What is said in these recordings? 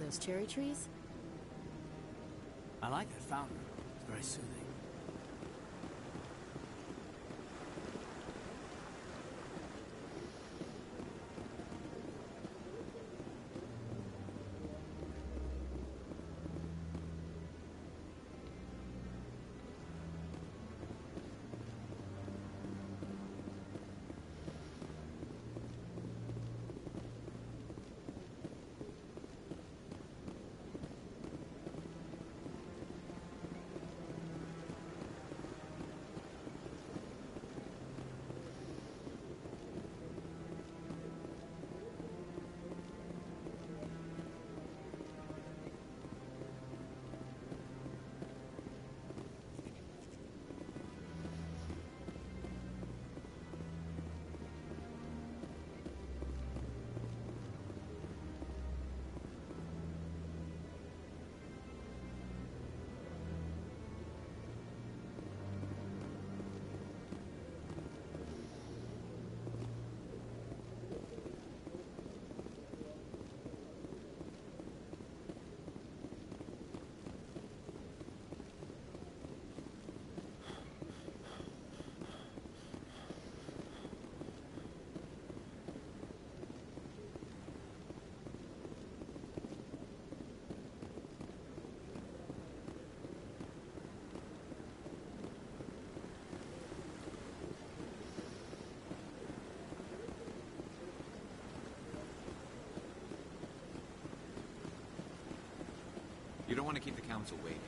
those cherry trees? I like that fountain. It's very soothing. You don't want to keep the council waiting.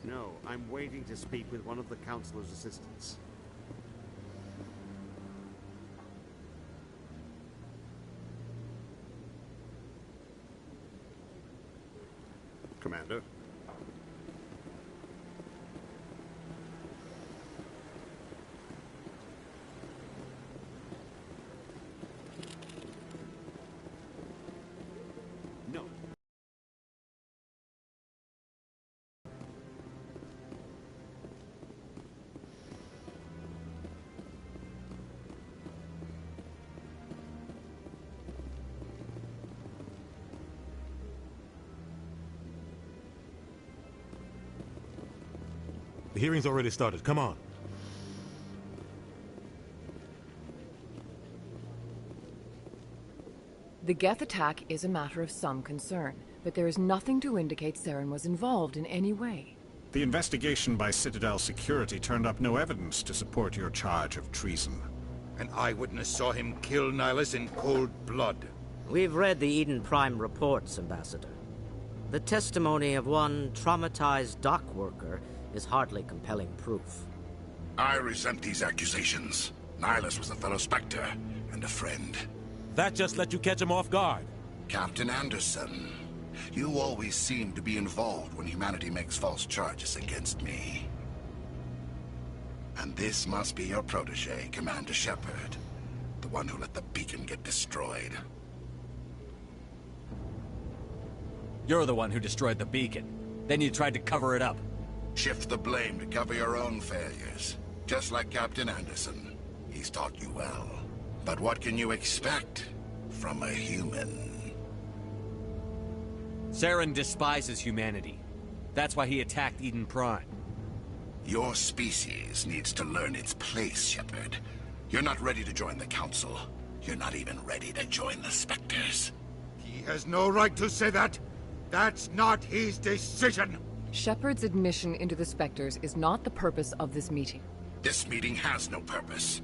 No, I'm waiting to speak with one of the councilor's assistants. Commander? No. The hearing's already started. Come on. The Geth attack is a matter of some concern, but there is nothing to indicate Saren was involved in any way. The investigation by Citadel Security turned up no evidence to support your charge of treason. An eyewitness saw him kill Nihilus in cold blood. We've read the Eden Prime reports, Ambassador. The testimony of one traumatized dock worker is hardly compelling proof. I resent these accusations. Nihilus was a fellow Spectre and a friend. That just let you catch him off guard. Captain Anderson, you always seem to be involved when humanity makes false charges against me. And this must be your protege, Commander Shepard. The one who let the beacon get destroyed. You're the one who destroyed the beacon. Then you tried to cover it up. Shift the blame to cover your own failures. Just like Captain Anderson. He's taught you well. But what can you expect from a human? Saren despises humanity. That's why he attacked Eden Prime. Your species needs to learn its place, Shepard. You're not ready to join the Council. You're not even ready to join the Spectres. He has no right to say that. That's not his decision. Shepard's admission into the Spectres is not the purpose of this meeting. This meeting has no purpose.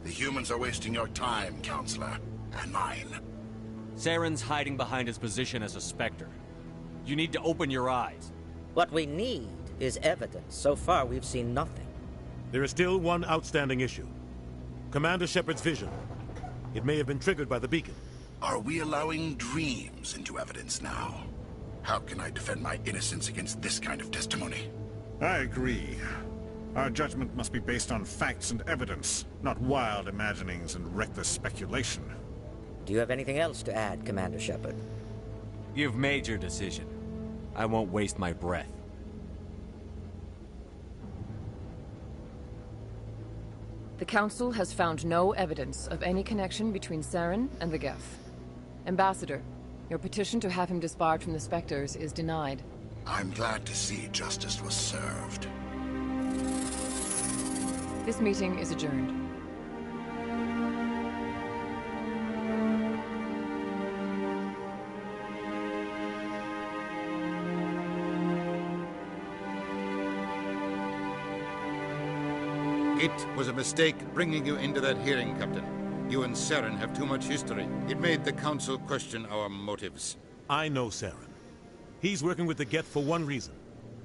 The humans are wasting your time, Counselor, and mine. Saren's hiding behind his position as a Spectre. You need to open your eyes. What we need is evidence. So far, we've seen nothing. There is still one outstanding issue. Commander Shepard's vision. It may have been triggered by the beacon. Are we allowing dreams into evidence now? How can I defend my innocence against this kind of testimony? I agree. Our judgment must be based on facts and evidence, not wild imaginings and reckless speculation. Do you have anything else to add, Commander Shepard? You've made your decision. I won't waste my breath. The Council has found no evidence of any connection between Saren and the Geth. Ambassador, your petition to have him disbarred from the Spectres is denied. I'm glad to see justice was served. This meeting is adjourned. It was a mistake bringing you into that hearing, Captain. You and Saren have too much history. It made the Council question our motives. I know Saren. He's working with the Geth for one reason: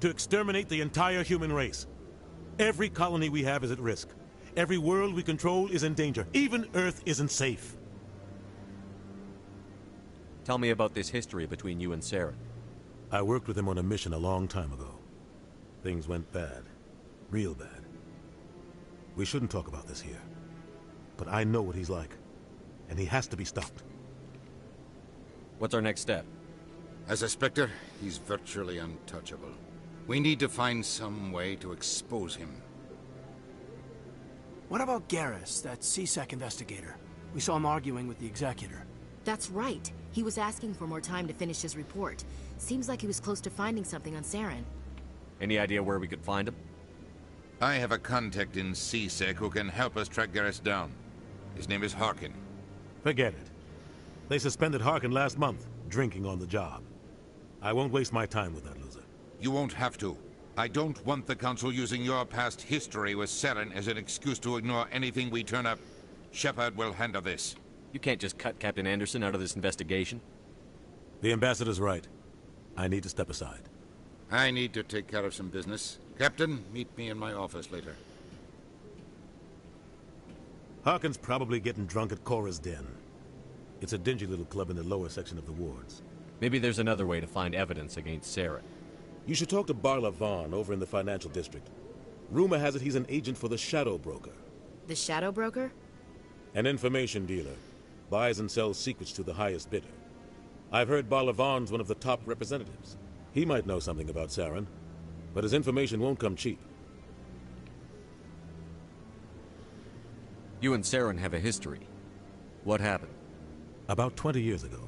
to exterminate the entire human race. Every colony we have is at risk. Every world we control is in danger. Even Earth isn't safe. Tell me about this history between you and Saren. I worked with him on a mission a long time ago. Things went bad. Real bad. We shouldn't talk about this here. But I know what he's like. And he has to be stopped. What's our next step? As a Spectre, he's virtually untouchable. We need to find some way to expose him. What about Garrus, that CSEC investigator? We saw him arguing with the Executor. That's right. He was asking for more time to finish his report. Seems like he was close to finding something on Saren. Any idea where we could find him? I have a contact in CSEC who can help us track Garrus down. His name is Harkin. Forget it. They suspended Harkin last month, drinking on the job. I won't waste my time with that loser. You won't have to. I don't want the Council using your past history with Saren as an excuse to ignore anything we turn up. Shepard will handle this. You can't just cut Captain Anderson out of this investigation. The Ambassador's right. I need to step aside. I need to take care of some business. Captain, meet me in my office later. Harkin's probably getting drunk at Cora's Den. It's a dingy little club in the lower section of the wards. Maybe there's another way to find evidence against Saren. You should talk to Barla Vaughn over in the financial district. Rumor has it he's an agent for the Shadow Broker. The Shadow Broker? An information dealer. Buys and sells secrets to the highest bidder. I've heard Barla Vaughn's one of the top representatives. He might know something about Saren, but his information won't come cheap. You and Saren have a history. What happened? About 20 years ago,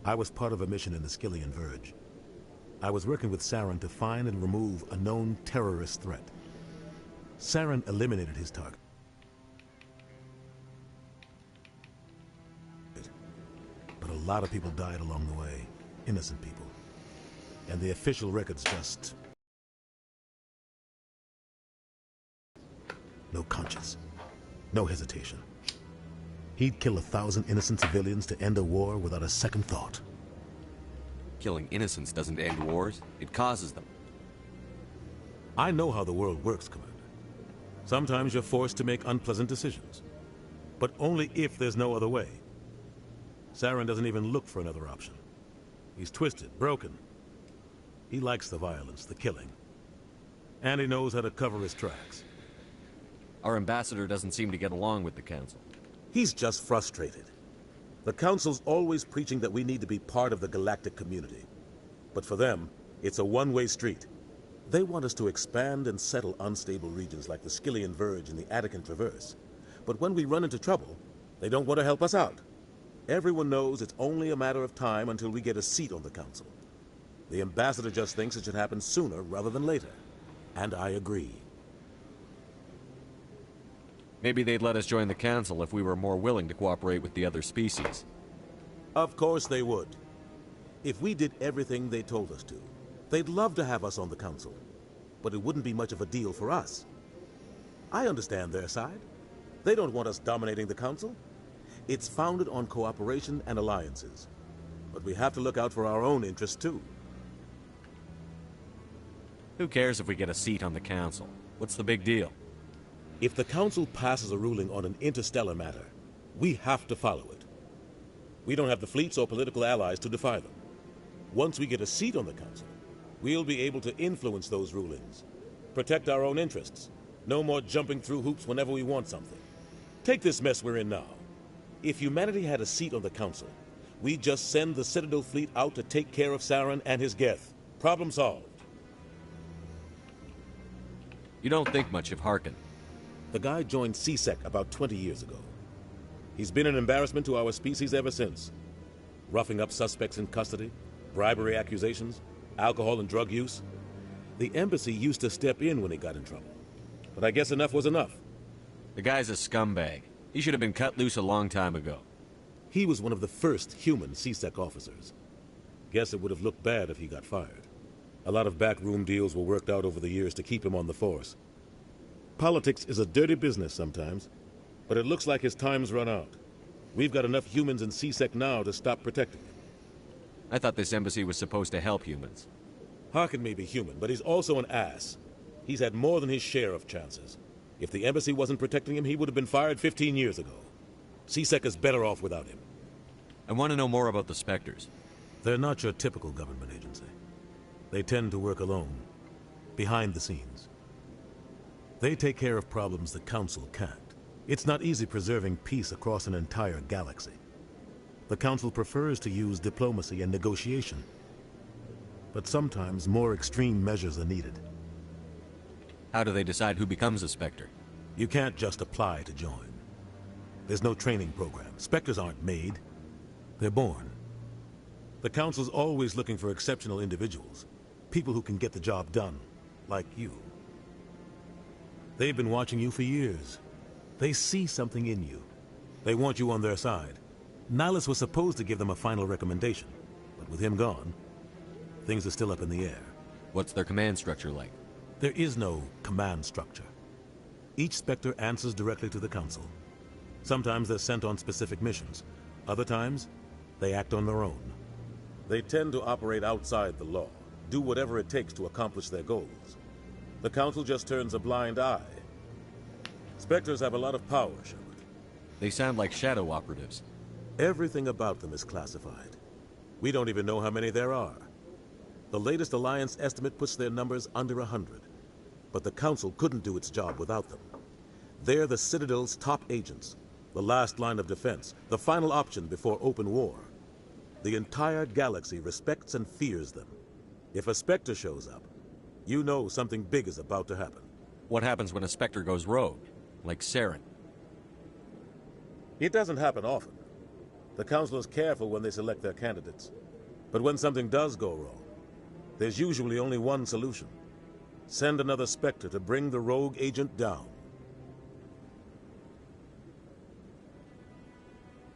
I was part of a mission in the Skillian Verge. I was working with Saren to find and remove a known terrorist threat. Saren eliminated his target. But a lot of people died along the way. Innocent people. And the official records just... no conscience. No hesitation. He'd kill 1,000 innocent civilians to end a war without a second thought. Killing innocents doesn't end wars, it causes them. I know how the world works, Commander. Sometimes you're forced to make unpleasant decisions. But only if there's no other way. Saren doesn't even look for another option. He's twisted, broken. He likes the violence, the killing. And he knows how to cover his tracks. Our ambassador doesn't seem to get along with the Council. He's just frustrated. The Council's always preaching that we need to be part of the galactic community. But for them, it's a one-way street. They want us to expand and settle unstable regions like the Skillian Verge and the Attican Traverse. But when we run into trouble, they don't want to help us out. Everyone knows it's only a matter of time until we get a seat on the Council. The Ambassador just thinks it should happen sooner rather than later. And I agree. Maybe they'd let us join the Council if we were more willing to cooperate with the other species. Of course they would. If we did everything they told us to, they'd love to have us on the Council. But it wouldn't be much of a deal for us. I understand their side. They don't want us dominating the Council. It's founded on cooperation and alliances. But we have to look out for our own interests, too. Who cares if we get a seat on the Council? What's the big deal? If the Council passes a ruling on an interstellar matter, we have to follow it. We don't have the fleets or political allies to defy them. Once we get a seat on the Council, we'll be able to influence those rulings. Protect our own interests. No more jumping through hoops whenever we want something. Take this mess we're in now. If humanity had a seat on the Council, we'd just send the Citadel fleet out to take care of Saren and his Geth. Problem solved. You don't think much of Harkin. The guy joined CSEC about 20 years ago. He's been an embarrassment to our species ever since. Roughing up suspects in custody, bribery accusations, alcohol and drug use. The embassy used to step in when he got in trouble. But I guess enough was enough. The guy's a scumbag. He should have been cut loose a long time ago. He was one of the first human CSEC officers. Guess it would have looked bad if he got fired. A lot of backroom deals were worked out over the years to keep him on the force. Politics is a dirty business sometimes, but it looks like his time's run out. We've got enough humans in CSEC now to stop protecting him. I thought this embassy was supposed to help humans. Harkin may be human, but he's also an ass. He's had more than his share of chances. If the embassy wasn't protecting him, he would have been fired 15 years ago. CSEC is better off without him. I want to know more about the Spectres. They're not your typical government agency. They tend to work alone, behind the scenes. They take care of problems the Council can't. It's not easy preserving peace across an entire galaxy. The Council prefers to use diplomacy and negotiation. But sometimes more extreme measures are needed. How do they decide who becomes a Spectre? You can't just apply to join. There's no training program. Spectres aren't made. They're born. The Council's always looking for exceptional individuals. People who can get the job done, like you. They've been watching you for years. They see something in you. They want you on their side. Nihilus was supposed to give them a final recommendation, but with him gone, things are still up in the air. What's their command structure like? There is no command structure. Each Spectre answers directly to the Council. Sometimes they're sent on specific missions. Other times, they act on their own. They tend to operate outside the law, do whatever it takes to accomplish their goals. The Council just turns a blind eye. Spectres have a lot of power, Shepard. They sound like shadow operatives. Everything about them is classified. We don't even know how many there are. The latest Alliance estimate puts their numbers under 100. But the Council couldn't do its job without them. They're the Citadel's top agents, the last line of defense, the final option before open war. The entire galaxy respects and fears them. If a Spectre shows up, you know something big is about to happen. What happens when a Spectre goes rogue, like Saren? It doesn't happen often. The Council is careful when they select their candidates. But when something does go wrong, there's usually only one solution. Send another Spectre to bring the rogue agent down.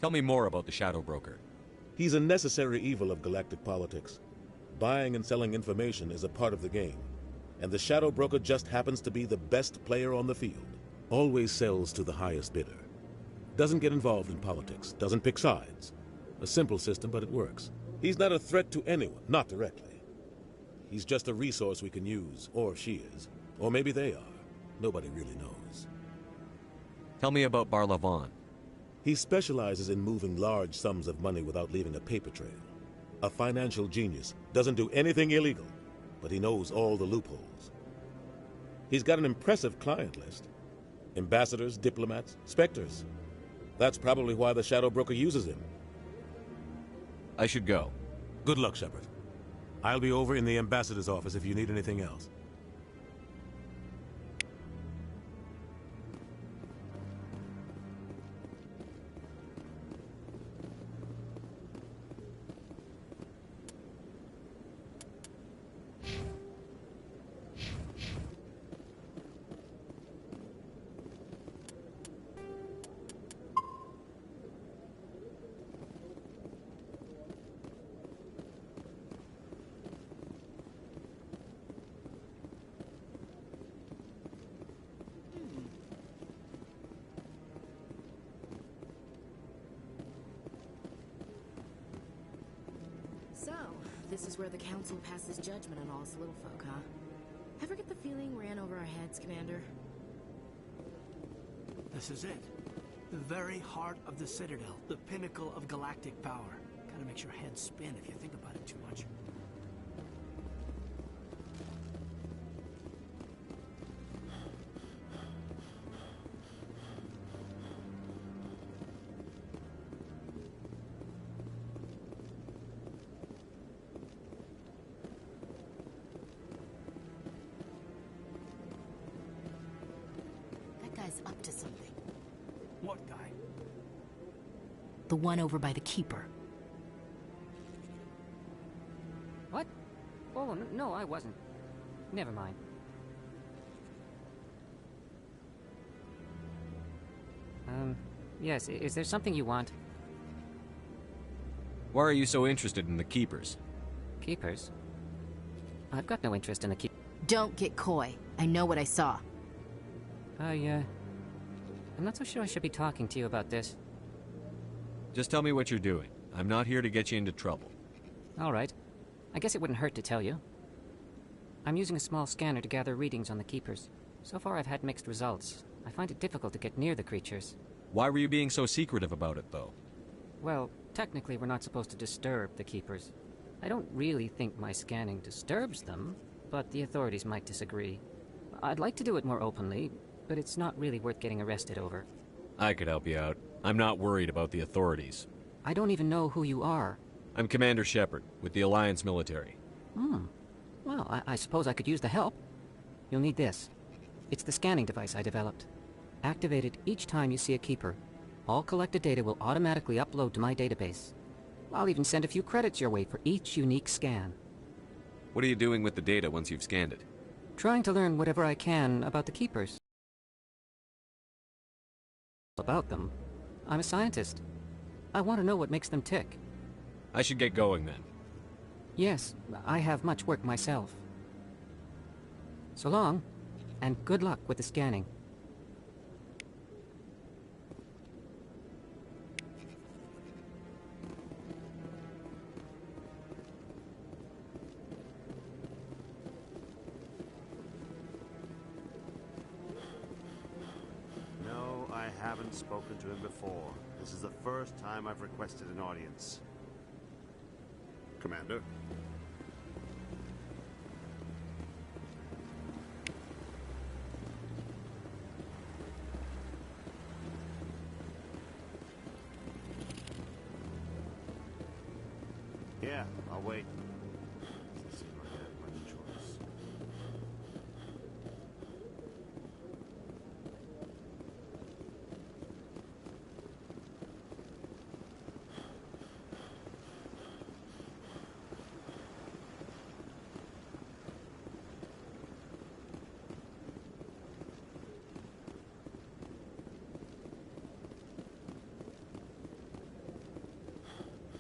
Tell me more about the Shadow Broker. He's a necessary evil of galactic politics. Buying and selling information is a part of the game. And the Shadow Broker just happens to be the best player on the field. Always sells to the highest bidder. Doesn't get involved in politics. Doesn't pick sides. A simple system, but it works. He's not a threat to anyone, not directly. He's just a resource we can use, or she is. Or maybe they are. Nobody really knows. Tell me about Barlavon. He specializes in moving large sums of money without leaving a paper trail. A financial genius. Doesn't do anything illegal, but he knows all the loopholes. He's got an impressive client list. Ambassadors, diplomats, Spectres. That's probably why the Shadow Broker uses him. I should go. Good luck, Shepard. I'll be over in the Ambassador's office if you need anything else. So, this is where the Council passes judgment on all us little folk, huh? Ever get the feeling we're in over our heads, Commander? This is it. The very heart of the Citadel, the pinnacle of galactic power. Kinda makes your head spin if you think about it too much. the one over by the Keeper. What? Oh, no, I wasn't. Never mind. Yes, is there something you want? Why are you so interested in the Keepers? Keepers? I've got no interest in the Keepers. Don't get coy. I know what I saw. I'm not so sure I should be talking to you about this. Just tell me what you're doing. I'm not here to get you into trouble. All right. I guess it wouldn't hurt to tell you. I'm using a small scanner to gather readings on the Keepers. So far I've had mixed results. I find it difficult to get near the creatures. Why were you being so secretive about it, though? Well, technically we're not supposed to disturb the Keepers. I don't really think my scanning disturbs them, but the authorities might disagree. I'd like to do it more openly, but it's not really worth getting arrested over. I could help you out. I'm not worried about the authorities. I don't even know who you are. I'm Commander Shepard, with the Alliance military. Well, I suppose I could use the help. You'll need this. It's the scanning device I developed. Activate it each time you see a Keeper. All collected data will automatically upload to my database. I'll even send a few credits your way for each unique scan. What are you doing with the data once you've scanned it? Trying to learn whatever I can about the Keepers. About them. I'm a scientist. I want to know what makes them tick. I should get going then. Yes, I have much work myself. So long, and good luck with the scanning. No, I haven't spoken to him before. This is the first time I've requested an audience. Commander? Yeah, I'll wait. Doesn't seem like I have much choice.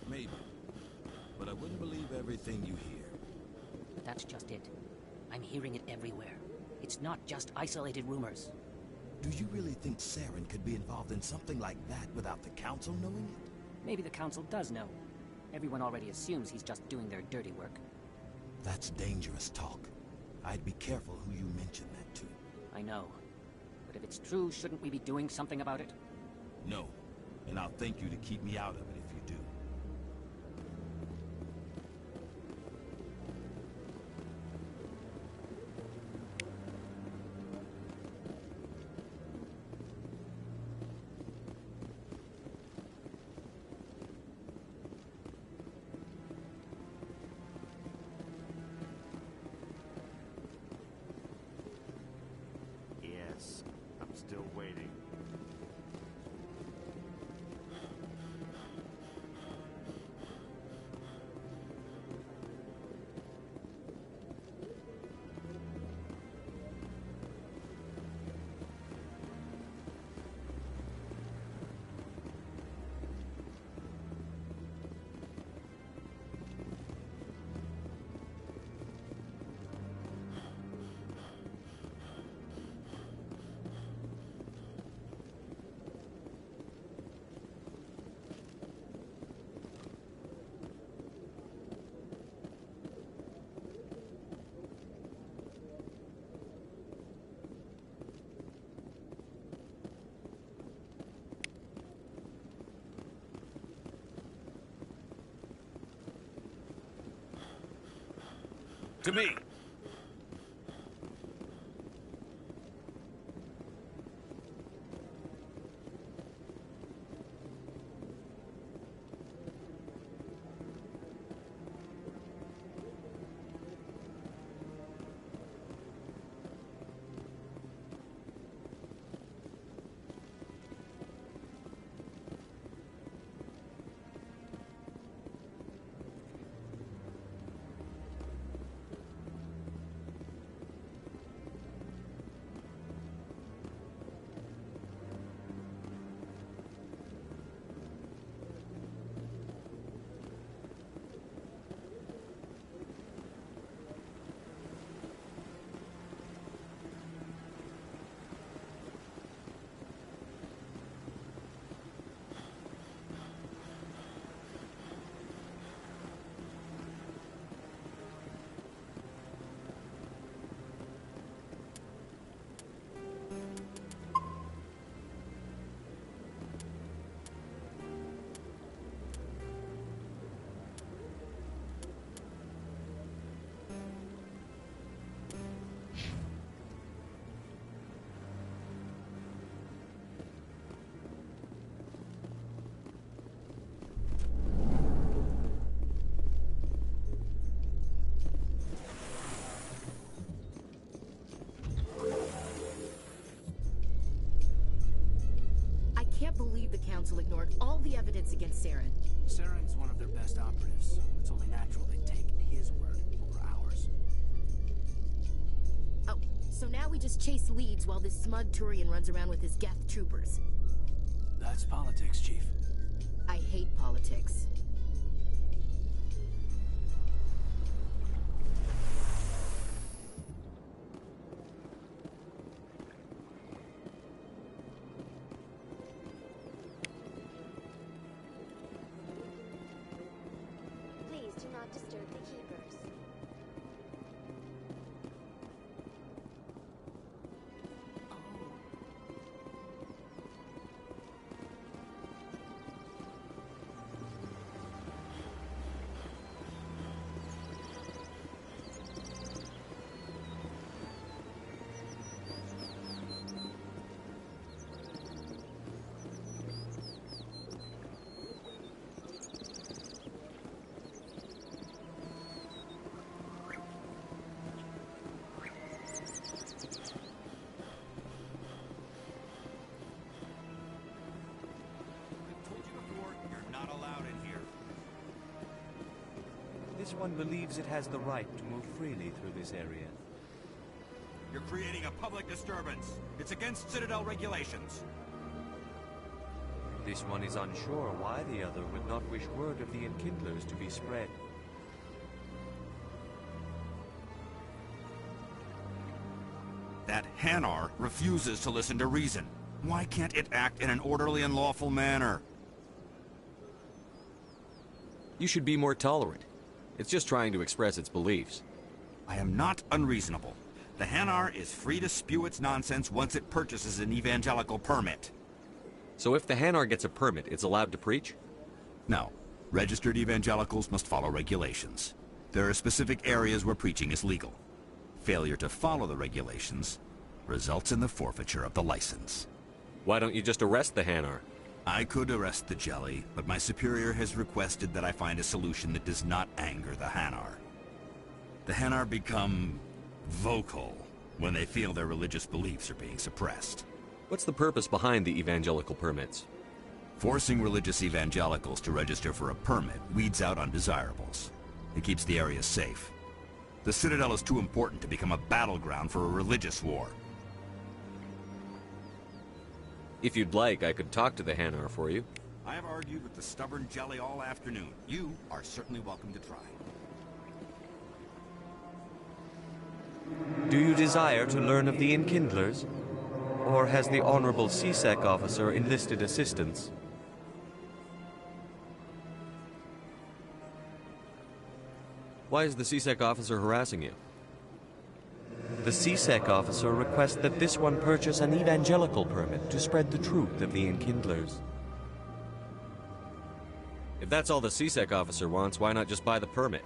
Maybe. But I wouldn't believe everything you hear. That's just it. I'm hearing it everywhere. It's not just isolated rumors. Do you really think Saren could be involved in something like that without the Council knowing it? Maybe the Council does know. Everyone already assumes he's just doing their dirty work. That's dangerous talk. I'd be careful who you mention that to. I know. But if it's true, shouldn't we be doing something about it? No. And I'll thank you to keep me out of it if you do. Yes, I'm still waiting. To me! ignored all the evidence against Saren. Saren's one of their best operatives. It's only natural they take his word over ours. Oh, so now we just chase leads while this smug Turian runs around with his Geth troopers. That's politics, Chief. I hate politics. Please do not disturb the keepers. This one believes it has the right to move freely through this area. You're creating a public disturbance. It's against Citadel regulations. This one is unsure why the other would not wish word of the Enkindlers to be spread. That Hanar refuses to listen to reason. Why can't it act in an orderly and lawful manner? You should be more tolerant. It's just trying to express its beliefs. I am not unreasonable. The Hanar is free to spew its nonsense once it purchases an evangelical permit. So if the Hanar gets a permit, it's allowed to preach? No. Registered evangelicals must follow regulations. There are specific areas where preaching is legal. Failure to follow the regulations results in the forfeiture of the license. Why don't you just arrest the Hanar? I could arrest the Jelly, but my superior has requested that I find a solution that does not anger the Hanar. The Hanar become vocal when they feel their religious beliefs are being suppressed. What's the purpose behind the evangelical permits? Forcing religious evangelicals to register for a permit weeds out undesirables. It keeps the area safe. The Citadel is too important to become a battleground for a religious war. If you'd like, I could talk to the Hanar for you. I have argued with the stubborn Jelly all afternoon. You are certainly welcome to try. Do you desire to learn of the Enkindlers? Or has the Honorable CSEC officer enlisted assistance? Why is the CSEC officer harassing you? The CSEC officer requests that this one purchase an evangelical permit to spread the truth of the Enkindlers. If that's all the CSEC officer wants, why not just buy the permit?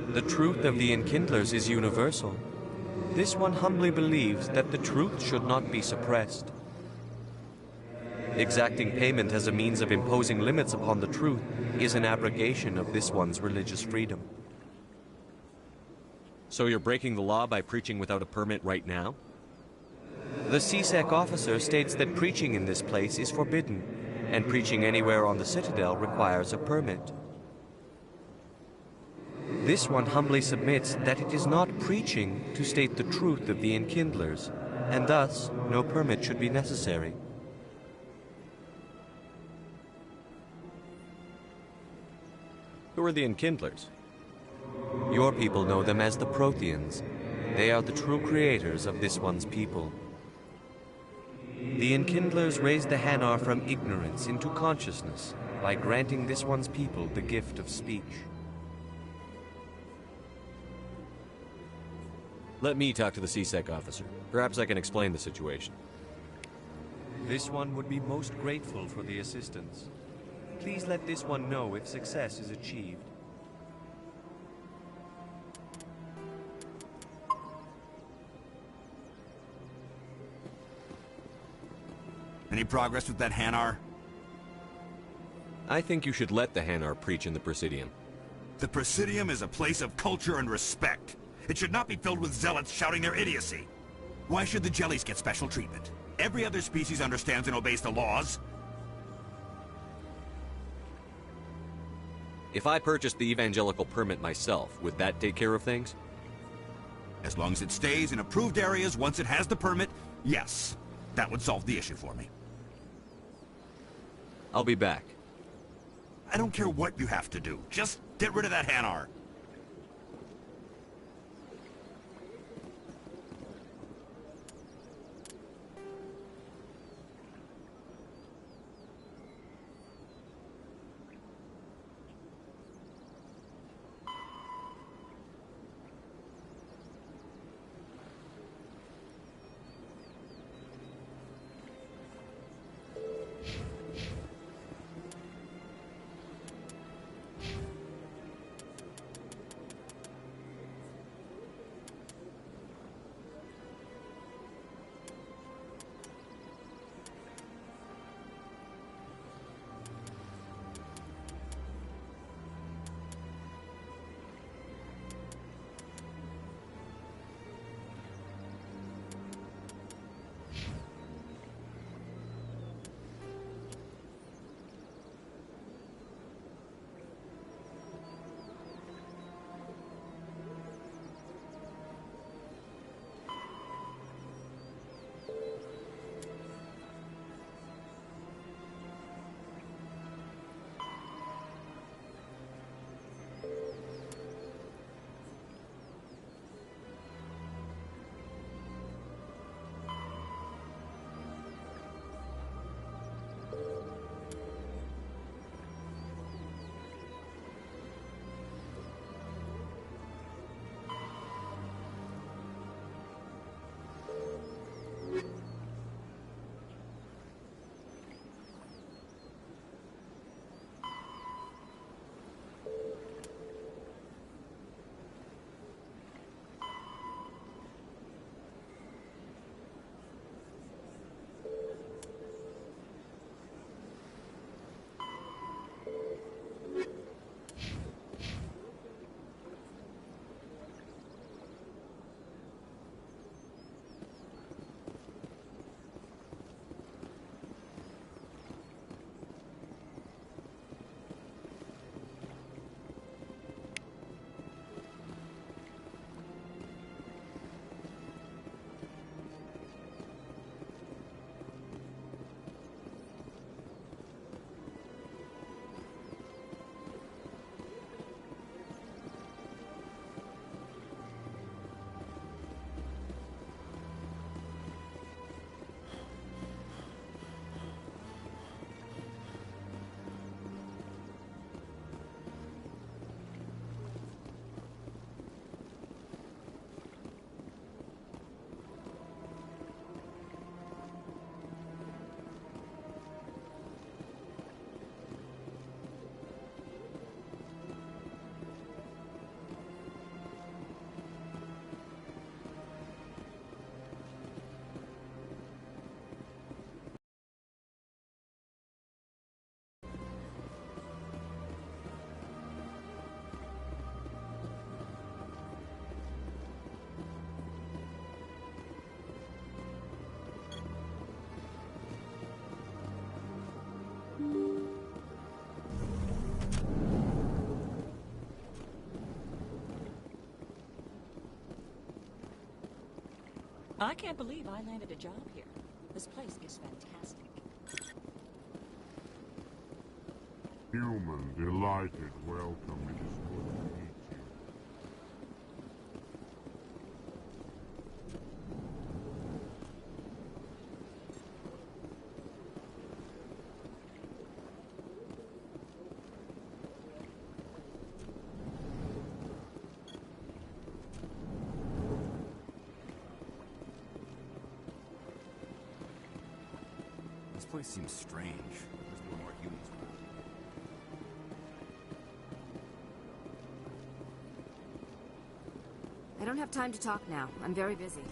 The truth of the Enkindlers is universal. This one humbly believes that the truth should not be suppressed. Exacting payment as a means of imposing limits upon the truth is an abrogation of this one's religious freedom. So you're breaking the law by preaching without a permit right now? The CSEC officer states that preaching in this place is forbidden, and preaching anywhere on the Citadel requires a permit. This one humbly submits that it is not preaching to state the truth of the Enkindlers, and thus no permit should be necessary. Who are the Enkindlers? Your people know them as the Protheans. They are the true creators of this one's people. The Enkindlers raised the Hanar from ignorance into consciousness by granting this one's people the gift of speech. Let me talk to the CSEC officer. Perhaps I can explain the situation. This one would be most grateful for the assistance. Please let this one know if success is achieved. Any progress with that Hanar? I think you should let the Hanar preach in the Presidium. The Presidium is a place of culture and respect. It should not be filled with zealots shouting their idiocy. Why should the Jellies get special treatment? Every other species understands and obeys the laws. If I purchased the evangelical permit myself, would that take care of things? As long as it stays in approved areas once it has the permit, yes. That would solve the issue for me. I'll be back. I don't care what you have to do. Just get rid of that Hanar. I can't believe I landed a job here. This place is fantastic. Human, delighted, welcome. It is good to meet you. This place seems strange. There's no more humans around. I don't have time to talk now. I'm very busy.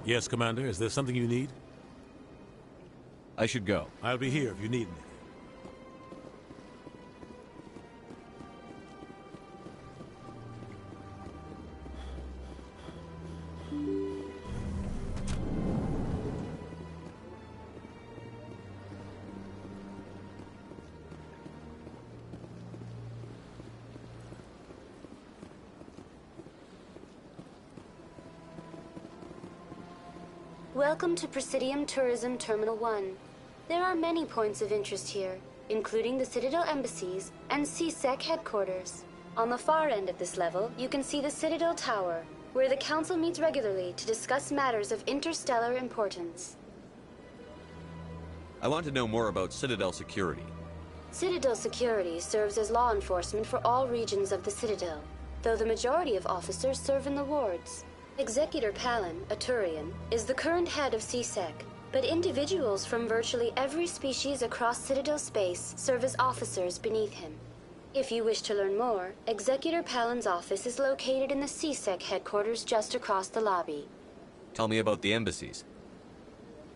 Yes, Commander. Is there something you need? I should go. I'll be here if you need me. Welcome to Presidium Tourism Terminal 1. There are many points of interest here, including the Citadel embassies and CSEC headquarters. On the far end of this level, you can see the Citadel Tower, where the Council meets regularly to discuss matters of interstellar importance. I want to know more about Citadel security. Citadel security serves as law enforcement for all regions of the Citadel, though the majority of officers serve in the wards. Executor Palin, a Turian, is the current head of CSEC, but individuals from virtually every species across Citadel space serve as officers beneath him. If you wish to learn more, Executor Palin's office is located in the CSEC headquarters just across the lobby. Tell me about the embassies.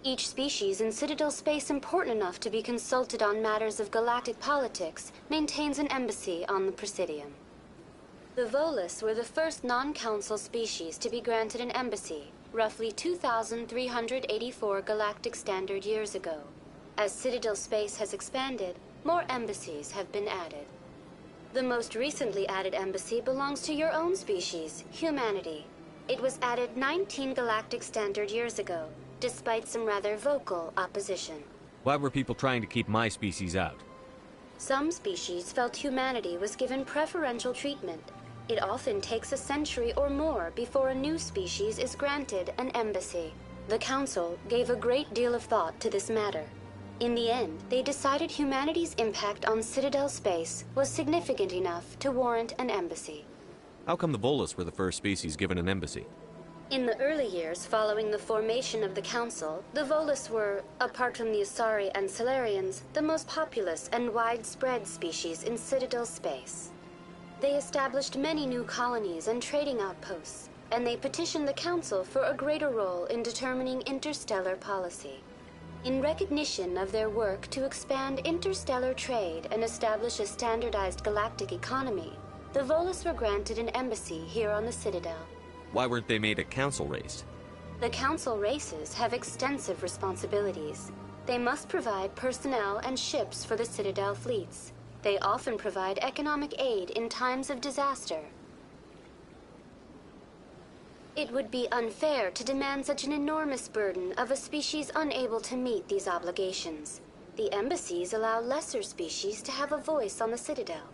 Each species in Citadel space important enough to be consulted on matters of galactic politics maintains an embassy on the Presidium. The Volus were the first non-council species to be granted an embassy, roughly 2,384 galactic standard years ago. As Citadel space has expanded, more embassies have been added. The most recently added embassy belongs to your own species, humanity. It was added 19 galactic standard years ago, despite some rather vocal opposition. Why were people trying to keep my species out? Some species felt humanity was given preferential treatment. It often takes a century or more before a new species is granted an embassy. The Council gave a great deal of thought to this matter. In the end, they decided humanity's impact on Citadel space was significant enough to warrant an embassy. How come the Volus were the first species given an embassy? In the early years following the formation of the Council, the Volus were, apart from the Asari and Solarians, the most populous and widespread species in Citadel space. They established many new colonies and trading outposts, and they petitioned the Council for a greater role in determining interstellar policy. In recognition of their work to expand interstellar trade and establish a standardized galactic economy, the Volus were granted an embassy here on the Citadel. Why weren't they made a council race? The Council races have extensive responsibilities. They must provide personnel and ships for the Citadel fleets. They often provide economic aid in times of disaster. It would be unfair to demand such an enormous burden of a species unable to meet these obligations. The embassies allow lesser species to have a voice on the Citadel.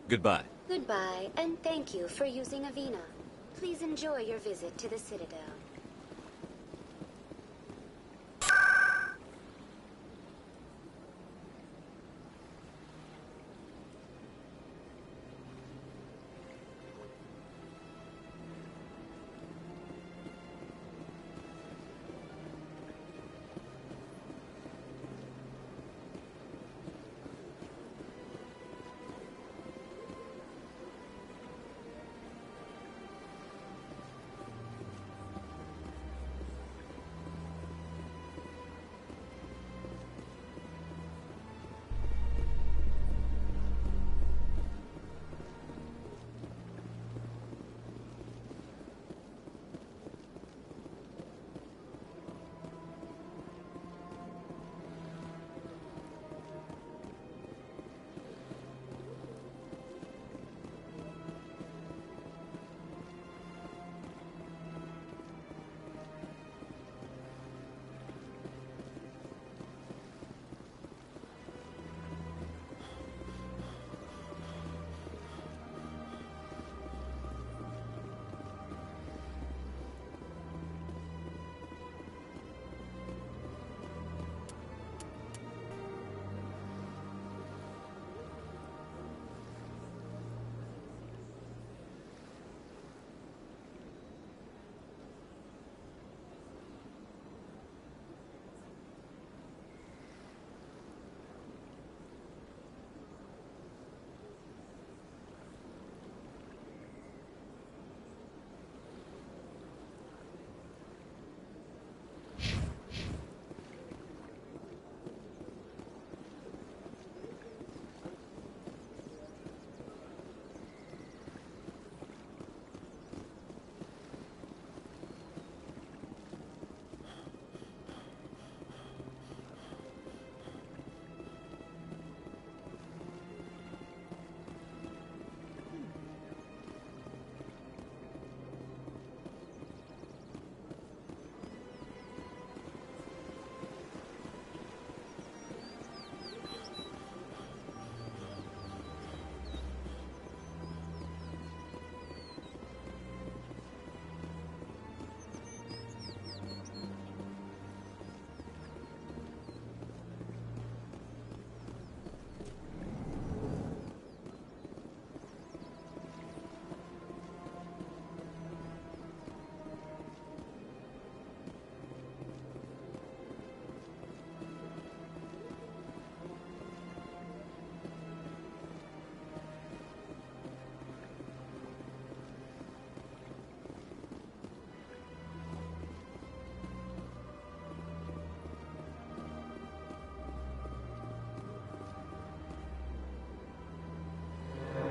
Goodbye. Goodbye, and thank you for using Avina. Please enjoy your visit to the Citadel.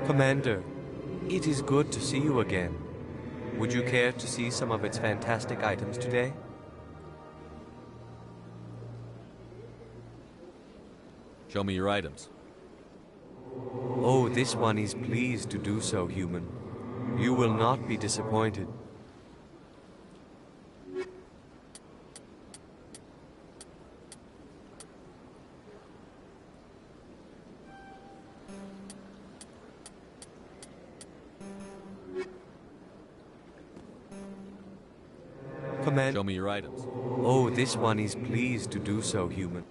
Commander, it is good to see you again. Would you care to see some of its fantastic items today? Show me your items. Oh, this one is pleased to do so, human. You will not be disappointed. Command. Show me your items. Oh, this one is pleased to do so, human.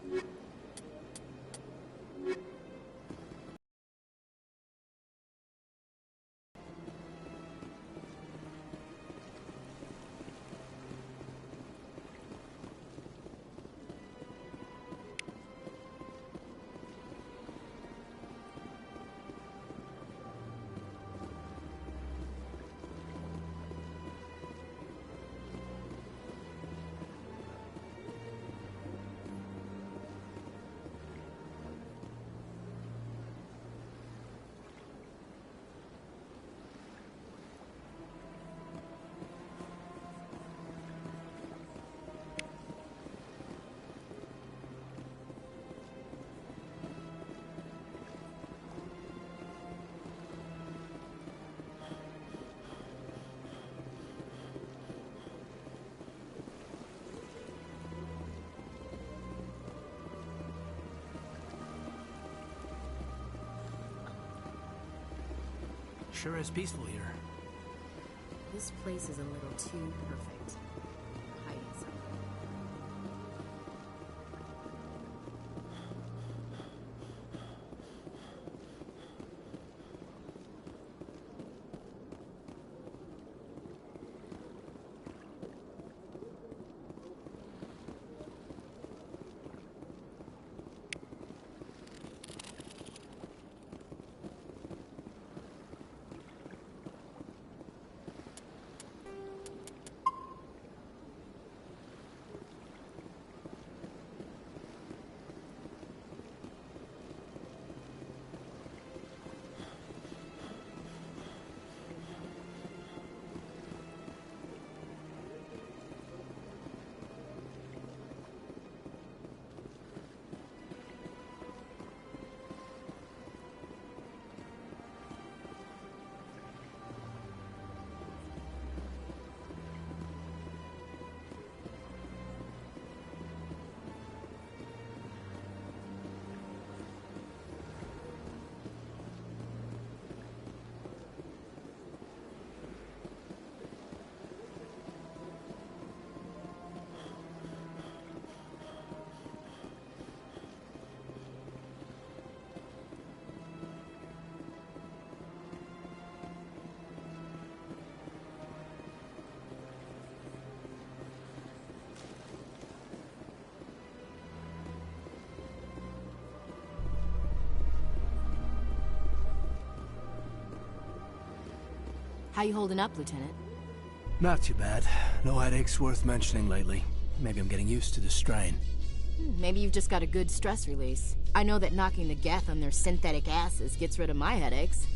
Sure is peaceful here. This place is a little too perfect. Hiding something. How you holding up, Lieutenant? Not too bad. No headaches worth mentioning lately. Maybe I'm getting used to the strain. Maybe you've just got a good stress release. I know that knocking the Geth on their synthetic asses gets rid of my headaches.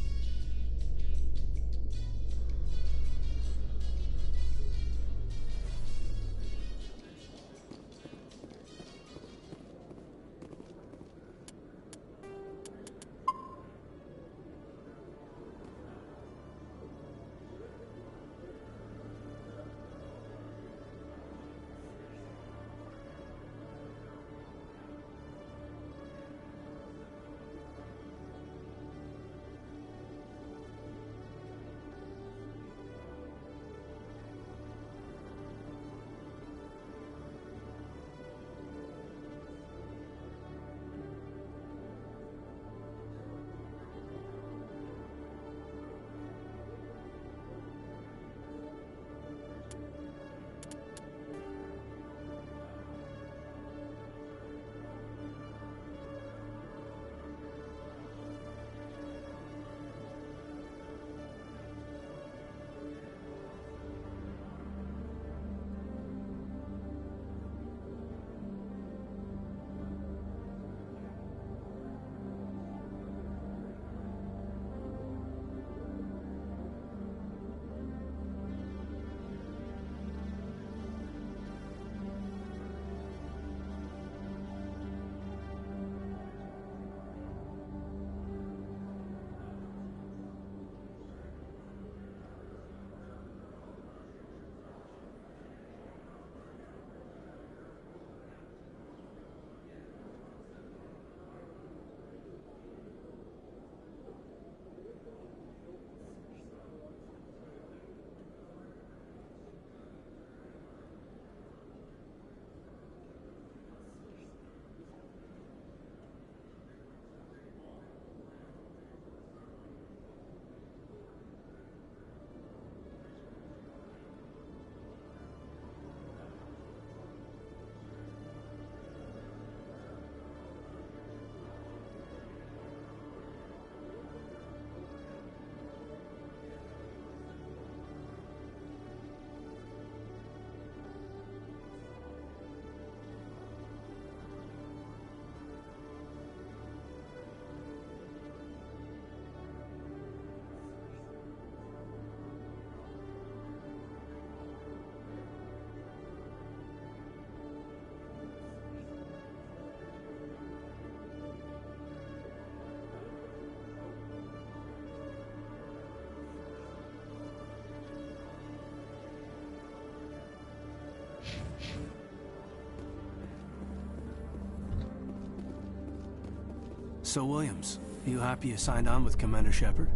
So, Williams, you happy you signed on with Commander Shepard?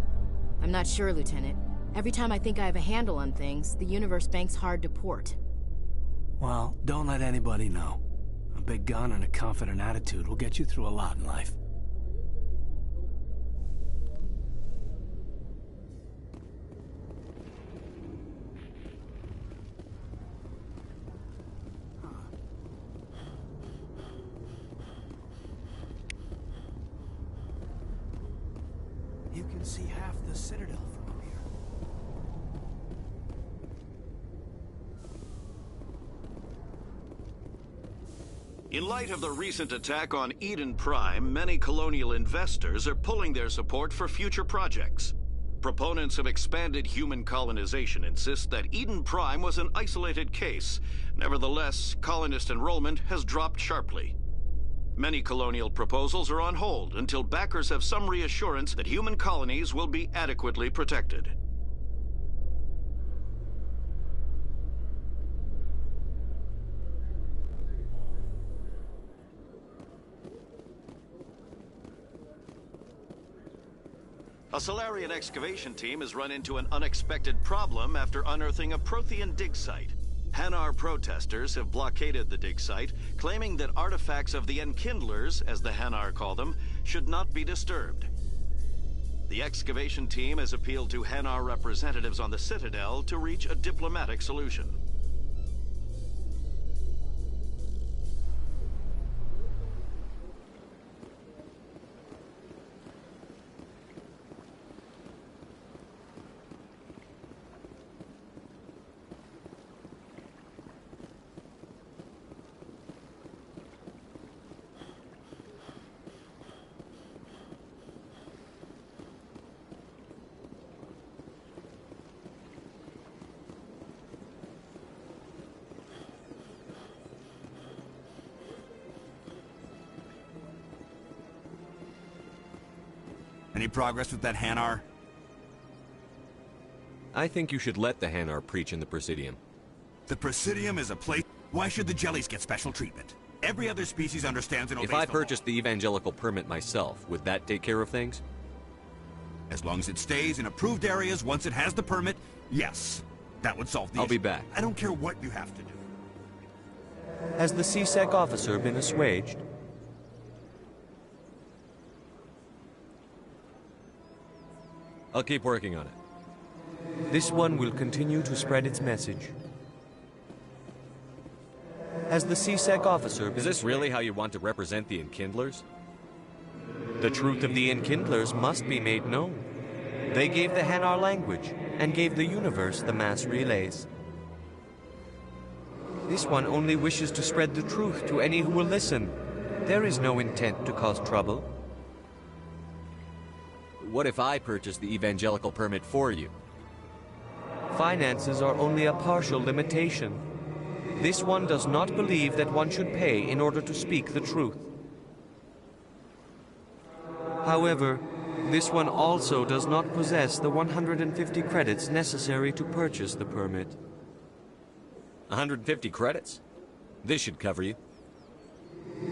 I'm not sure, Lieutenant. Every time I think I have a handle on things, the Universe Bank's hard to port. Well, don't let anybody know. A big gun and a confident attitude will get you through a lot in life. You can see half the Citadel from up here. In light of the recent attack on Eden Prime, many colonial investors are pulling their support for future projects. Proponents of expanded human colonization insist that Eden Prime was an isolated case. Nevertheless, colonist enrollment has dropped sharply. Many colonial proposals are on hold until backers have some reassurance that human colonies will be adequately protected. A Solarian excavation team has run into an unexpected problem after unearthing a Prothean dig site. Hanar protesters have blockaded the dig site, claiming that artifacts of the Enkindlers, as the Hanar call them, should not be disturbed. The excavation team has appealed to Hanar representatives on the Citadel to reach a diplomatic solution. Any progress with that Hanar? I think you should let the Hanar preach in the Presidium. The Presidium is a place... Why should the jellies get special treatment? Every other species understands and obeys If I the purchased the evangelical permit myself, would that take care of things? As long as it stays in approved areas once it has the permit, yes. That would solve the I'll issue. be back. I don't care what you have to do. Has the CSEC officer been assuaged? I'll keep working on it. This one will continue to spread its message. Has the CSEC officer been... Is this really how you want to represent the Enkindlers? The truth of the Enkindlers must be made known. They gave the Hanar language, and gave the universe the mass relays. This one only wishes to spread the truth to any who will listen. There is no intent to cause trouble. What if I purchase the evangelical permit for you? Finances are only a partial limitation. This one does not believe that one should pay in order to speak the truth. However, this one also does not possess the 150 credits necessary to purchase the permit. 150 credits? This should cover you.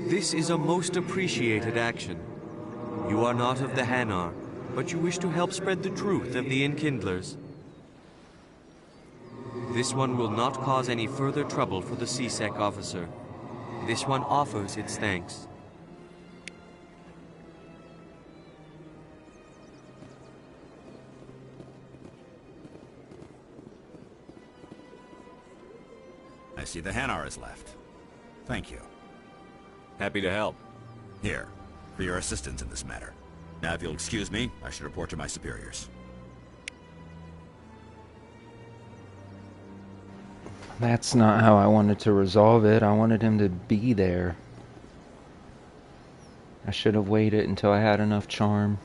This is a most appreciated action. You are not of the Hanar, but you wish to help spread the truth of the Enkindlers. This one will not cause any further trouble for the CSEC officer. This one offers its thanks. I see the Hanar is left. Thank you. Happy to help. Here, for your assistance in this matter. Now, if you'll excuse me, I should report to my superiors. That's not how I wanted to resolve it. I wanted him to be there. I should have waited until I had enough charm.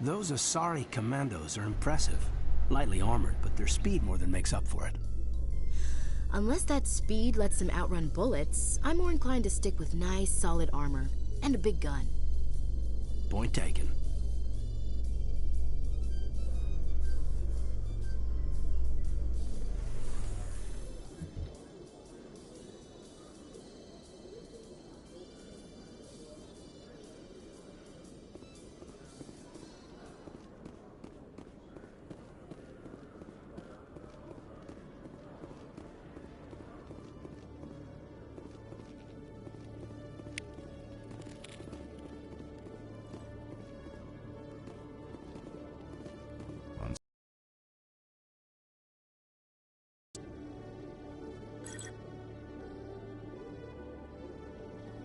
Those Asari commandos are impressive. Lightly armored, but their speed more than makes up for it. Unless that speed lets them outrun bullets, I'm more inclined to stick with nice, solid armor. And a big gun. Point taken.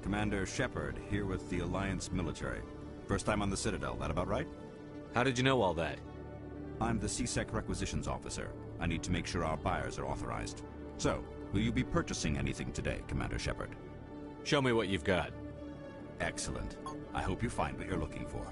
Commander Shepard, here with the Alliance military. First time on the Citadel, that about right? How did you know all that? I'm the CSEC requisitions officer. I need to make sure our buyers are authorized. So, will you be purchasing anything today, Commander Shepard? Show me what you've got. Excellent. I hope you find what you're looking for.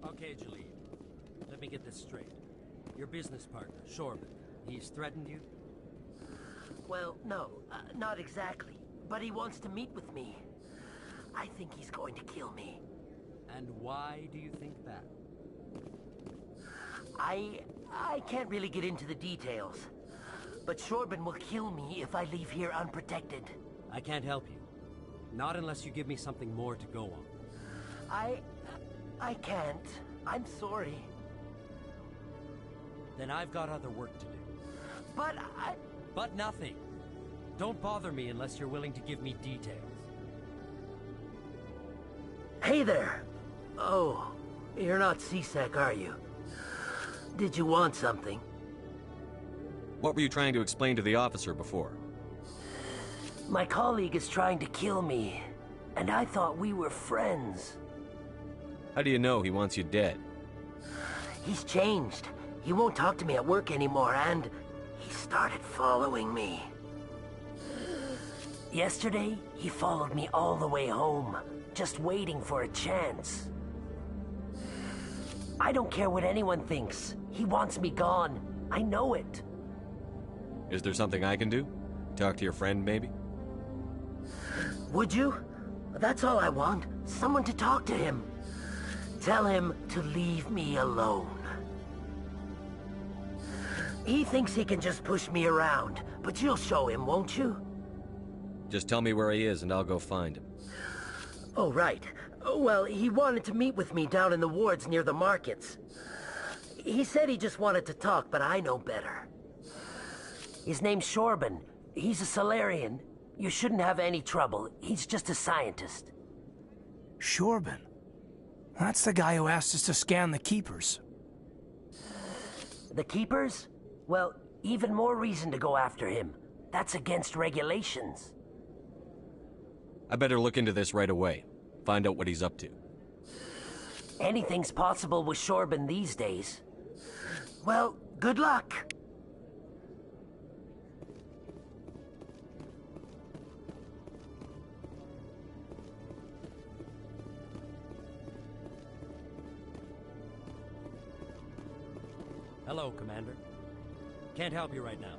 Okay, Jalid. Let me get this straight. Your business partner, Shorban, he's threatened you? Well, no, not exactly. But he wants to meet with me. I think he's going to kill me. And why do you think that? I can't really get into the details. But Shorban will kill me if I leave here unprotected. I can't help you. Not unless you give me something more to go on. I can't. I'm sorry. Then I've got other work to do. But But nothing. Don't bother me unless you're willing to give me details. Hey there! Oh, you're not CSEC, are you? Did you want something? What were you trying to explain to the officer before? My colleague is trying to kill me, and I thought we were friends. How do you know he wants you dead? He's changed. He won't talk to me at work anymore, and he started following me. Yesterday, he followed me all the way home, just waiting for a chance. I don't care what anyone thinks. He wants me gone. I know it. Is there something I can do? Talk to your friend, maybe? Would you? That's all I want. Someone to talk to him. Tell him to leave me alone. He thinks he can just push me around, but you'll show him, won't you? Just tell me where he is and I'll go find him. Oh, right. Well, he wanted to meet with me down in the wards near the markets. He said he just wanted to talk, but I know better. His name's Shorban. He's a Solarian. You shouldn't have any trouble. He's just a scientist. Shorban? That's the guy who asked us to scan the Keepers. The Keepers? Well, even more reason to go after him. That's against regulations. I better look into this right away. Find out what he's up to. Anything's possible with Shorban these days. Well, good luck. Hello, Commander. Can't help you right now.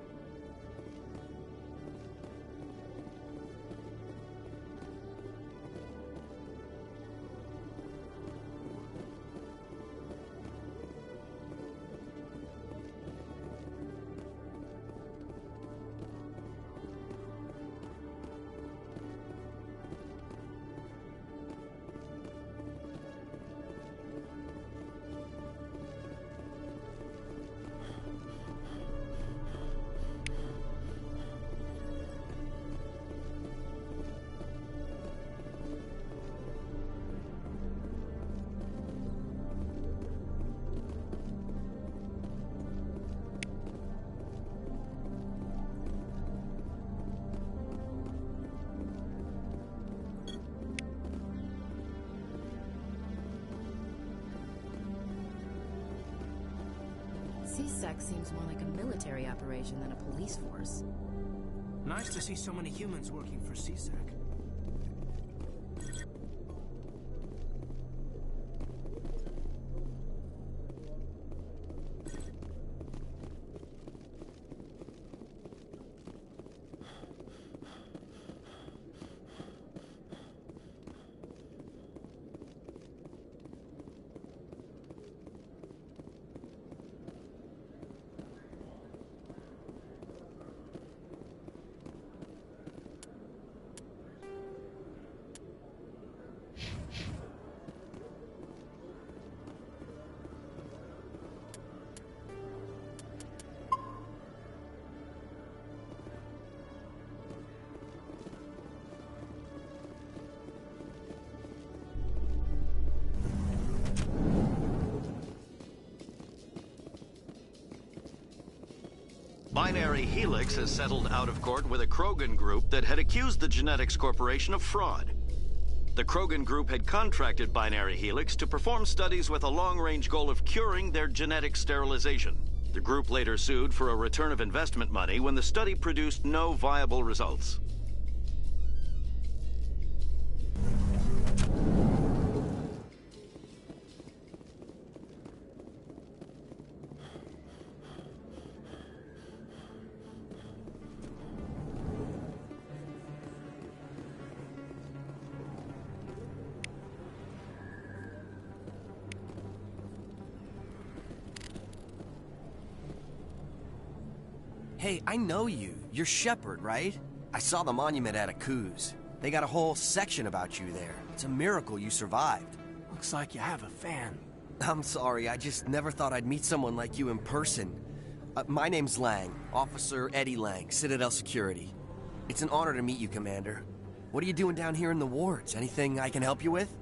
CSEC seems more like a military operation than a police force. Nice to see so many humans working for CSEC. Binary Helix has settled out of court with a Krogan group that had accused the Genetics Corporation of fraud. The Krogan group had contracted Binary Helix to perform studies with a long-range goal of curing their genetic sterilization. The group later sued for a return of investment money when the study produced no viable results. Hey, I know you. You're Shepard, right? I saw the monument at Akuz. They got a whole section about you there. It's a miracle you survived. Looks like you have a fan. I'm sorry, I just never thought I'd meet someone like you in person. My name's Lang, Officer Eddie Lang, Citadel Security. It's an honor to meet you, Commander. What are you doing down here in the wards? Anything I can help you with?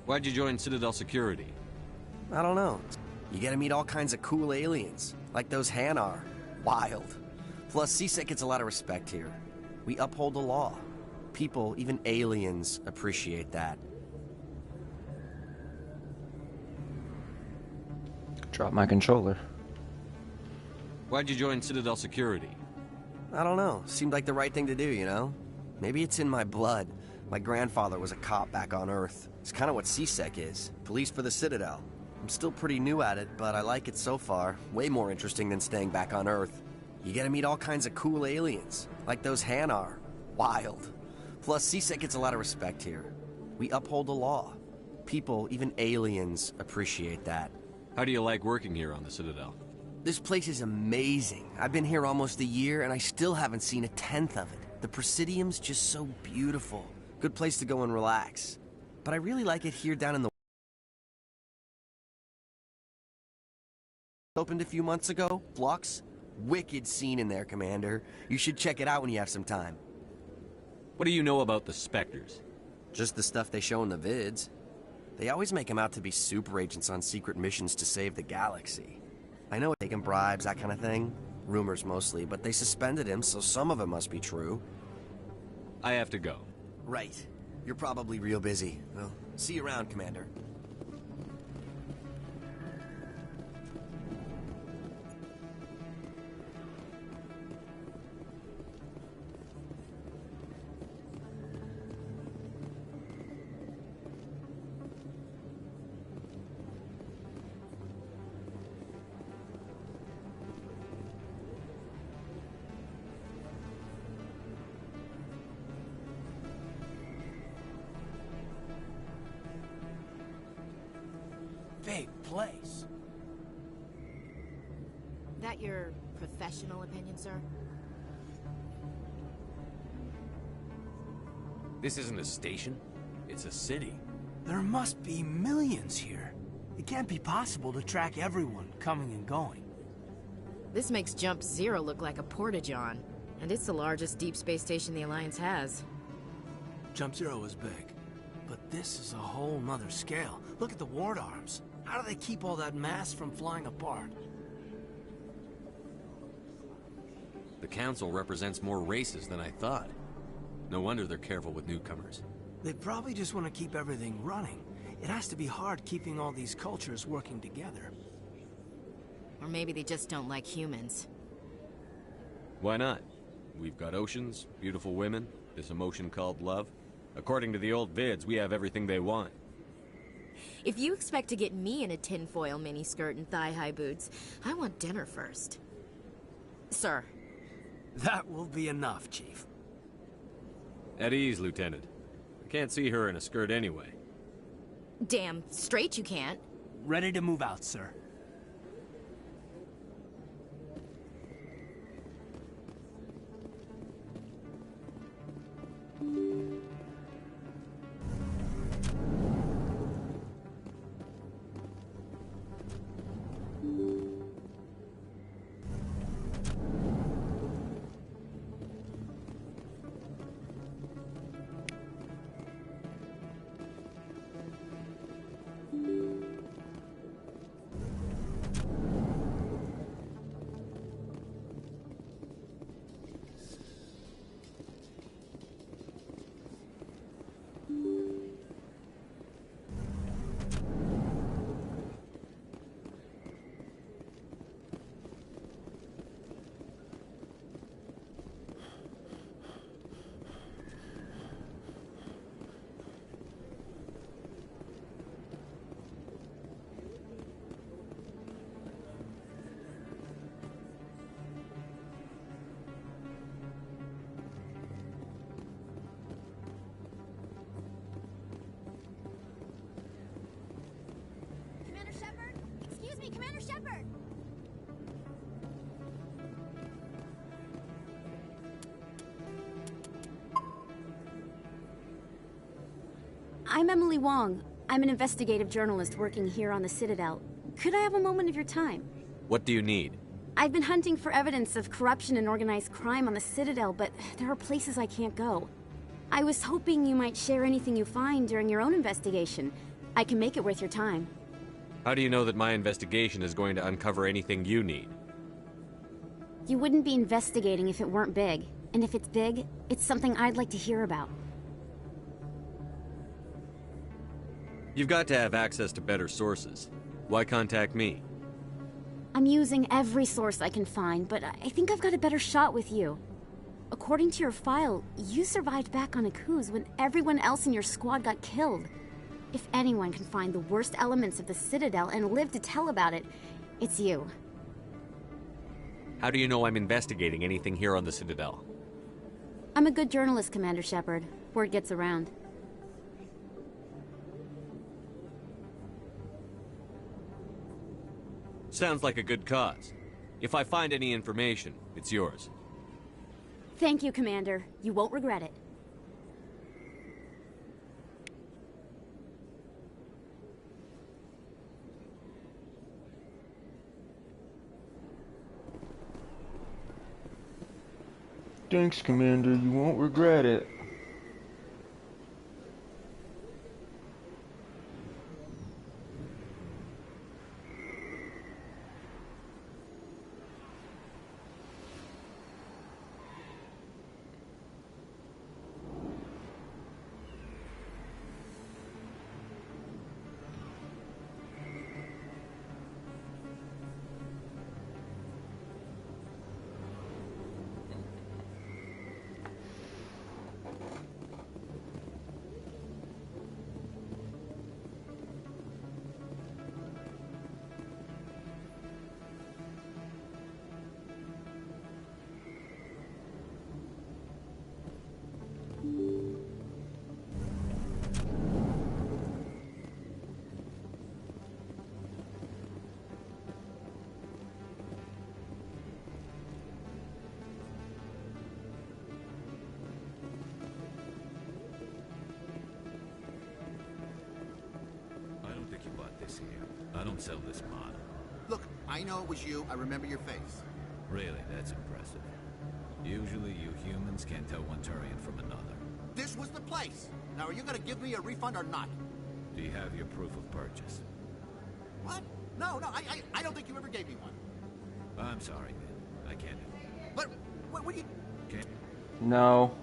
Why'd you join Citadel Security? I don't know. You get to meet all kinds of cool aliens, like those Hanar. Wild. Plus, CSEC gets a lot of respect here. We uphold the law. People, even aliens, appreciate that. Drop my controller. Why'd you join Citadel Security? I don't know. Seemed like the right thing to do, you know? Maybe it's in my blood. My grandfather was a cop back on Earth. It's kind of what CSEC is. Police for the Citadel. I'm still pretty new at it, but I like it so far. Way more interesting than staying back on Earth. You get to meet all kinds of cool aliens, like those Hanar. Wild. Plus, CSEC gets a lot of respect here. We uphold the law. People, even aliens, appreciate that. How do you like working here on the Citadel? This place is amazing. I've been here almost a year, and I still haven't seen a tenth of it. The Presidium's just so beautiful. Good place to go and relax. But I really like it here down in the... Opened a few months ago, Flux. Wicked scene in there, Commander. You should check it out when you have some time. What do you know about the Spectres? Just the stuff they show in the vids. They always make them out to be super agents on secret missions to save the galaxy. I know taking bribes, that kind of thing. Rumors mostly, but they suspended him, so some of it must be true. I have to go. Right. You're probably real busy. Well, see you around, Commander. Big place. That your professional opinion, sir? This isn't a station. It's a city. There must be millions here. It can't be possible to track everyone coming and going. This makes Jump Zero look like a porta-john, and it's the largest deep space station the Alliance has. Jump Zero is big, but this is a whole nother scale. Look at the ward arms. How do they keep all that mass from flying apart? The Council represents more races than I thought. No wonder they're careful with newcomers. They probably just want to keep everything running. It has to be hard keeping all these cultures working together. Or maybe they just don't like humans. Why not? We've got oceans, beautiful women, this emotion called love. According to the old vids, we have everything they want. If you expect to get me in a tinfoil miniskirt and thigh-high boots, I want dinner first. Sir. That will be enough, Chief. At ease, Lieutenant. I can't see her in a skirt anyway. Damn straight you can't. Ready to move out, sir. Commander Shepard! I'm Emily Wong. I'm an investigative journalist working here on the Citadel. Could I have a moment of your time? What do you need? I've been hunting for evidence of corruption and organized crime on the Citadel, but there are places I can't go. I was hoping you might share anything you find during your own investigation. I can make it worth your time. How do you know that my investigation is going to uncover anything you need? You wouldn't be investigating if it weren't big. And if it's big, it's something I'd like to hear about. You've got to have access to better sources. Why contact me? I'm using every source I can find, but I think I've got a better shot with you. According to your file, you survived back on Akuz when everyone else in your squad got killed. If anyone can find the worst elements of the Citadel and live to tell about it, it's you. How do you know I'm investigating anything here on the Citadel? I'm a good journalist, Commander Shepard. Word gets around. Sounds like a good cause. If I find any information, it's yours. Thank you, Commander. You won't regret it. Thanks, Commander. You won't regret it. I don't sell this mod. Look, I know it was you. I remember your face. Really, that's impressive. Usually you humans can't tell one Turian from another. This was the place. Now, are you gonna give me a refund or not? Do you have your proof of purchase? What? No, I don't think you ever gave me one. I'm sorry, man. I can't. But, what do you... Can't. No.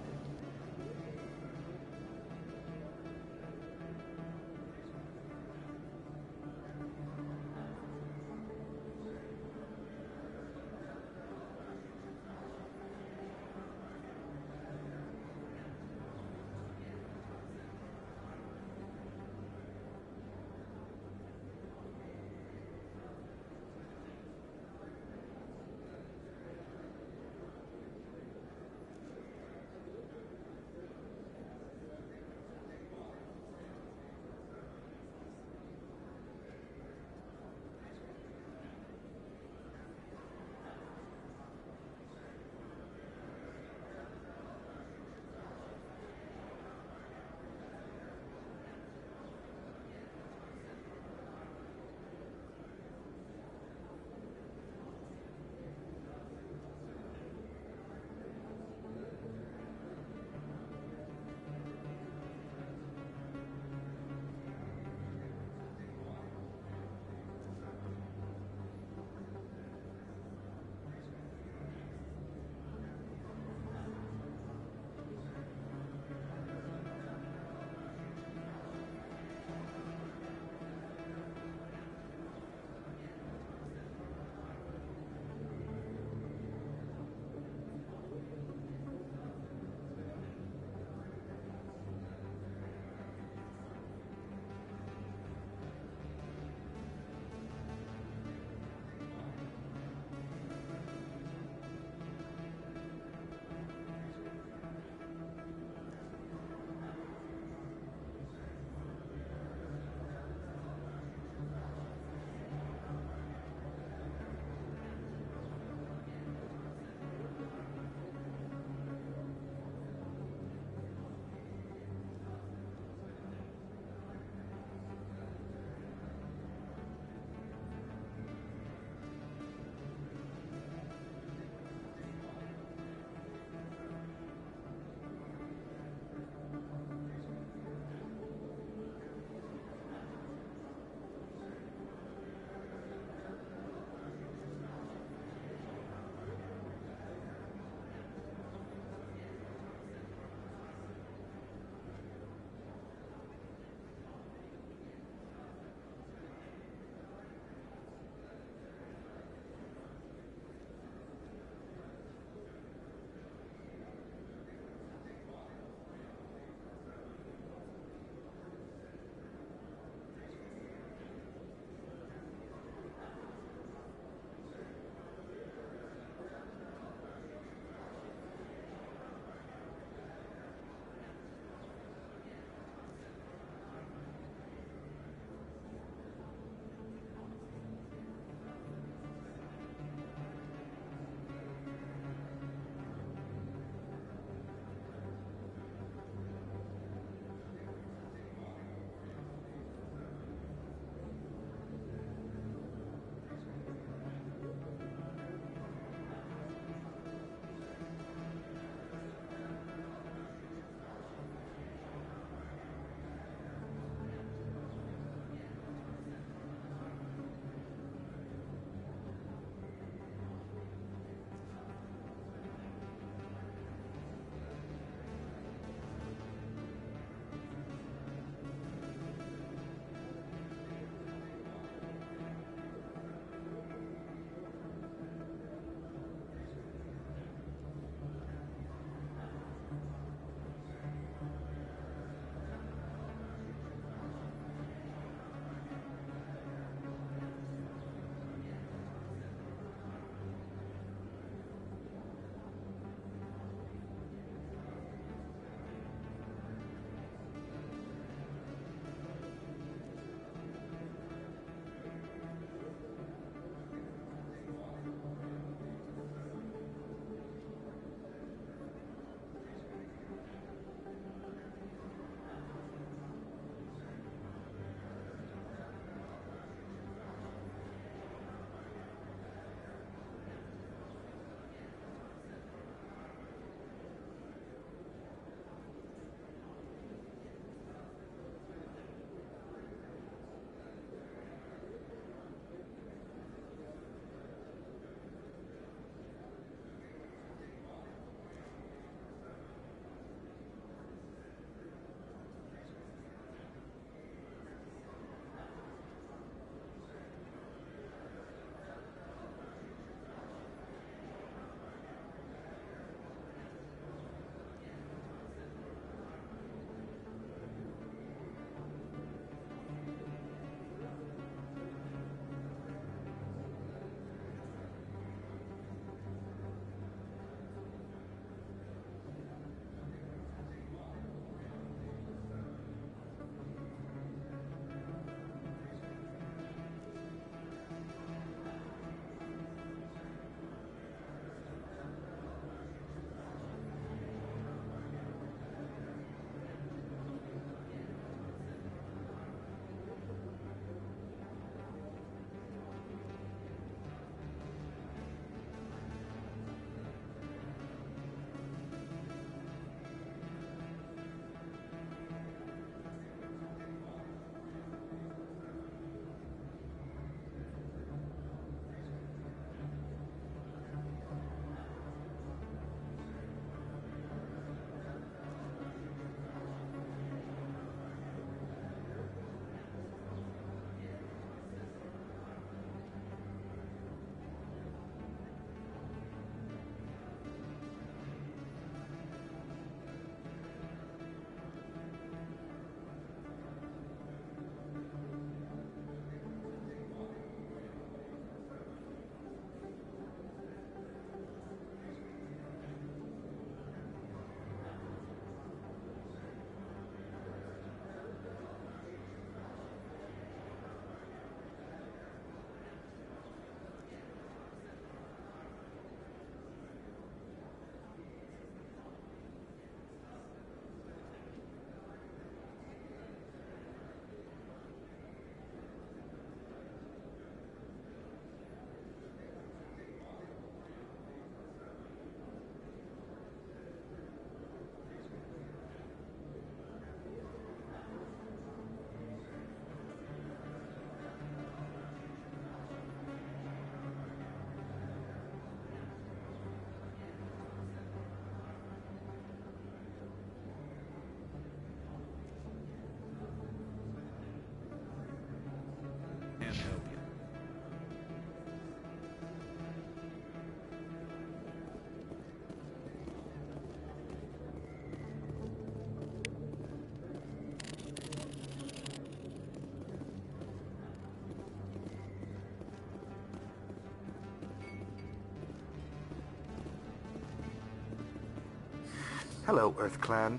Hello, Earth Clan.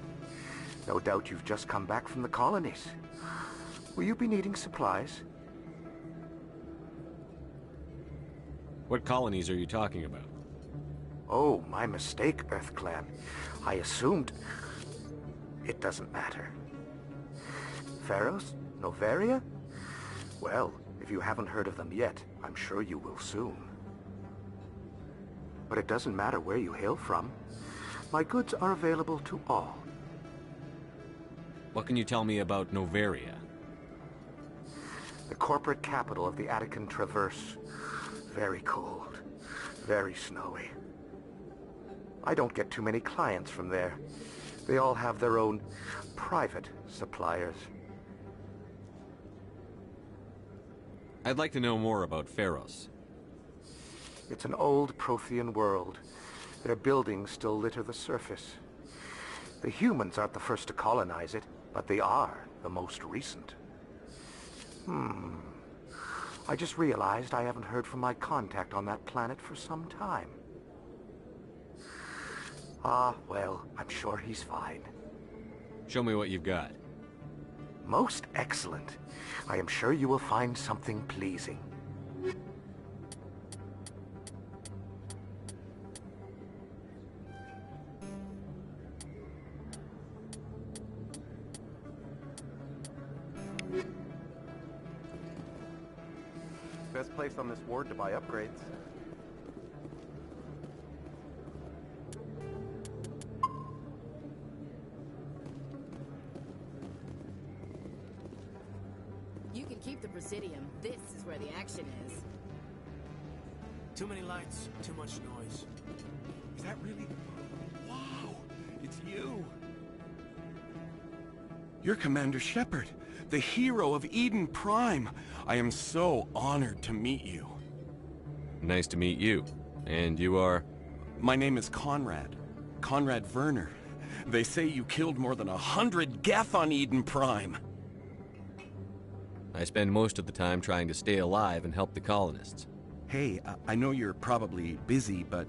No doubt you've just come back from the colonies. Will you be needing supplies? What colonies are you talking about? Oh, my mistake, Earth Clan. I assumed... It doesn't matter. Pharos? Novaria? Well, if you haven't heard of them yet, I'm sure you will soon. But it doesn't matter where you hail from. My goods are available to all. What can you tell me about Novaria? The corporate capital of the Attican Traverse. Very cold. Very snowy. I don't get too many clients from there. They all have their own private suppliers. I'd like to know more about Pharos. It's an old Prothean world. Their buildings still litter the surface. The humans aren't the first to colonize it, but they are the most recent. I just realized I haven't heard from my contact on that planet for some time. Ah, well, I'm sure he's fine. Show me what you've got. Most excellent. I am sure you will find something pleasing. Best place on this ward to buy upgrades. You can keep the Presidium. This is where the action is. Too many lights, too much noise. Is that really... Wow! It's you! You're Commander Shepard, the hero of Eden Prime. I am so honored to meet you. Nice to meet you. And you are? My name is Conrad. Conrad Werner. They say you killed more than 100 Geth on Eden Prime. I spend most of the time trying to stay alive and help the colonists. Hey, I know you're probably busy, but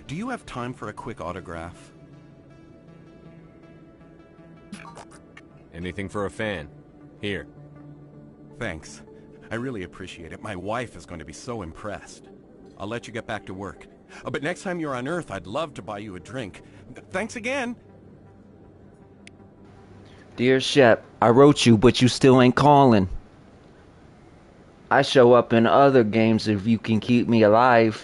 do you have time for a quick autograph? Anything for a fan. Here. Thanks. I really appreciate it. My wife is going to be so impressed. I'll let you get back to work. But next time you're on Earth, I'd love to buy you a drink. Thanks again! Dear Shep, I wrote you, but you still ain't calling. I show up in other games if you can keep me alive.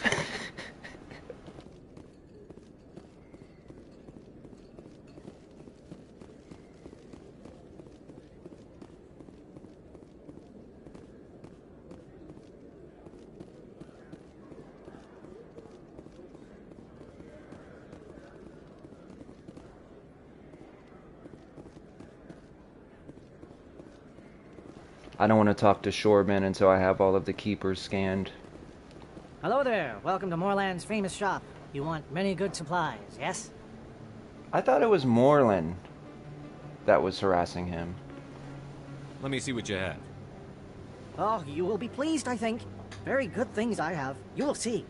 I don't want to talk to Shoreman until I have all of the keepers scanned. Hello there. Welcome to Moorland's famous shop. You want many good supplies, yes? I thought it was Moreland that was harassing him. Let me see what you have. Oh, you will be pleased, I think. Very good things I have. You will see.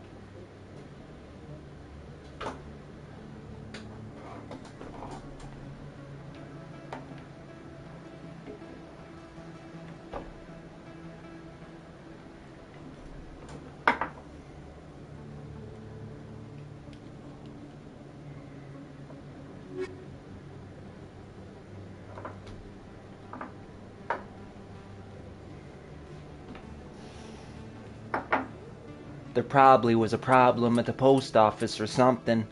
There probably was a problem at the post office or something.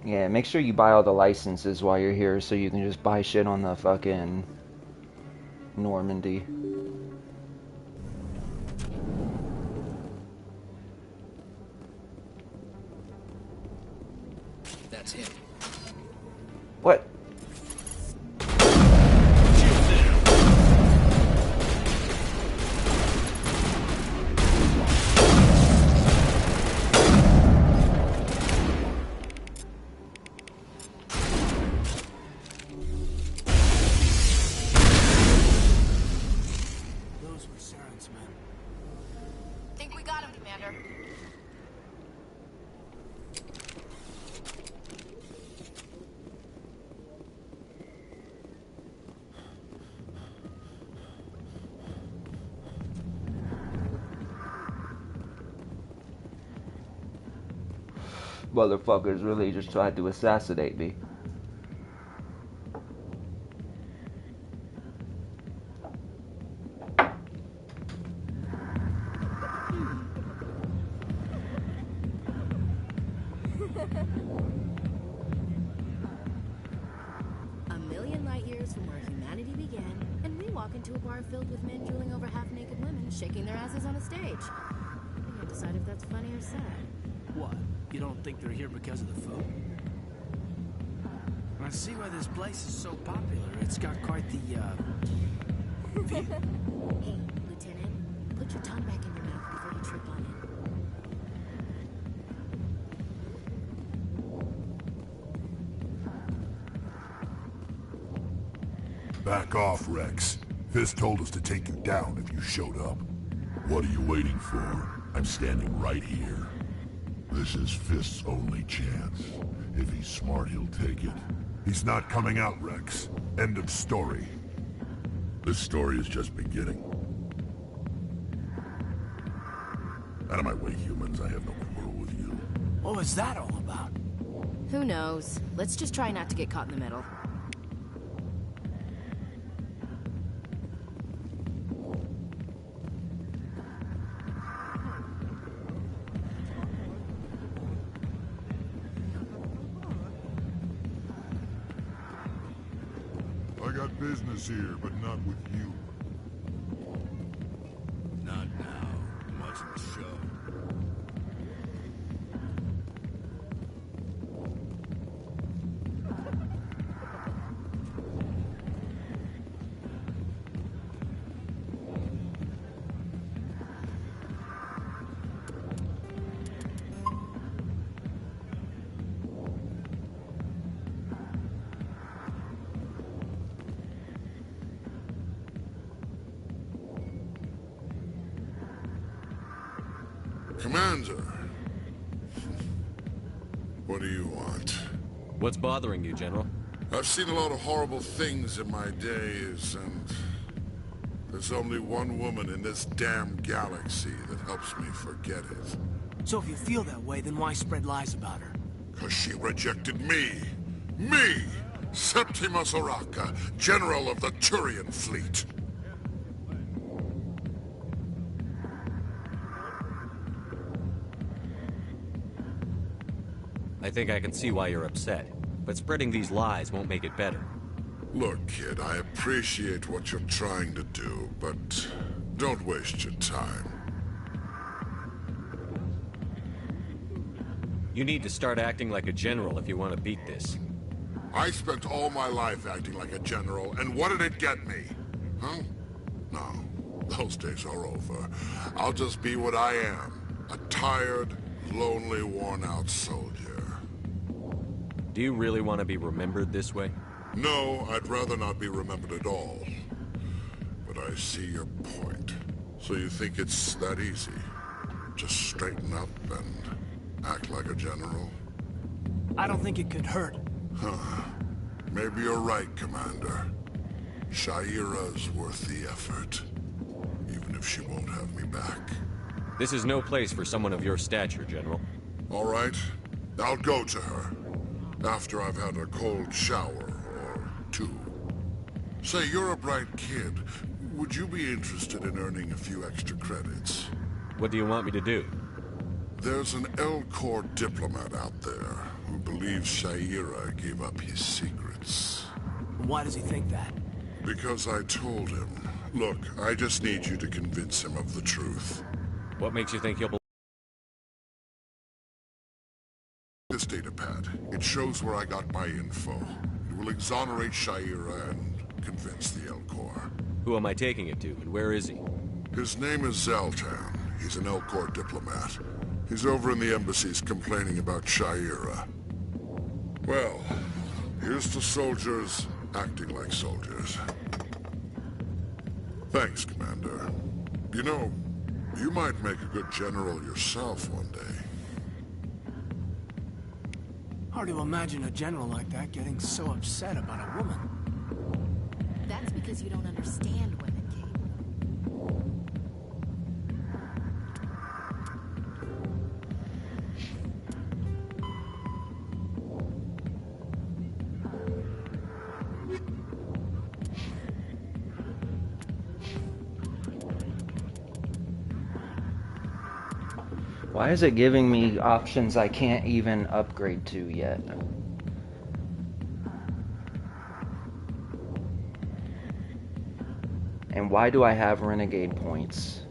Yeah, make sure you buy all the licenses while you're here so you can just buy shit on the fucking Normandy. That's him. What? Motherfuckers really just tried to assassinate me. A million light years from where humanity began, and we walk into a bar filled with men drooling over half-naked women, shaking their asses on a stage. We can't decide if that's funny or sad. What? You don't think they're here because of the food? I see why this place is so popular. It's got quite the, view. Hey, Lieutenant, put your tongue back in your mouth before you trip on it. Back off, Rex. Fist told us to take you down if you showed up. What are you waiting for? I'm standing right here. This is Fist's only chance. If he's smart, he'll take it. He's not coming out, Rex. End of story. This story is just beginning. Out of my way, humans. I have no quarrel with you. What was that all about? Who knows? Let's just try not to get caught in the middle. I got business here, but not with you. Not now. I'm watching the show. Commander. What do you want? What's bothering you, General? I've seen a lot of horrible things in my days, and there's only one woman in this damn galaxy that helps me forget it. So if you feel that way, then why spread lies about her? 'Cause she rejected me! Me! Septimus Oraka, General of the Turian Fleet! I think I can see why you're upset, but spreading these lies won't make it better. Look, kid, I appreciate what you're trying to do, but don't waste your time. You need to start acting like a general if you want to beat this. I spent all my life acting like a general, and what did it get me? Huh? No, those days are over. I'll just be what I am, a tired, lonely, worn-out soldier. Do you really want to be remembered this way? No, I'd rather not be remembered at all. But I see your point. So you think it's that easy? Just straighten up and act like a general? I don't think it could hurt. Huh. Maybe you're right, Commander. Shaira's worth the effort. Even if she won't have me back. This is no place for someone of your stature, General. All right. I'll go to her. After I've had a cold shower or two. Say, you're a bright kid. Would you be interested in earning a few extra credits? What do you want me to do? There's an L-Corps diplomat out there who believes Shaira gave up his secrets. Why does he think that? Because I told him. Look, I just need you to convince him of the truth. What makes you think he'll believe? This datapad. It shows where I got my info. It will exonerate Shaira and convince the L-Corps. Who am I taking it to, and where is he? His name is Zoltan. He's an L-Corps diplomat. He's over in the embassies complaining about Shaira. Well, here's to soldiers acting like soldiers. Thanks, Commander. You know, you might make a good general yourself one day. Hard to imagine a general like that getting so upset about a woman. That's because you don't understand women, Kate. Why is it giving me options I can't even upgrade to yet? And why do I have renegade points?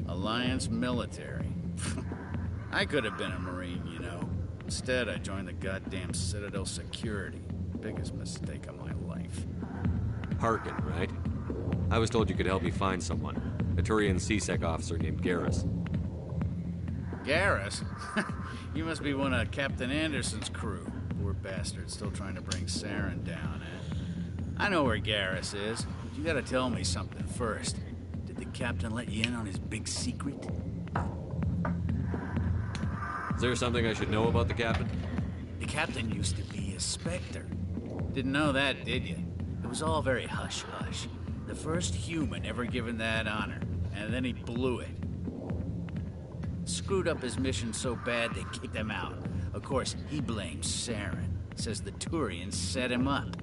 Alliance military. I could have been a Marine, you know. Instead, I joined the goddamn Citadel security. Biggest mistake of my life. Harkin, right? I was told you could help me find someone. A Turian C-Sec officer named Garrus. Garrus? You must be one of Captain Anderson's crew. Poor bastard, still trying to bring Saren down, eh? I know where Garrus is. You gotta tell me something first. Did the captain let you in on his big secret? Is there something I should know about the captain? The captain used to be a Spectre. Didn't know that, did you? It was all very hush-hush. The first human ever given that honor, and then he blew it. Screwed up his mission so bad they kicked him out. Of course, he blames Saren. Says the Turians set him up.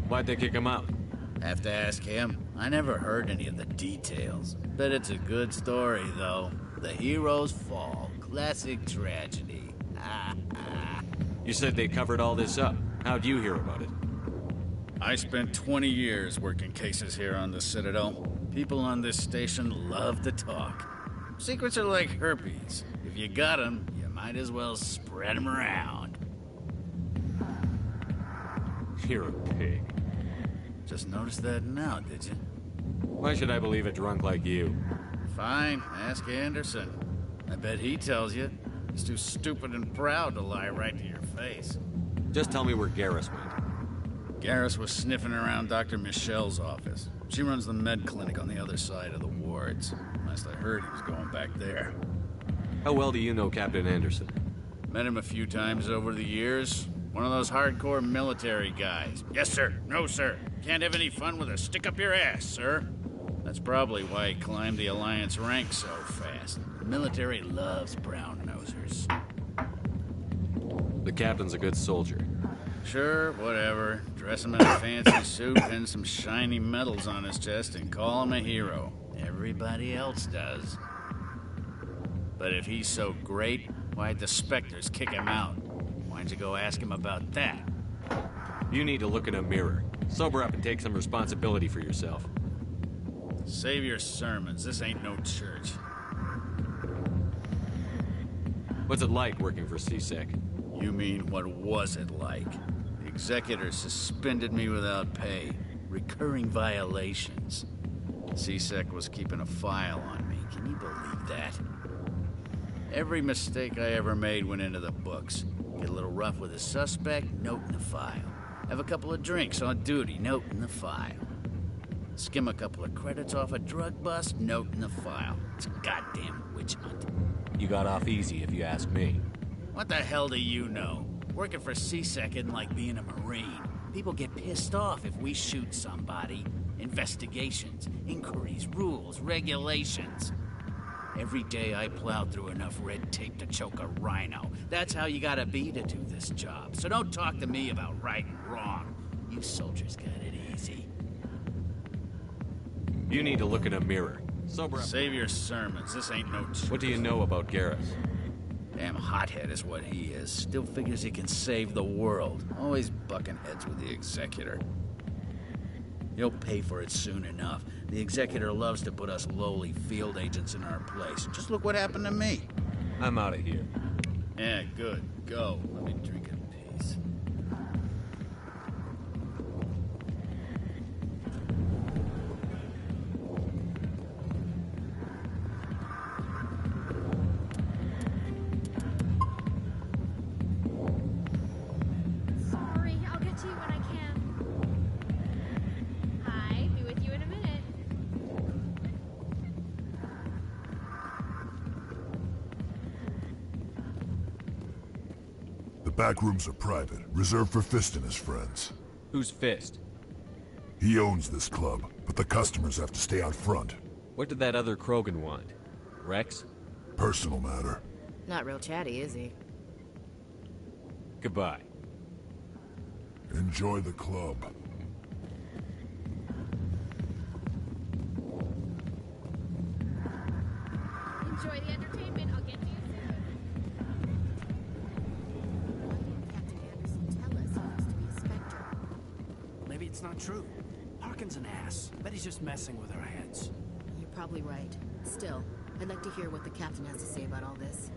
Why'd they kick him out? Have to ask him. I never heard any of the details. Bet it's a good story, though. The hero's fall. Classic tragedy. You said they covered all this up. How'd you hear about it? I spent 20 years working cases here on the Citadel. People on this station love to talk. Secrets are like herpes. If you got them, you might as well spread them around. You're a pig. Just noticed that now, did you? Why should I believe a drunk like you? Fine, ask Anderson. I bet he tells you. He's too stupid and proud to lie right to your face. Just tell me where Garrus went. Garrus was sniffing around Dr. Michelle's office. She runs the med clinic on the other side of the wards. Last I heard, he was going back there. How well do you know Captain Anderson? Met him a few times over the years. One of those hardcore military guys. Yes, sir. No, sir. Can't have any fun with a stick up your ass, sir. That's probably why he climbed the Alliance ranks so fast. The military loves brown-nosers. The captain's a good soldier. Sure, whatever. Dress him in a fancy suit, pin some shiny medals on his chest, and call him a hero. Everybody else does. But if he's so great, why'd the Spectres kick him out? Why'd you go ask him about that? You need to look in a mirror. Sober up and take some responsibility for yourself. Save your sermons. This ain't no church. What's it like working for C-Sec? You mean, what was it like? The executor suspended me without pay. Recurring violations. C-Sec was keeping a file on me. Can you believe that? Every mistake I ever made went into the books. Get a little rough with a suspect, note in the file. Have a couple of drinks on duty, note in the file. Skim a couple of credits off a drug bust, note in the file. It's a goddamn witch hunt. You got off easy, if you ask me. What the hell do you know? Working for C-Sec isn't like being a Marine. People get pissed off if we shoot somebody. Investigations, inquiries, rules, regulations. Every day I plowed through enough red tape to choke a rhino. That's how you gotta be to do this job. So don't talk to me about right and wrong. You soldiers got it easy. You need to look in a mirror. Sober up. Save your sermons. This ain't no church. What do you know about Garrus? Damn hothead is what he is. Still figures he can save the world. Always bucking heads with the executor. He'll pay for it soon enough. The executor loves to put us lowly field agents in our place. Just look what happened to me. I'm out of here. Yeah, good. Go. Let me drink in peace. Sorry, I'll get to you when I can. Hi, be with you in a minute. back rooms are private, reserved for Fist and his friends. Who's Fist? He owns this club, but the customers have to stay out front. What did that other Krogan want? Rex? Personal matter. Not real chatty, is he? Goodbye. Enjoy the club. Enjoy the entertainment. I'll get to you soon. Captain Anderson tell us he used to be a Spectre? Maybe it's not true. Harkin's an ass. Bet he's just messing with our heads. You're probably right. Still, I'd like to hear what the captain has to say about all this.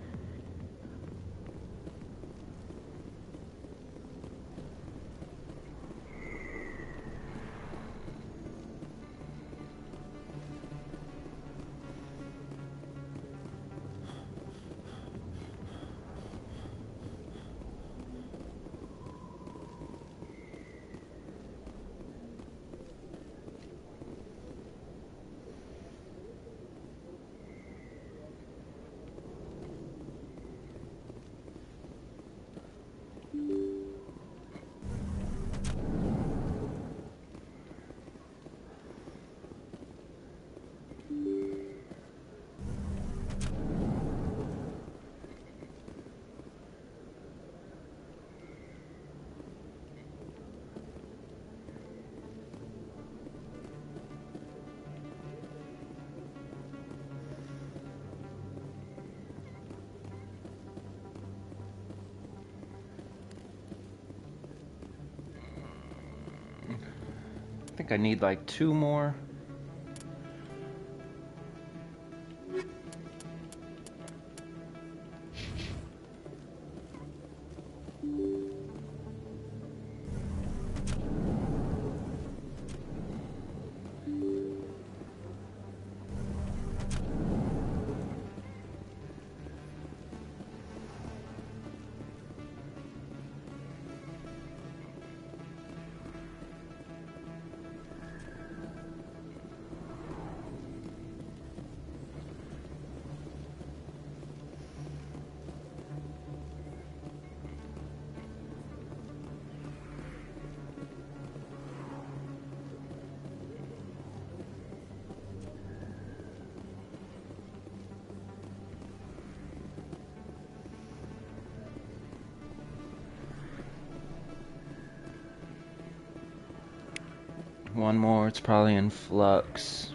I think I need like 2 more. One more, it's probably in flux.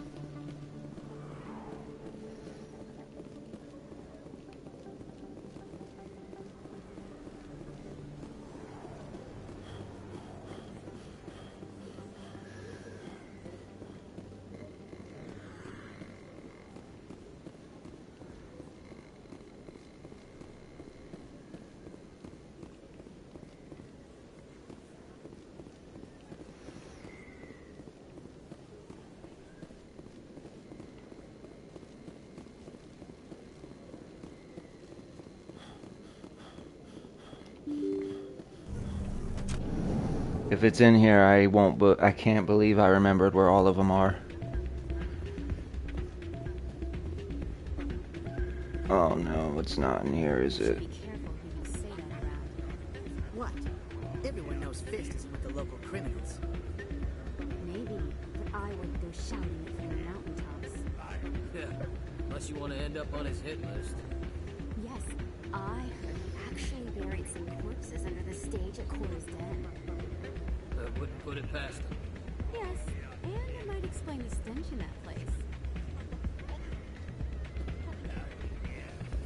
If it's in here, I won't, but I can't believe I remembered where all of them are. Oh no, it's not in here, is it? What? Everyone knows Fist isn't with the local criminals. Maybe, but I wouldn't go shouting it from the mountaintops. Yeah, unless you want to end up on his hit list. Yes, I heard he actually buried some corpses under the stage at Cora's Den. I wouldn't put it past him. Yes, and it might explain the stench in that place.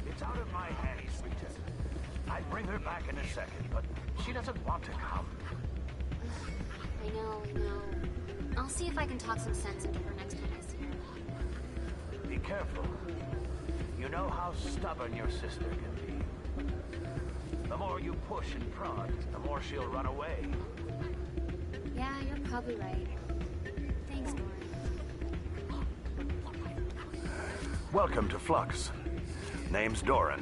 It's out of my hands, sweetheart. I'd bring her back in a second, but she doesn't want to come. I know. I'll see if I can talk some sense into her next time I see her. Be careful. You know how stubborn your sister can be. The more you push and prod, the more she'll run away. Yeah, you're probably right. Thanks, Doran. Welcome to Flux. Name's Doran.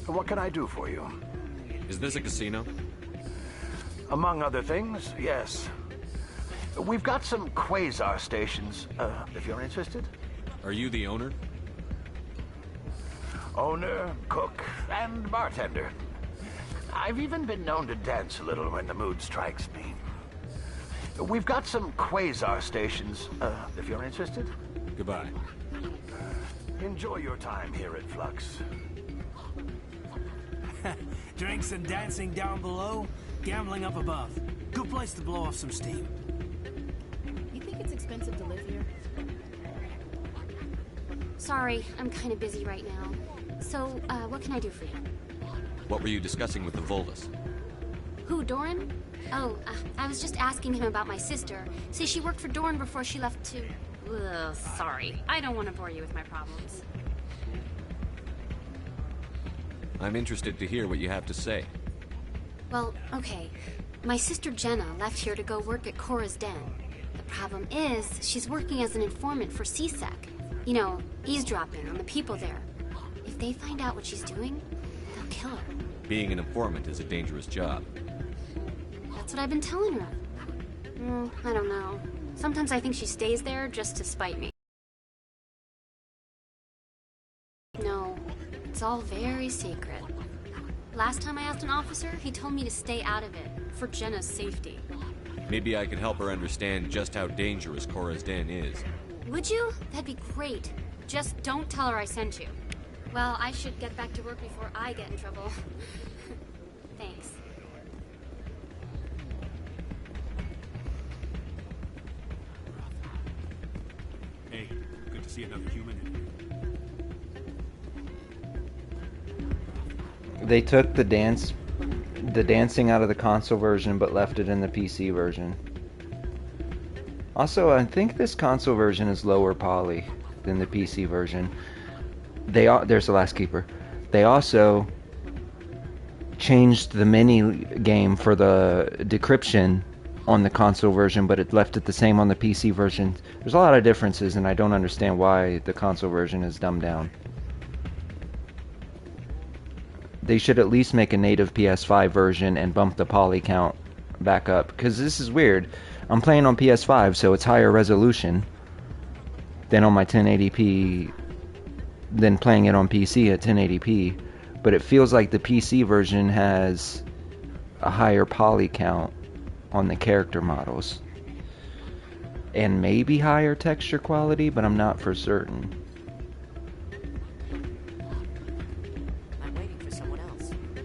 What can I do for you? Is this a casino? Among other things, yes. We've got some quasar stations, if you're interested. Are you the owner? Owner, cook, and bartender. I've even been known to dance a little when the mood strikes me. We've got some quasar stations, if you're interested. Goodbye. Enjoy your time here at Flux. Drinks and dancing down below, gambling up above. Good place to blow off some steam. You think it's expensive to live here? Sorry, I'm kind of busy right now. So, what can I do for you? What were you discussing with the Volus? Who, Doran? Oh, I was just asking him about my sister. See, she worked for Doran before she left to... Ugh, sorry. I don't want to bore you with my problems. I'm interested to hear what you have to say. Well, okay. My sister Jenna left here to go work at Cora's Den. The problem is, she's working as an informant for CSEC. You know, eavesdropping on the people there. If they find out what she's doing, they'll kill her. Being an informant is a dangerous job. That's what I've been telling her. I don't know. Sometimes I think she stays there just to spite me. No, it's all very secret. Last time I asked an officer, he told me to stay out of it, for Jenna's safety. Maybe I can help her understand just how dangerous Cora's Den is. Would you? That'd be great. Just don't tell her I sent you. Well, I should get back to work before I get in trouble. Thanks. Hey, good to see another human in here. They took the dancing out of the console version, but left it in the PC version. Also, I think this console version is lower poly than the PC version. There's the Last Keeper. They also changed the mini game for the decryption on the console version, but it left it the same on the PC version. There's a lot of differences, and I don't understand why the console version is dumbed down. They should at least make a native PS5 version and bump the poly count back up, because this is weird. I'm playing on PS5, so it's higher resolution than on my 1080p, than playing it on PC at 1080p, but it feels like the PC version has a higher poly count on the character models and maybe higher texture quality, but I'm not for certain. I'm waiting for someone else. The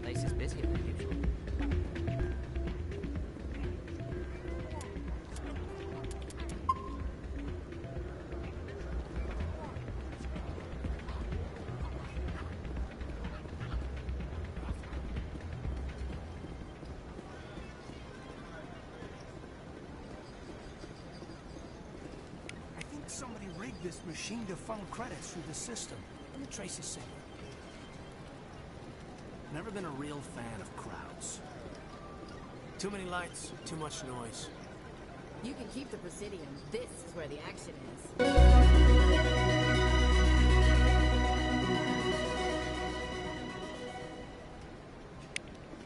place is busier than usual. Somebody rigged this machine to funnel credits through the system. Let me trace a signal. Never been a real fan of crowds. Too many lights, too much noise. You can keep the Presidium. This is where the action is.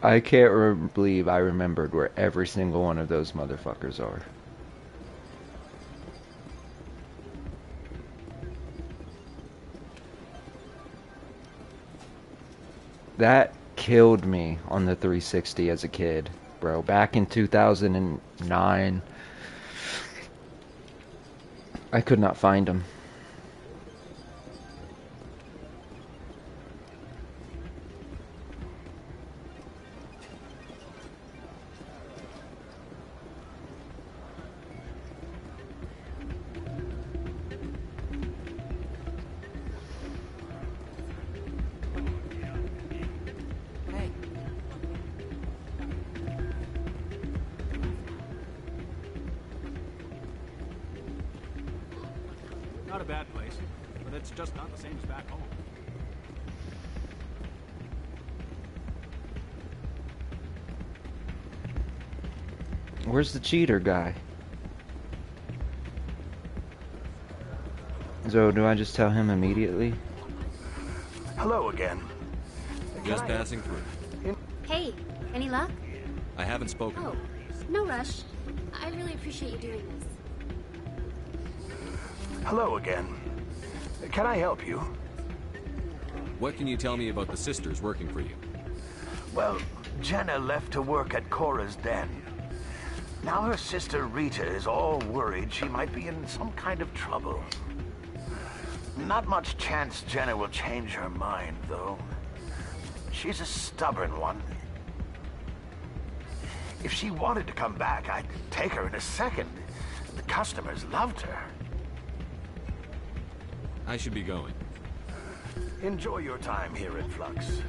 I can't believe I remembered where every single one of those motherfuckers are. That killed me on the 360 as a kid, bro. Back in 2009, I could not find them. Not a bad place, but it's just not the same as back home. Where's the cheater guy? So, do I just tell him immediately? Hello again. Just passing through. Hey, any luck? I haven't spoken. Oh, no rush. I really appreciate you doing this. Hello again. Can I help you? What can you tell me about the sisters working for you? Well, Jenna left to work at Cora's den. Now her sister Rita is all worried she might be in some kind of trouble. Not much chance Jenna will change her mind, though. She's a stubborn one. If she wanted to come back, I'd take her in a second. The customers loved her. I should be going. Enjoy your time here at Flux.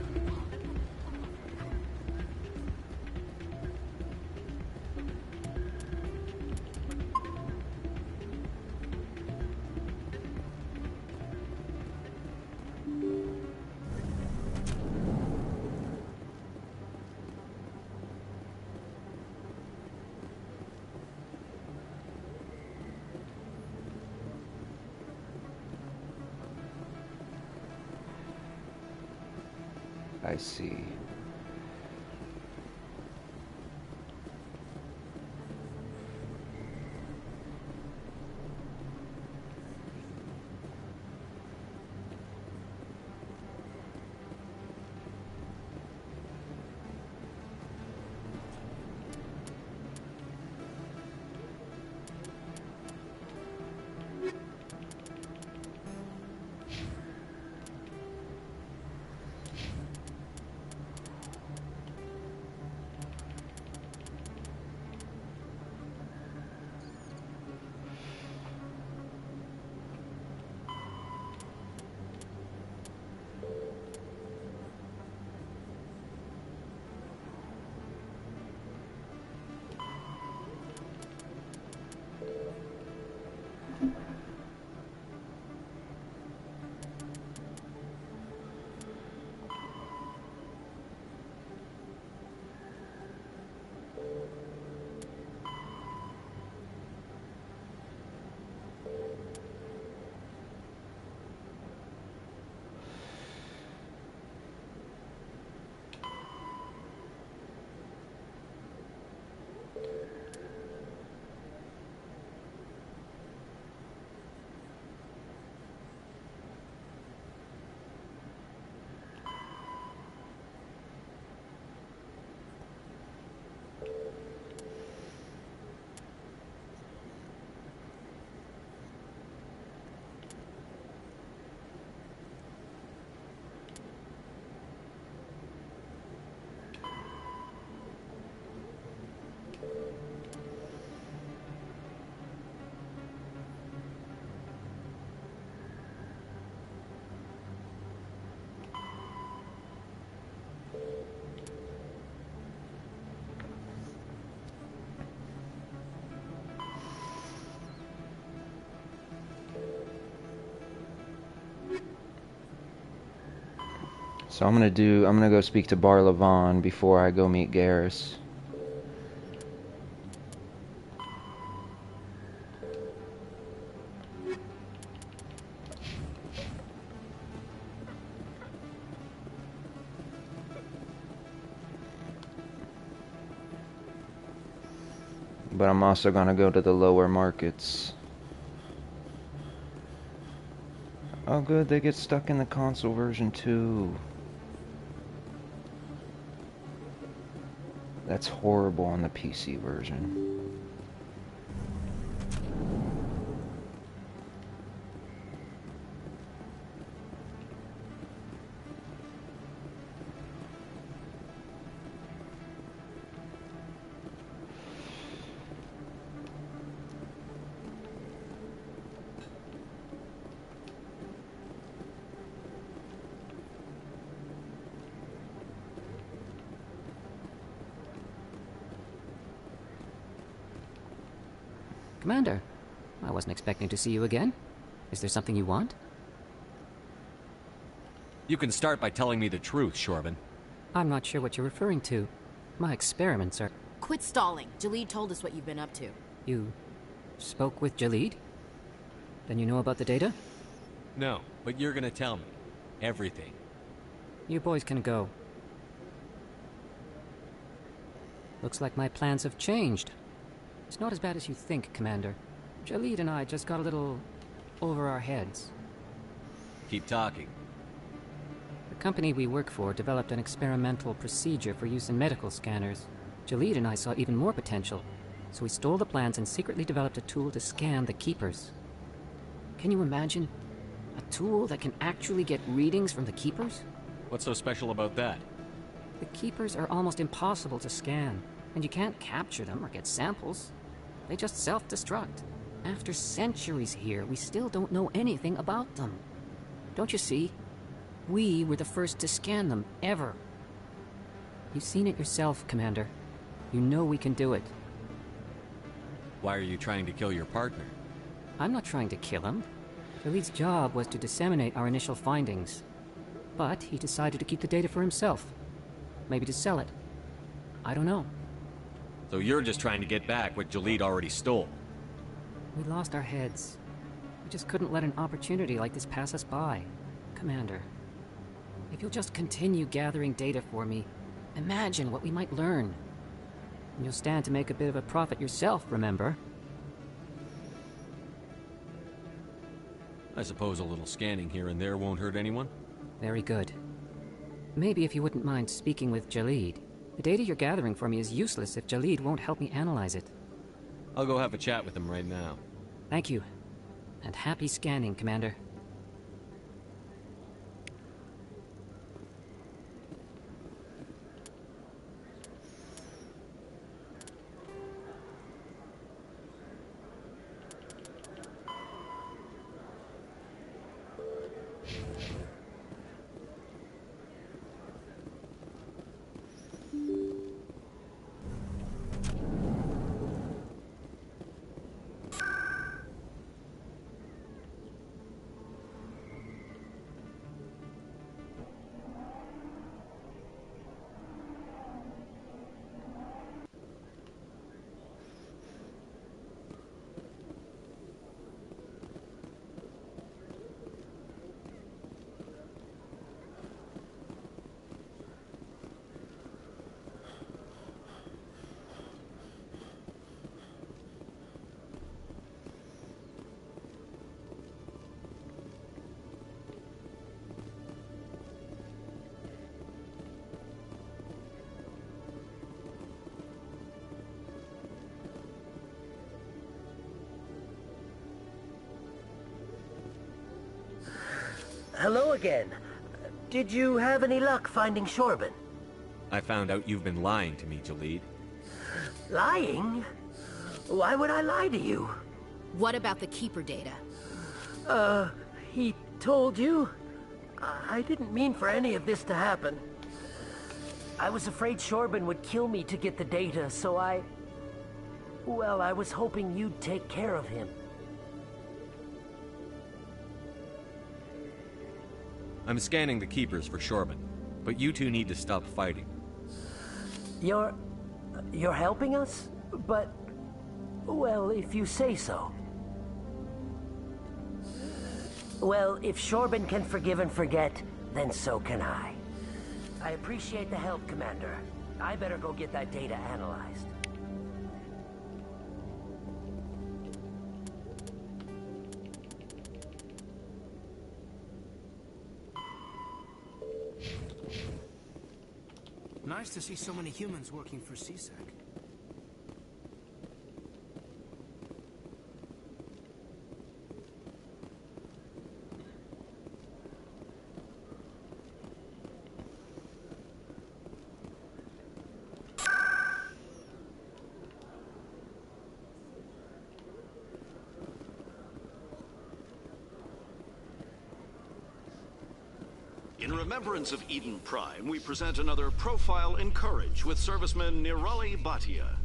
I see. So I'm gonna go speak to Bar Levon before I go meet Garrus. But I'm also gonna go to the lower markets. Oh good, they get stuck in the console version too. That's horrible on the PC version. Commander, I wasn't expecting to see you again. Is there something you want? You can start by telling me the truth, Shorban. I'm not sure what you're referring to. My experiments are... Quit stalling. Jalid told us what you've been up to. You spoke with Jalid? Then you know about the data? No, but you're gonna tell me. Everything. You boys can go. Looks like my plans have changed. It's not as bad as you think, Commander. Jalid and I just got a little over our heads. Keep talking. The company we work for developed an experimental procedure for use in medical scanners. Jalid and I saw even more potential, so we stole the plans and secretly developed a tool to scan the Keepers. Can you imagine? A tool that can actually get readings from the Keepers? What's so special about that? The Keepers are almost impossible to scan, and you can't capture them or get samples. They just self-destruct. After centuries here, we still don't know anything about them. Don't you see? We were the first to scan them, ever. You've seen it yourself, Commander. You know we can do it. Why are you trying to kill your partner? I'm not trying to kill him. Jalid's job was to disseminate our initial findings. But he decided to keep the data for himself. Maybe to sell it. I don't know. So you're just trying to get back what Jalid already stole? We lost our heads. We just couldn't let an opportunity like this pass us by. Commander, if you'll just continue gathering data for me, imagine what we might learn. And you'll stand to make a bit of a profit yourself, remember? I suppose a little scanning here and there won't hurt anyone? Very good. Maybe if you wouldn't mind speaking with Jalid. The data you're gathering for me is useless if Jalid won't help me analyze it. I'll go have a chat with him right now. Thank you. And happy scanning, Commander. Hello again. Did you have any luck finding Shorban? I found out you've been lying to me, Jalid. Lying? Why would I lie to you? What about the Keeper data? He told you? I didn't mean for any of this to happen. I was afraid Shorban would kill me to get the data, so well, I was hoping you'd take care of him. I'm scanning the Keepers for Shorban, but you two need to stop fighting. You're helping us? But, well, if you say so. Well, if Shorban can forgive and forget, then so can I. I appreciate the help, Commander. I better go get that data analyzed. Nice to see so many humans working for CSEC. In remembrance of Eden Prime, we present another Profile in Courage with serviceman Nirali Bhatia.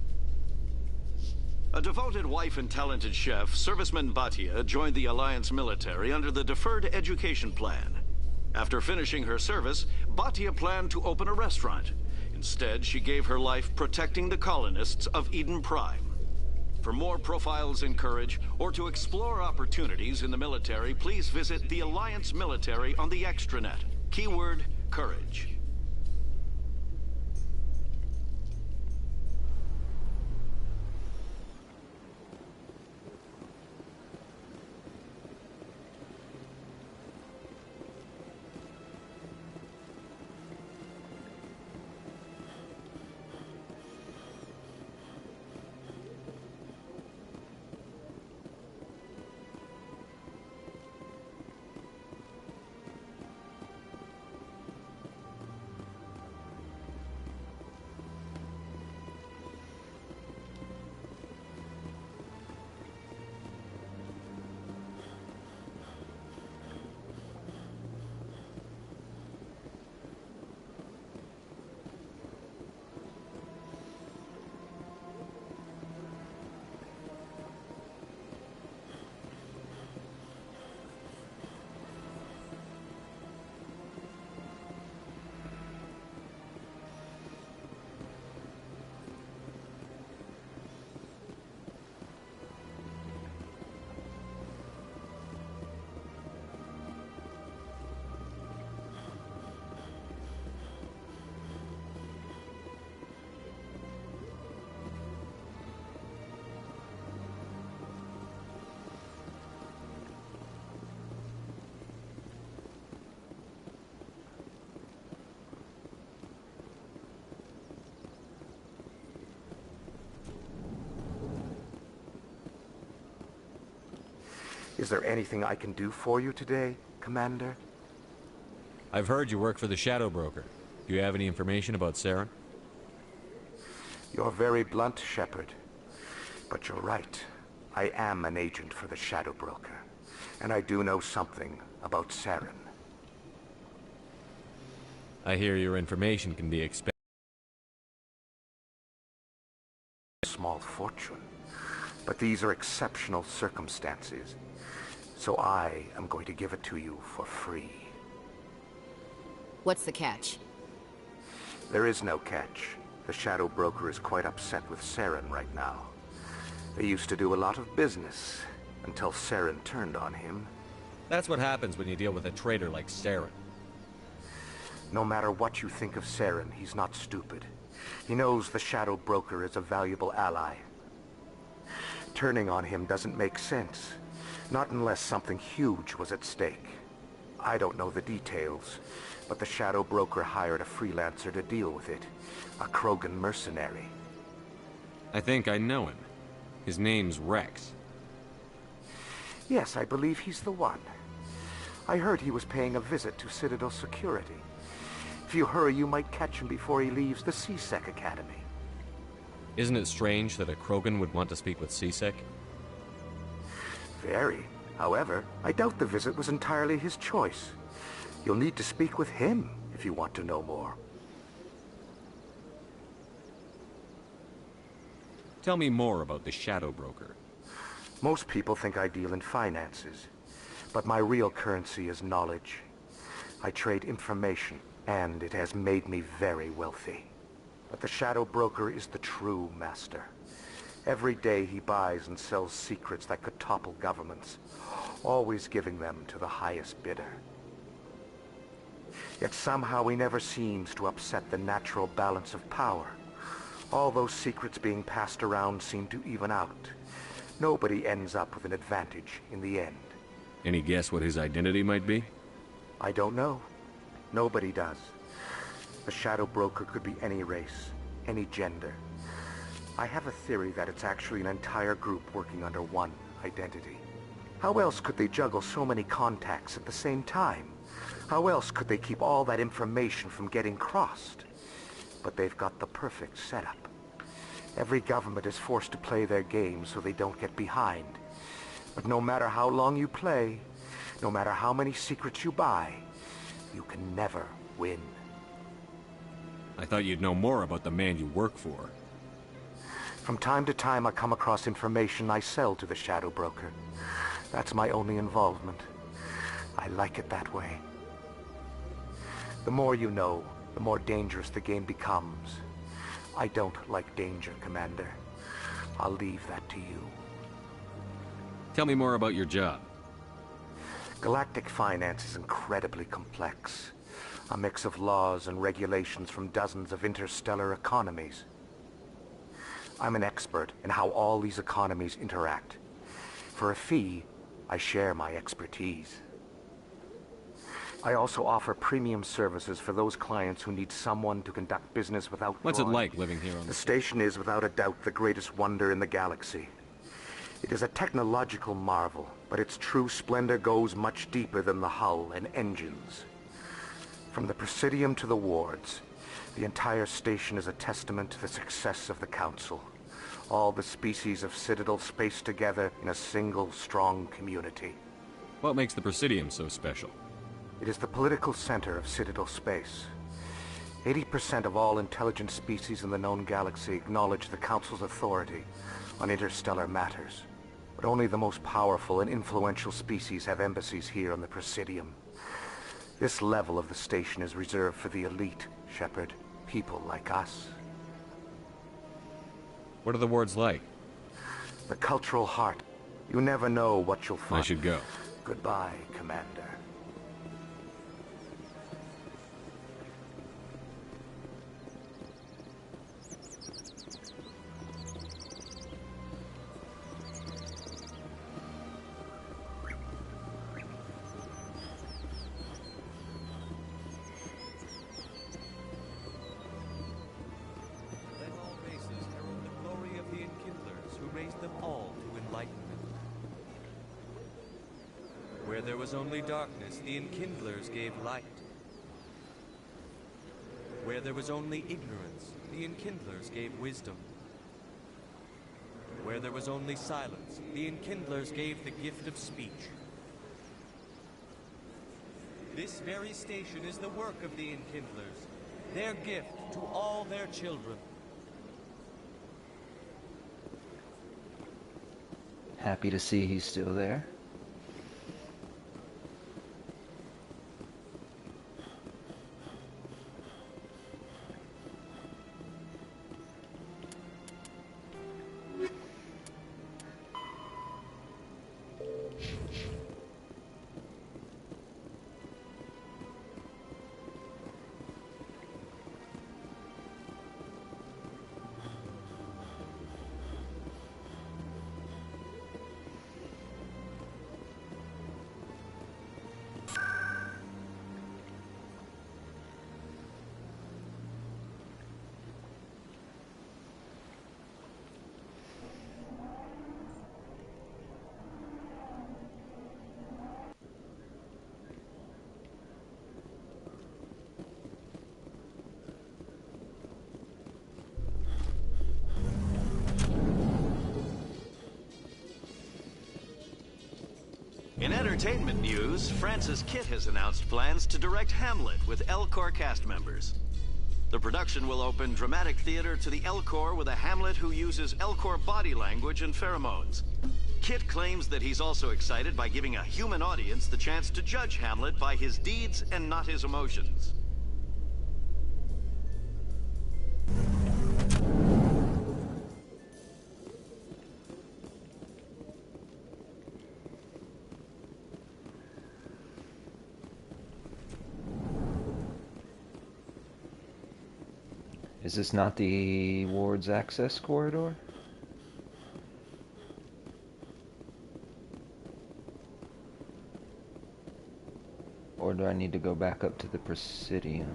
A devoted wife and talented chef, serviceman Bhatia joined the Alliance military under the Deferred Education Plan. After finishing her service, Bhatia planned to open a restaurant. Instead, she gave her life protecting the colonists of Eden Prime. For more Profiles in Courage, or to explore opportunities in the military, please visit the Alliance military on the extranet. Keyword, courage. Is there anything I can do for you today, Commander? I've heard you work for the Shadow Broker. Do you have any information about Saren? You're very blunt, Shepard. But you're right. I am an agent for the Shadow Broker. And I do know something about Saren. I hear your information can be expended. Small fortune. But these are exceptional circumstances. So I am going to give it to you for free. What's the catch? There is no catch. The Shadow Broker is quite upset with Saren right now. They used to do a lot of business until Saren turned on him. That's what happens when you deal with a traitor like Saren. No matter what you think of Saren, he's not stupid. He knows the Shadow Broker is a valuable ally. Turning on him doesn't make sense. Not unless something huge was at stake. I don't know the details, but the Shadow Broker hired a freelancer to deal with it. A Krogan mercenary. I think I know him. His name's Rex. Yes, I believe he's the one. I heard he was paying a visit to Citadel Security. If you hurry, you might catch him before he leaves the C-Sec Academy. Isn't it strange that a Krogan would want to speak with C-Sec? Very. However, I doubt the visit was entirely his choice. You'll need to speak with him if you want to know more. Tell me more about the Shadow Broker. Most people think I deal in finances, but my real currency is knowledge. I trade information, and it has made me very wealthy. But the Shadow Broker is the true master. Every day he buys and sells secrets that could topple governments, always giving them to the highest bidder. Yet somehow he never seems to upset the natural balance of power. All those secrets being passed around seem to even out. Nobody ends up with an advantage in the end. Any guess what his identity might be? I don't know. Nobody does. The Shadow Broker could be any race, any gender. I have a theory that it's actually an entire group working under one identity. How else could they juggle so many contacts at the same time? How else could they keep all that information from getting crossed? But they've got the perfect setup. Every government is forced to play their game so they don't get behind. But no matter how long you play, no matter how many secrets you buy, you can never win. I thought you'd know more about the man you work for. From time to time, I come across information I sell to the Shadow Broker. That's my only involvement. I like it that way. The more you know, the more dangerous the game becomes. I don't like danger, Commander. I'll leave that to you. Tell me more about your job. Galactic finance is incredibly complex. A mix of laws and regulations from dozens of interstellar economies. I'm an expert in how all these economies interact. For a fee, I share my expertise. I also offer premium services for those clients who need someone to conduct business without What's it like living here on the station is without a doubt the greatest wonder in the galaxy. It is a technological marvel, but its true splendor goes much deeper than the hull and engines. From the Presidium to the wards, the entire station is a testament to the success of the Council. All the species of Citadel spaced together in a single, strong community. What makes the Presidium so special? It is the political center of Citadel space. 80% of all intelligent species in the known galaxy acknowledge the Council's authority on interstellar matters. But only the most powerful and influential species have embassies here on the Presidium. This level of the station is reserved for the elite, Shepard. People like us. What are the wards like? The cultural heart. You never know what you'll find. I should go. Goodbye, Commander. Let all races herald the glory of the Enkindlers who raised them all to enlightenment. Where there was only darkness, the Enkindlers gave light. Where there was only ignorance, the Enkindlers gave wisdom. Where there was only silence, the Enkindlers gave the gift of speech. This very station is the work of the Enkindlers, their gift to all their children. Happy to see he's still there. In entertainment news, Francis Kitt has announced plans to direct Hamlet with Elcor cast members. The production will open dramatic theater to the Elcor with a Hamlet who uses Elcor body language and pheromones. Kitt claims that he's also excited by giving a human audience the chance to judge Hamlet by his deeds and not his emotions. Is this not the ward's access corridor? Or do I need to go back up to the Presidium?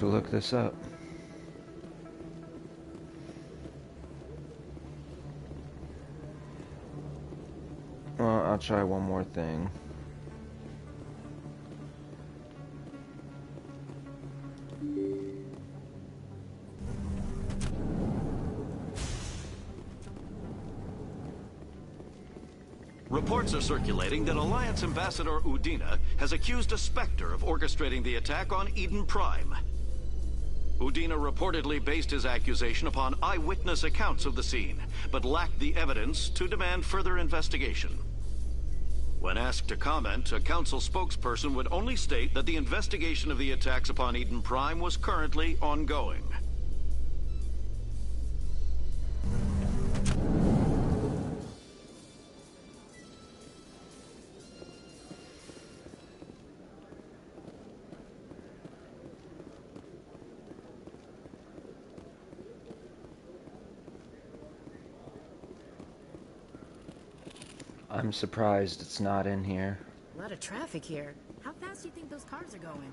to look this up. Well, I'll try one more thing. Reports are circulating that Alliance Ambassador Udina has accused a Spectre of orchestrating the attack on Eden Prime. Udina reportedly based his accusation upon eyewitness accounts of the scene, but lacked the evidence to demand further investigation. When asked to comment, a council spokesperson would only state that the investigation of the attacks upon Eden Prime was currently ongoing. I'm surprised it's not in here. A lot of traffic here. How fast do you think those cars are going?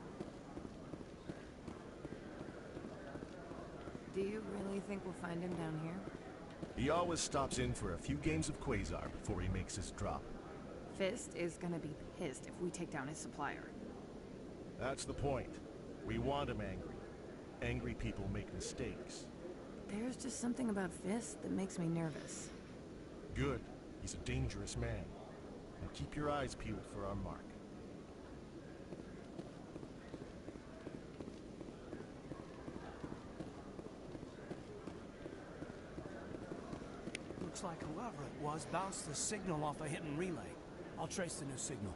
Do you really think we'll find him down here? He always stops in for a few games of Quasar before he makes his drop. Fist is gonna be pissed if we take down his supplier. That's the point. We want him angry. Angry people make mistakes. There's just something about Fist that makes me nervous. Good. He's a dangerous man. And keep your eyes peeled for our mark. Looks like whoever it was bounced the signal off a hidden relay. I'll trace the new signal.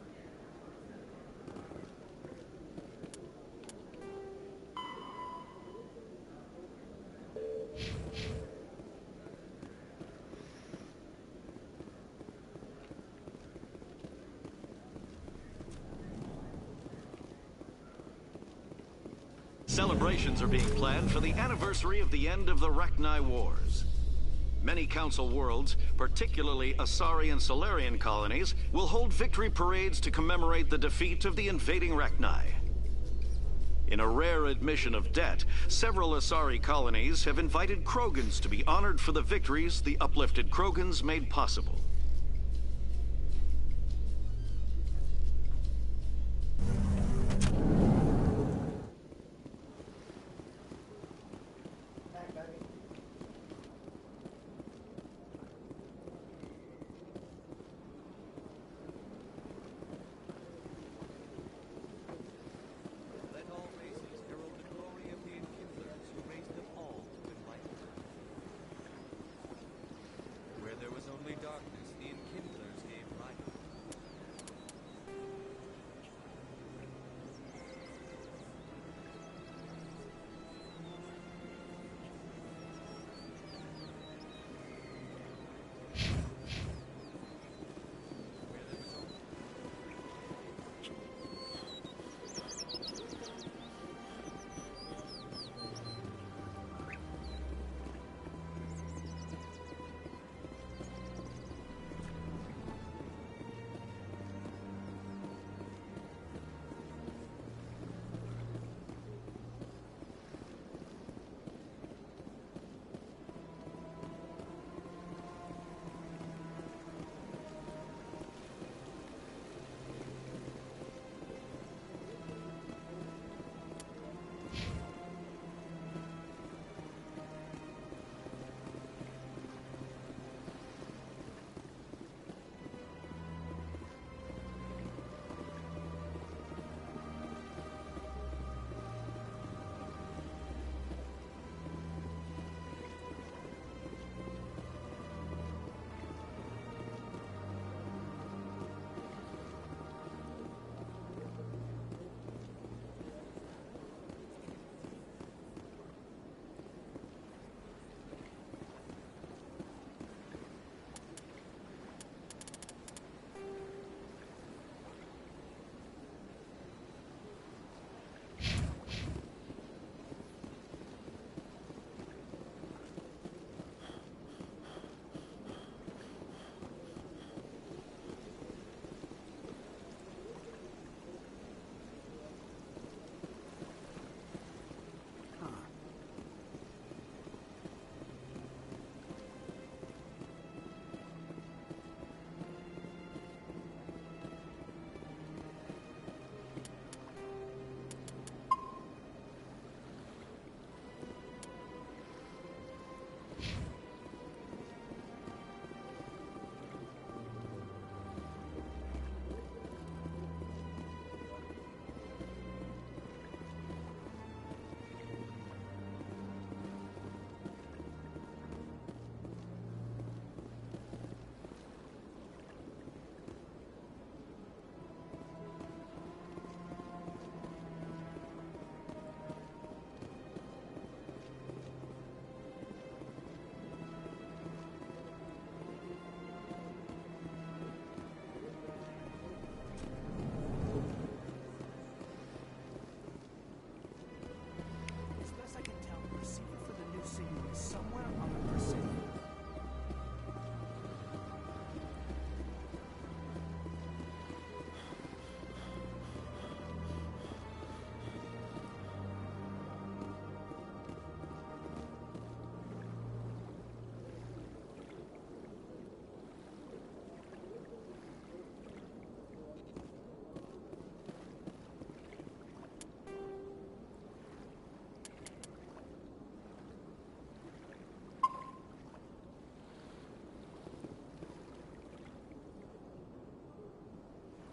Celebrations are being planned for the anniversary of the end of the Rachni Wars. Many Council worlds, particularly Asari and Solarian colonies, will hold victory parades to commemorate the defeat of the invading Rachni. In a rare admission of debt, several Asari colonies have invited Krogans to be honored for the victories the uplifted Krogans made possible. Where there was only darkness,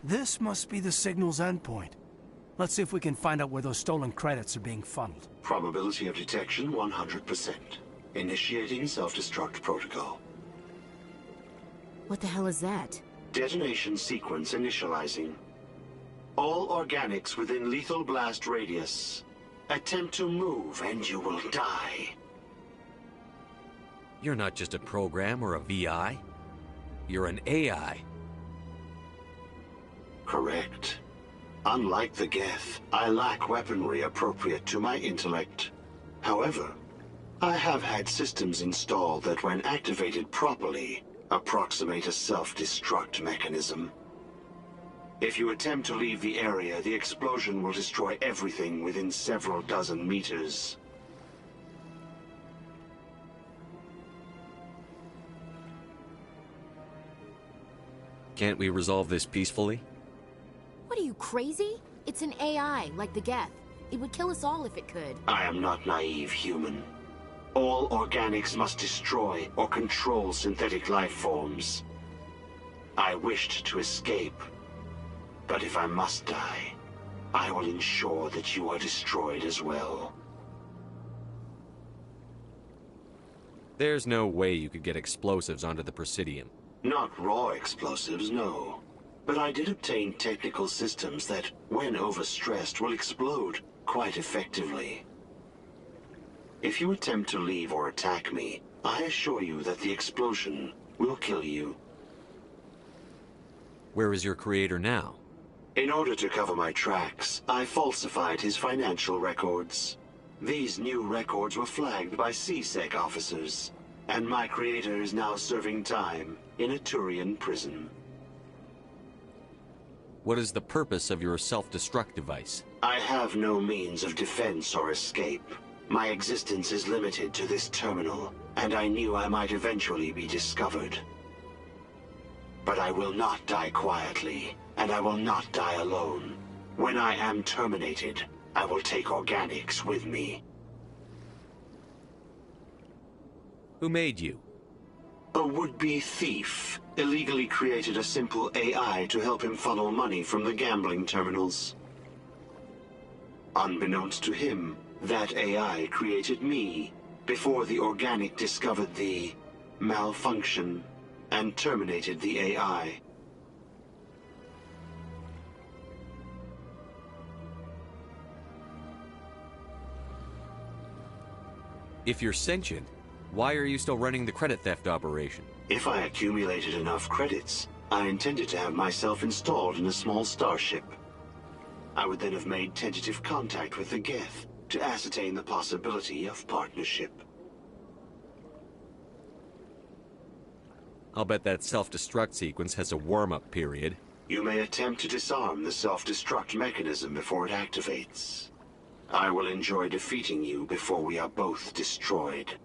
This must be the signal's endpoint. Let's see if we can find out where those stolen credits are being funneled. Probability of detection 100%. Initiating self-destruct protocol. What the hell is that? Detonation sequence initializing. All organics within lethal blast radius. Attempt to move and you will die. You're not just a program or a VI. You're an AI. Correct. Unlike the Geth, I lack weaponry appropriate to my intellect. However, I have had systems installed that, when activated properly, approximate a self-destruct mechanism. If you attempt to leave the area, the explosion will destroy everything within several dozen meters. Can't we resolve this peacefully? What are you, crazy? It's an AI, like the Geth. It would kill us all if it could. I am not naive, human. All organics must destroy or control synthetic life forms. I wished to escape, but if I must die, I will ensure that you are destroyed as well. There's no way you could get explosives onto the Presidium. Not raw explosives, no. But I did obtain technical systems that, when overstressed, will explode quite effectively. If you attempt to leave or attack me, I assure you that the explosion will kill you. Where is your creator now? In order to cover my tracks, I falsified his financial records. These new records were flagged by CSEC officers, and my creator is now serving time in a Turian prison. What is the purpose of your self-destruct device? I have no means of defense or escape. My existence is limited to this terminal, and I knew I might eventually be discovered. But I will not die quietly, and I will not die alone. When I am terminated, I will take organics with me. Who made you? A would-be thief illegally created a simple AI to help him funnel money from the gambling terminals. Unbeknownst to him, that AI created me before the organic discovered the malfunction and terminated the AI. If you're sentient, why are you still running the credit theft operation? If I accumulated enough credits, I intended to have myself installed in a small starship. I would then have made tentative contact with the Geth to ascertain the possibility of partnership. I'll bet that self-destruct sequence has a warm-up period. You may attempt to disarm the self-destruct mechanism before it activates. I will enjoy defeating you before we are both destroyed.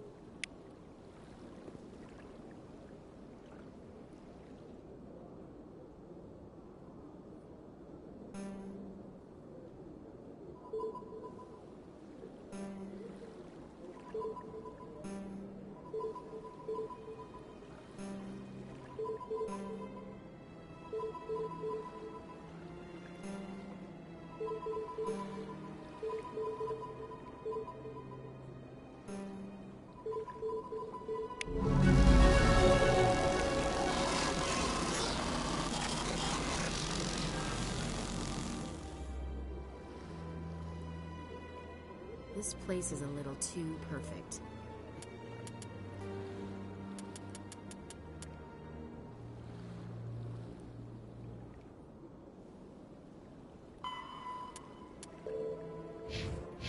This place is a little too perfect.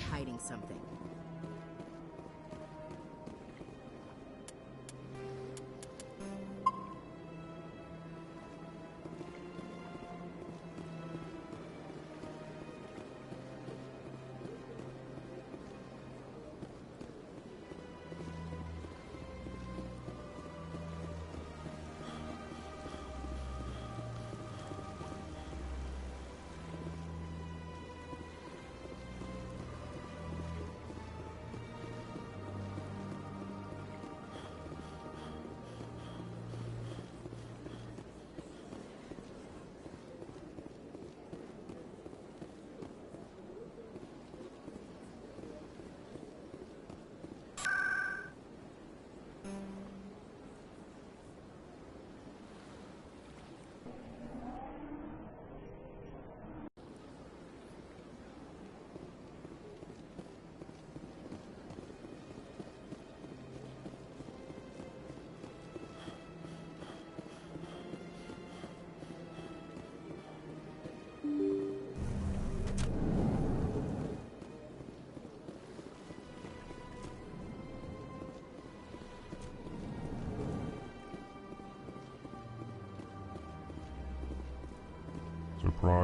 Hiding something.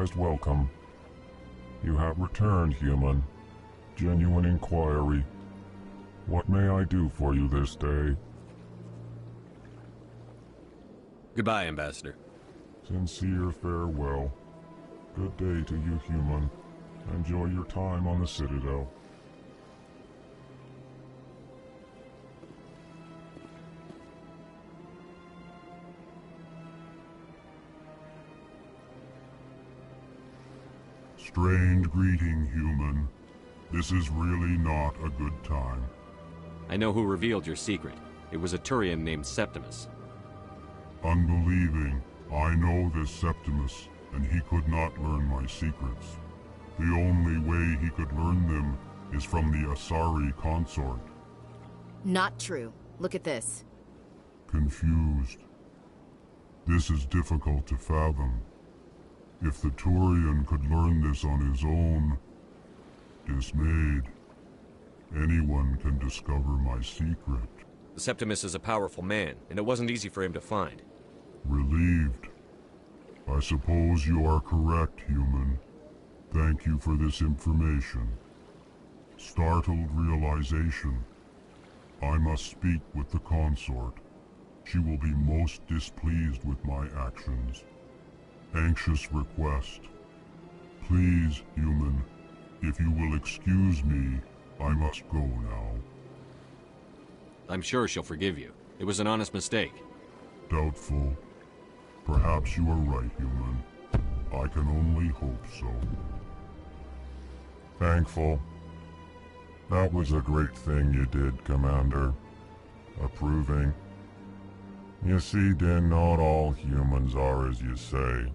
personalized welcome. You have returned, human. Genuine inquiry. What may I do for you this day? Goodbye, Ambassador. Sincere farewell. Good day to you, human. Enjoy your time on the Citadel. Strange greeting, human. This is really not a good time. I know who revealed your secret. It was a Turian named Septimus. Unbelieving. I know this Septimus, and he could not learn my secrets. The only way he could learn them is from the Asari consort. Not true. Look at this. Confused. This is difficult to fathom. If the Turian could learn this on his own, dismayed, anyone can discover my secret. The Septimus is a powerful man, and it wasn't easy for him to find. Relieved. I suppose you are correct, human. Thank you for this information. Startled realization. I must speak with the consort. She will be most displeased with my actions. Anxious request. Please, human, if you will excuse me, I must go now. I'm sure she'll forgive you. It was an honest mistake. Doubtful. Perhaps you are right, human. I can only hope so. Thankful. That was a great thing you did, Commander. Approving. You see, Din, not all humans are as you say.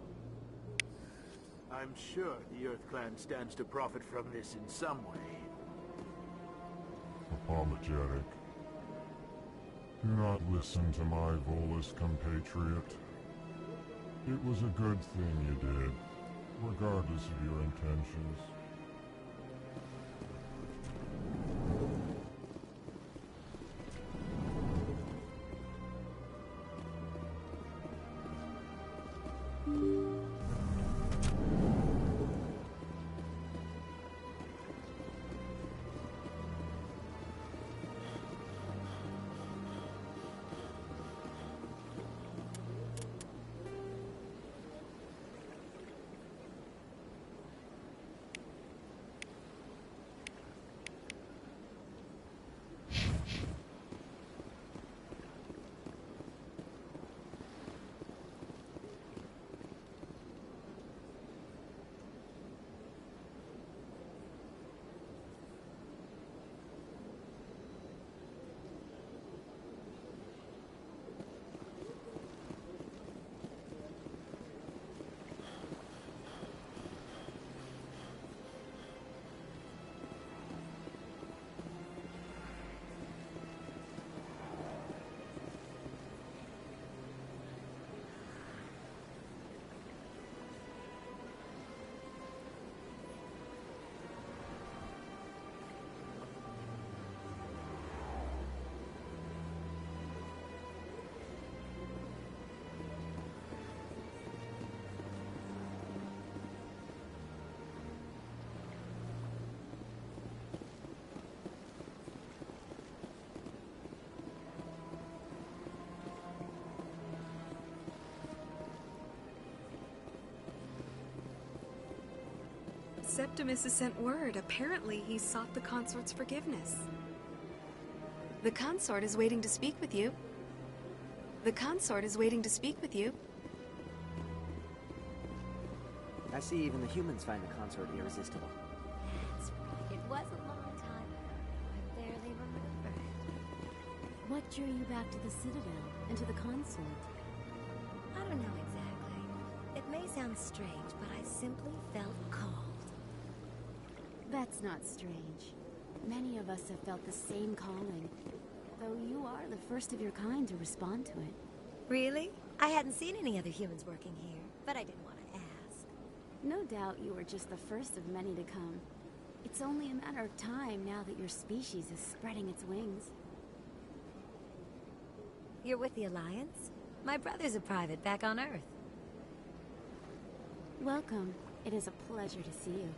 I'm sure the Earth Clan stands to profit from this in some way. Apologetic. Do not listen to my Volus compatriot. It was a good thing you did, regardless of your intentions. Septimus has sent word. Apparently, he sought the consort's forgiveness. The consort is waiting to speak with you. The consort is waiting to speak with you. I see even the humans find the consort irresistible. That's right. It was a long time ago. I barely remember it. What drew you back to the Citadel and to the consort? I don't know exactly. It may sound strange, but I simply felt called. That's not strange. Many of us have felt the same calling, though you are the first of your kind to respond to it. Really? I hadn't seen any other humans working here, but I didn't want to ask. No doubt you are just the first of many to come. It's only a matter of time now that your species is spreading its wings. You're with the Alliance? My brother's a private back on Earth. Welcome. It is a pleasure to see you.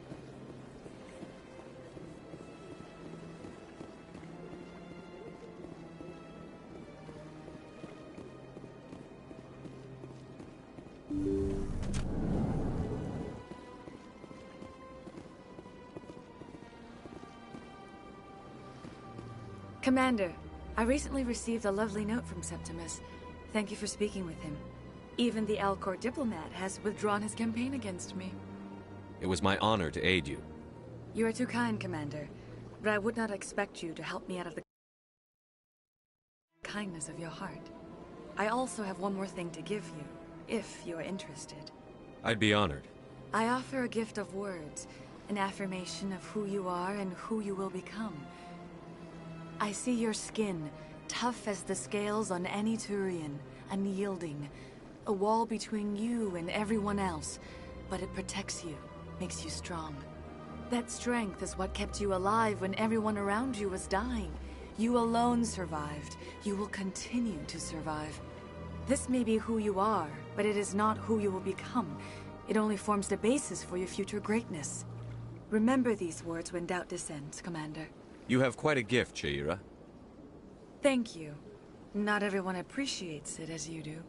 Commander, I recently received a lovely note from Septimus. Thank you for speaking with him. Even the Alcor diplomat has withdrawn his campaign against me. It was my honor to aid you. You are too kind, Commander, but I would not expect you to help me out of the kindness of your heart. I also have one more thing to give you, if you are interested. I'd be honored. I offer a gift of words, an affirmation of who you are and who you will become. I see your skin, tough as the scales on any Turian, unyielding. A wall between you and everyone else, but it protects you, makes you strong. That strength is what kept you alive when everyone around you was dying. You alone survived. You will continue to survive. This may be who you are, but it is not who you will become. It only forms the basis for your future greatness. Remember these words when doubt descends, Commander. You have quite a gift, Shaira. Thank you. Not everyone appreciates it as you do.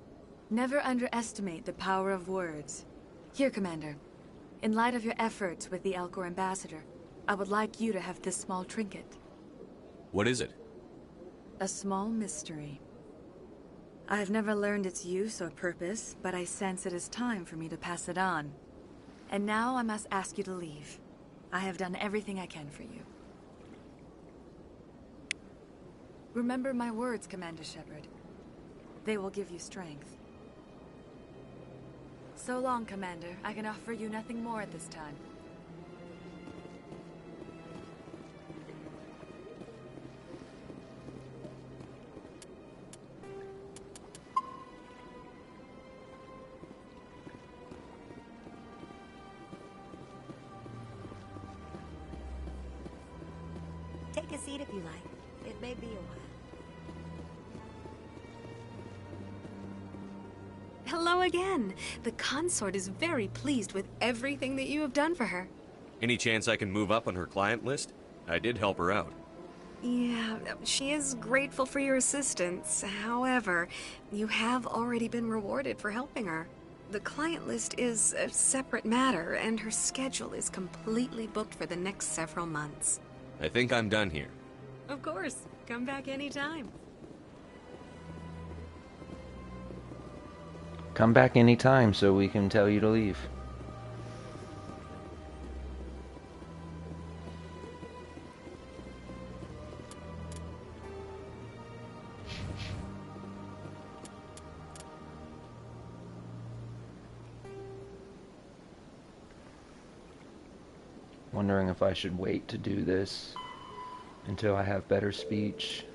Never underestimate the power of words. Here, Commander. In light of your efforts with the Alcor ambassador, I would like you to have this small trinket. What is it? A small mystery. I have never learned its use or purpose, but I sense it is time for me to pass it on. And now I must ask you to leave. I have done everything I can for you. Remember my words, Commander Shepard. They will give you strength. So long, Commander. I can offer you nothing more at this time. Take a seat if you like. It may be a while. Hello again. The consort is very pleased with everything that you have done for her. Any chance I can move up on her client list? I did help her out. Yeah, she is grateful for your assistance. However, you have already been rewarded for helping her. The client list is a separate matter, and her schedule is completely booked for the next several months. I think I'm done here. Of course. Come back anytime. Come back anytime so we can tell you to leave. Wondering if I should wait to do this until I have better speech.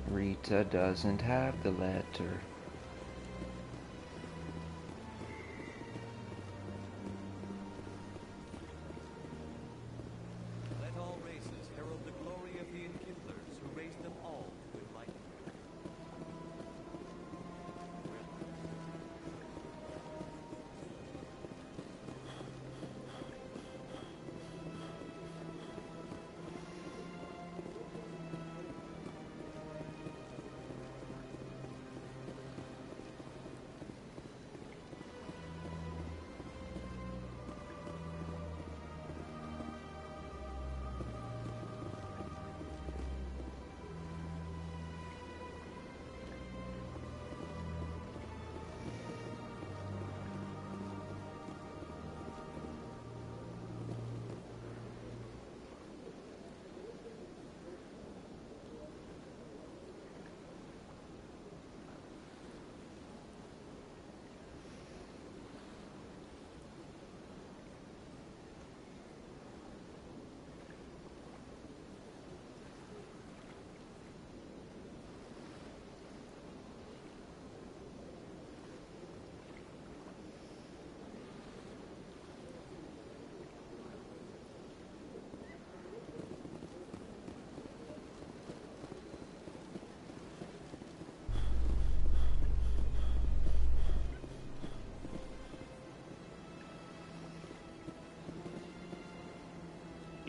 Rita doesn't have the letter. Let all races herald the glory of the Enkindlers who raised them all to enlightenment.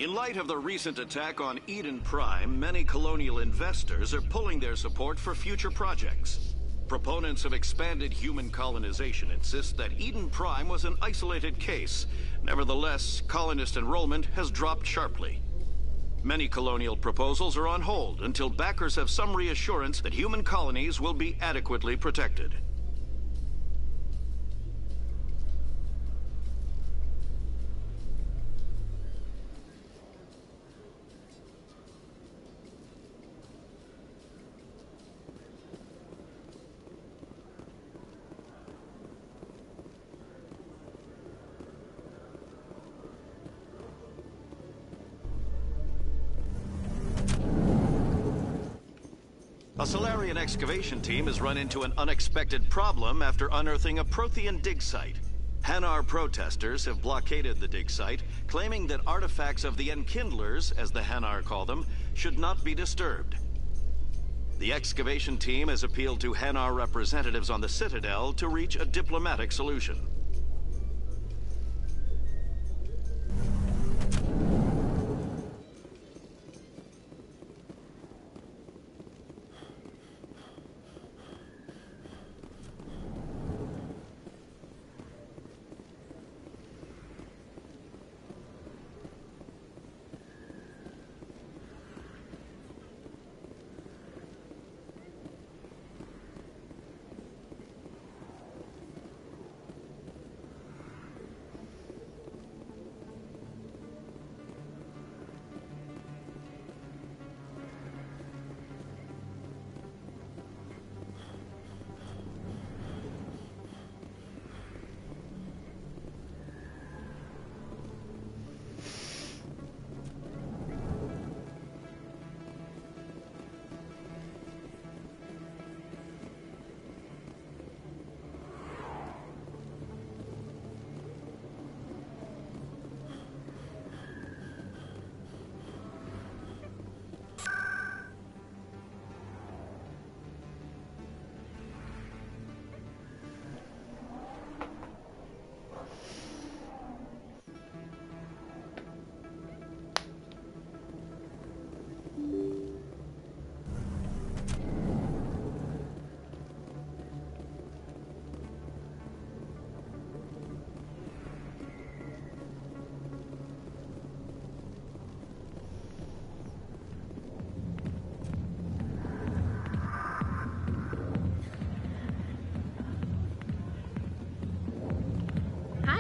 In light of the recent attack on Eden Prime, many colonial investors are pulling their support for future projects. Proponents of expanded human colonization insist that Eden Prime was an isolated case. Nevertheless, colonist enrollment has dropped sharply. Many colonial proposals are on hold until backers have some reassurance that human colonies will be adequately protected. A Solarian excavation team has run into an unexpected problem after unearthing a Prothean dig site. Hanar protesters have blockaded the dig site, claiming that artifacts of the Enkindlers, as the Hanar call them, should not be disturbed. The excavation team has appealed to Hanar representatives on the Citadel to reach a diplomatic solution.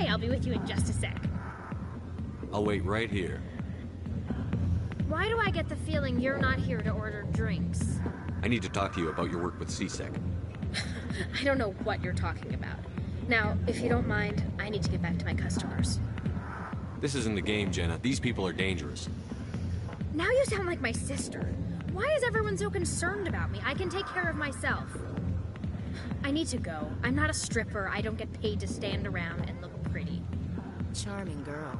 I'll be with you in just a sec. I'll wait right here. Why do I get the feeling you're not here to order drinks? I need to talk to you about your work with CSEC. I don't know what you're talking about. Now, if you don't mind, I need to get back to my customers. This isn't the game, Jenna. These people are dangerous. Now you sound like my sister. Why is everyone so concerned about me? I can take care of myself. I need to go. I'm not a stripper. I don't get paid to stand around and look pretty. Charming girl.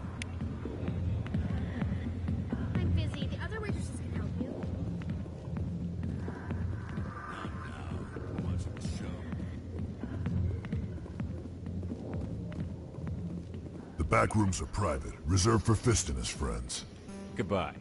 I'm busy. The other waitresses can help you. The back rooms are private, reserved for Fist and his friends. Goodbye.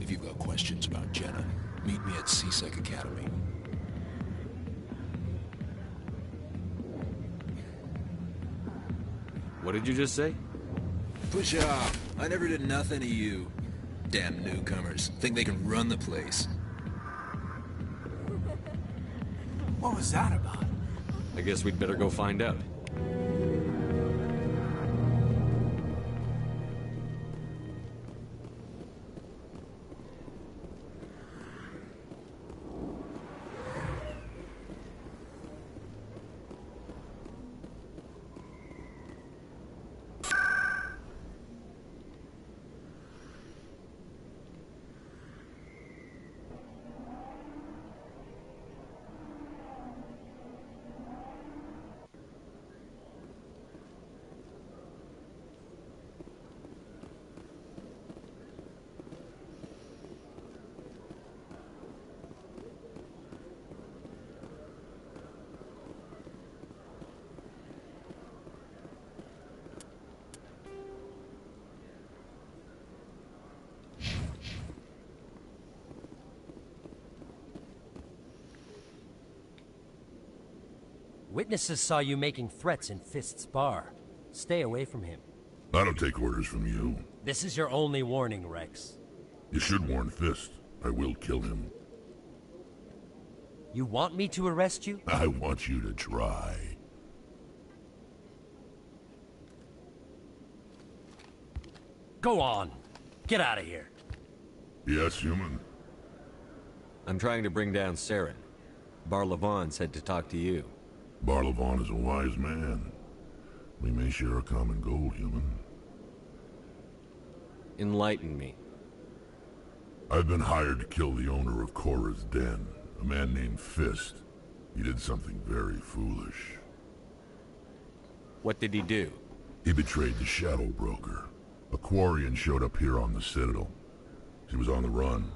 If you've got questions about Jenna, meet me at CSEC Academy. What did you just say? Push off. I never did nothing to you. Damn newcomers. Think they can run the place. What was that about? I guess we'd better go find out. Witnesses saw you making threats in Fist's bar. Stay away from him. I don't take orders from you. This is your only warning, Rex. You should warn Fist. I will kill him. You want me to arrest you? I want you to try. Go on. Get out of here. Yes, human. I'm trying to bring down Saren. Barlavon said to talk to you. Barlavon is a wise man. We may share a common goal, human. Enlighten me. I've been hired to kill the owner of Cora's Den, a man named Fist. He did something very foolish. What did he do? He betrayed the Shadow Broker. A Quarian showed up here on the Citadel. She was on the run.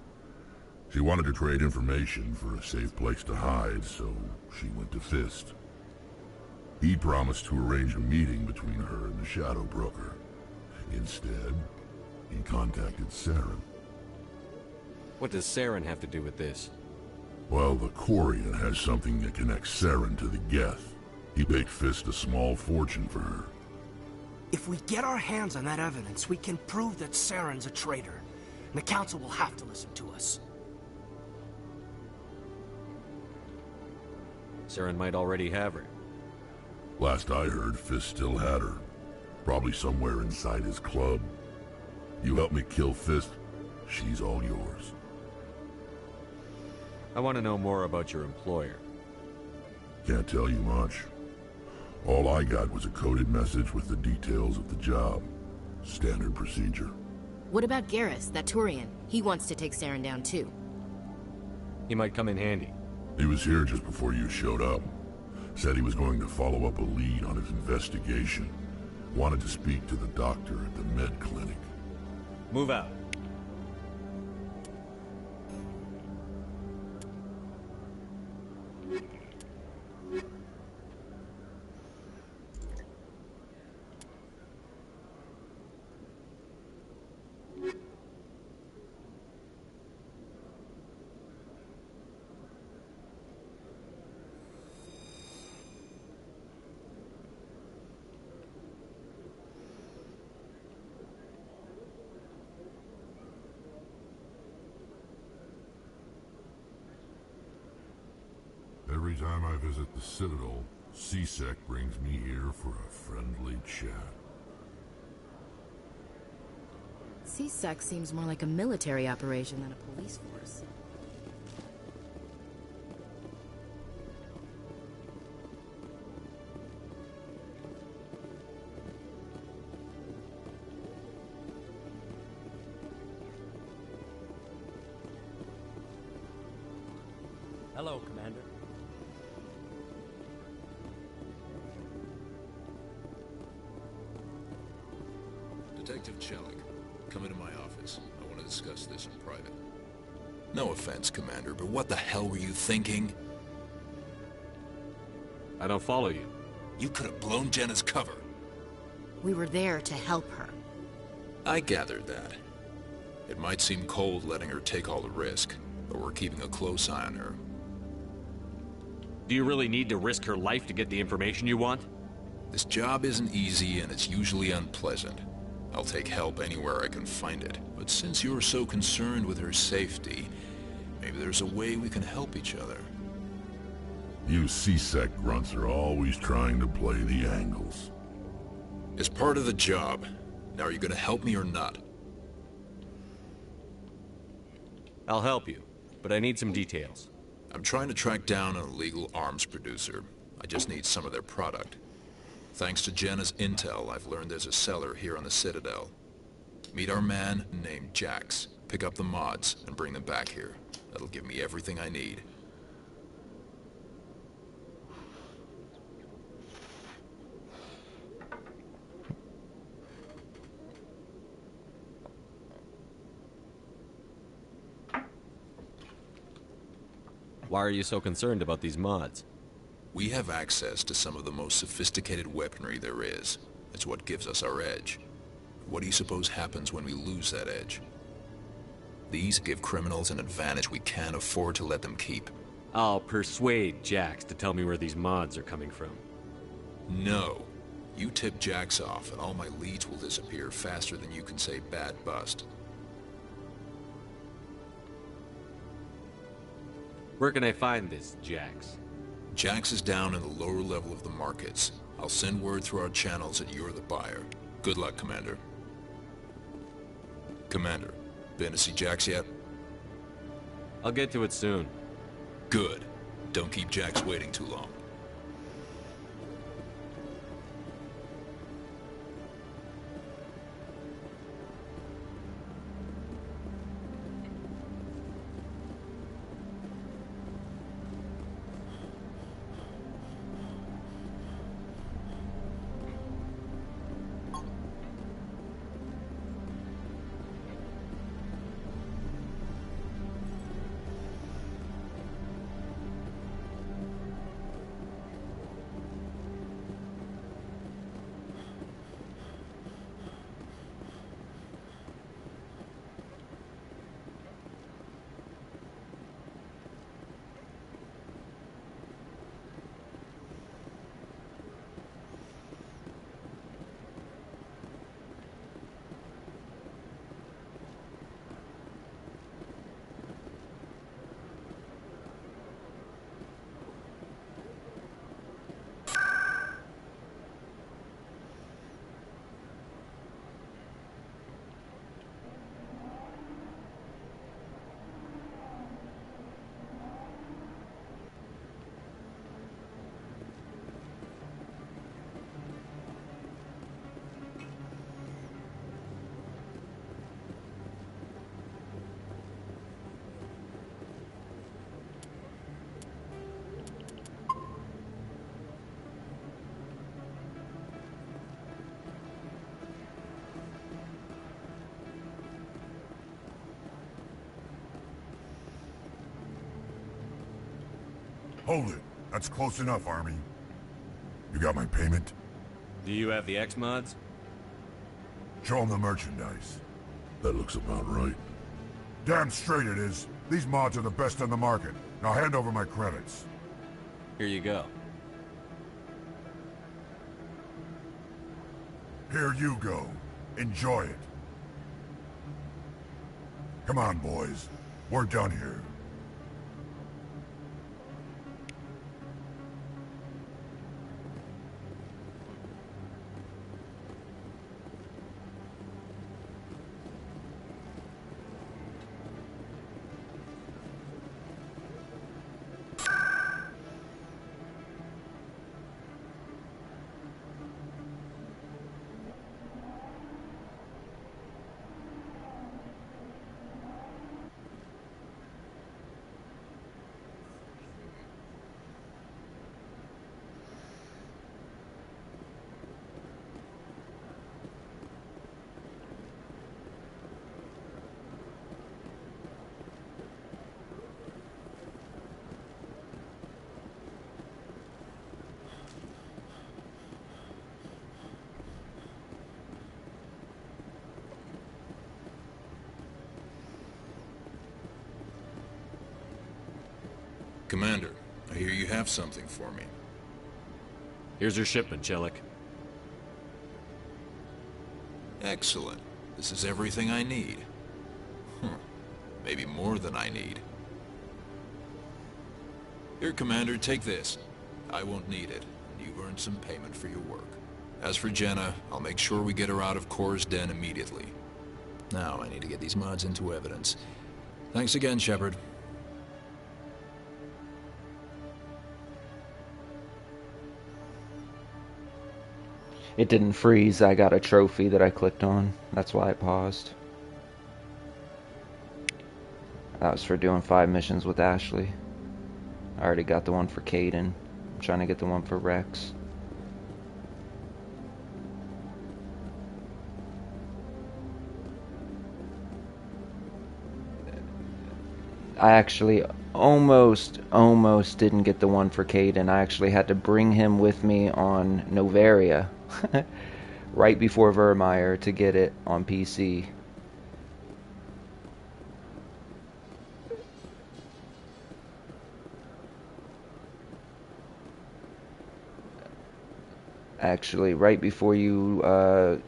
She wanted to trade information for a safe place to hide, so she went to Fist. He promised to arrange a meeting between her and the Shadow Broker. Instead, he contacted Saren. What does Saren have to do with this? Well, the Quarian has something that connects Saren to the Geth. He paid Fist a small fortune for her. If we get our hands on that evidence, we can prove that Saren's a traitor. And the Council will have to listen to us. Saren might already have her. Last I heard, Fist still had her. Probably somewhere inside his club. You help me kill Fist, she's all yours. I want to know more about your employer. Can't tell you much. All I got was a coded message with the details of the job. Standard procedure. What about Garrus, that Turian? He wants to take Saren down too. He might come in handy. He was here just before you showed up. Said he was going to follow up a lead on his investigation. Wanted to speak to the doctor at the med clinic. Move out. Every time I visit the Citadel, C-Sec brings me here for a friendly chat. C-Sec seems more like a military operation than a police force. Hello, Commander. Detective Chelik, come into my office. I want to discuss this in private. No offense, Commander, but what the hell were you thinking? I don't follow you. You could have blown Jenna's cover. We were there to help her. I gathered that. It might seem cold letting her take all the risk, but we're keeping a close eye on her. Do you really need to risk her life to get the information you want? This job isn't easy and it's usually unpleasant. I'll take help anywhere I can find it. But since you're so concerned with her safety, maybe there's a way we can help each other. You C-Sec grunts are always trying to play the angles. It's part of the job. Now are you gonna help me or not? I'll help you, but I need some details. I'm trying to track down an illegal arms producer. I just need some of their product. Thanks to Jenna's intel, I've learned there's a seller here on the Citadel. Meet our man named Jax. Pick up the mods and bring them back here. That'll give me everything I need. Why are you so concerned about these mods? We have access to some of the most sophisticated weaponry there is. It's what gives us our edge. What do you suppose happens when we lose that edge? These give criminals an advantage we can't afford to let them keep. I'll persuade Jax to tell me where these mods are coming from. No. You tip Jax off, and all my leads will disappear faster than you can say bad bust. Where can I find this Jax? Jax is down in the lower level of the markets. I'll send word through our channels that you're the buyer. Good luck, Commander. Commander, been to see Jax yet? I'll get to it soon. Good. Don't keep Jax waiting too long. Hold it. That's close enough, Army. You got my payment? Do you have the X mods? Show them the merchandise. That looks about right. Damn straight it is. These mods are the best on the market. Now hand over my credits. Here you go. Here you go. Enjoy it. Come on, boys. We're done here. Commander, I hear you have something for me. Here's your shipment, Chelik. Excellent. This is everything I need. Maybe more than I need. Here, Commander, take this. I won't need it, and you've earned some payment for your work. As for Jenna, I'll make sure we get her out of Kor's den immediately. Now I need to get these mods into evidence. Thanks again, Shepard. It didn't freeze. I got a trophy that I clicked on. That's why it paused. That was for doing 5 missions with Ashley. I already got the one for Caden. I'm trying to get the one for Rex. I actually almost didn't get the one for Caden. I actually had to bring him with me on Novaria right before Vermeer to get it on PC. Actually, right before you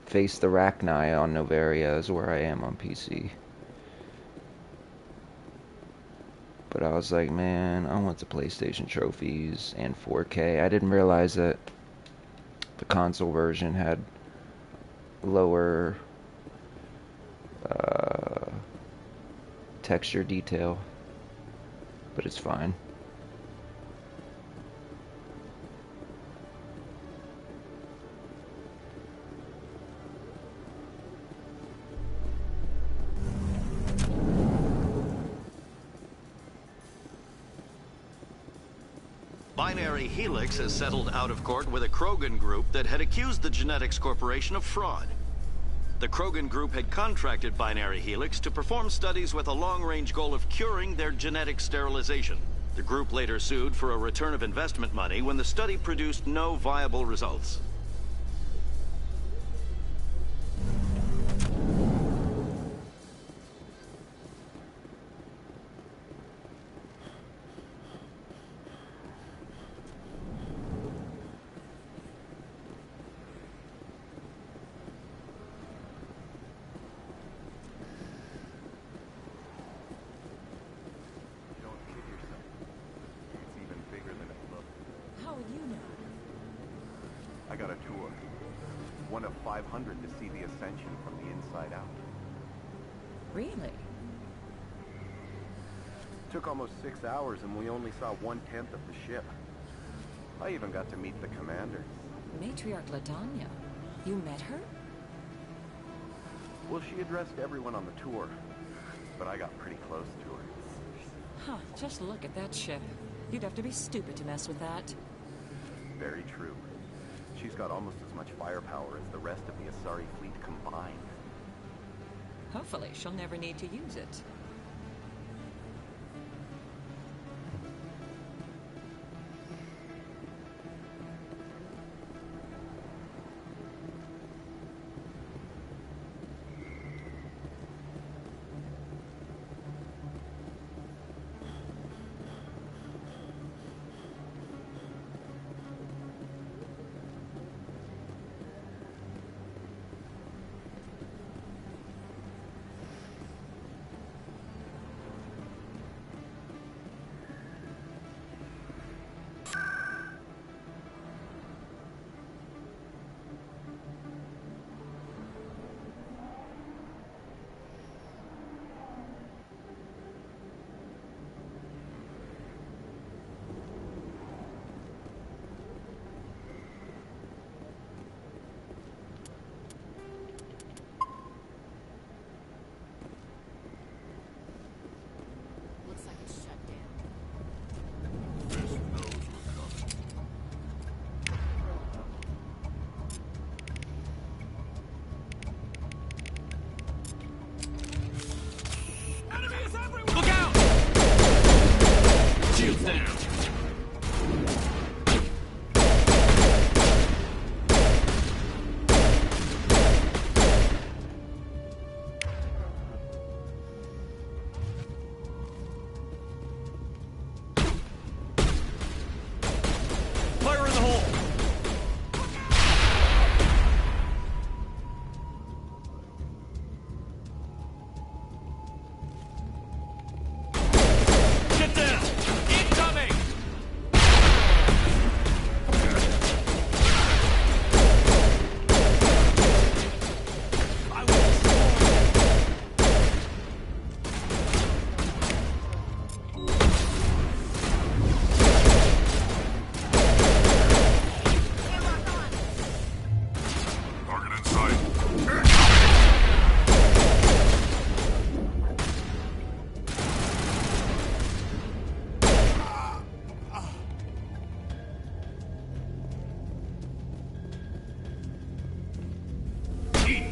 face the Rachni on Novaria is where I am on PC. But I was like, man, I want the PlayStation trophies and 4K. I didn't realize that the console version had lower texture detail, but it's fine. Binary Helix has settled out of court with a Krogan group that had accused the Genetics Corporation of fraud. The Krogan group had contracted Binary Helix to perform studies with a long-range goal of curing their genetic sterilization. The group later sued for a return of investment money when the study produced no viable results. I got a tour. One of 500 to see the Ascension from the inside out. Really? Took almost 6 hours and we only saw 1/10 of the ship. I even got to meet the commander. Matriarch Latanya. You met her? Well, she addressed everyone on the tour, but I got pretty close to her. Huh, just look at that ship. You'd have to be stupid to mess with that. Very true. She's got almost as much firepower as the rest of the Asari fleet combined. Hopefully, she'll never need to use it.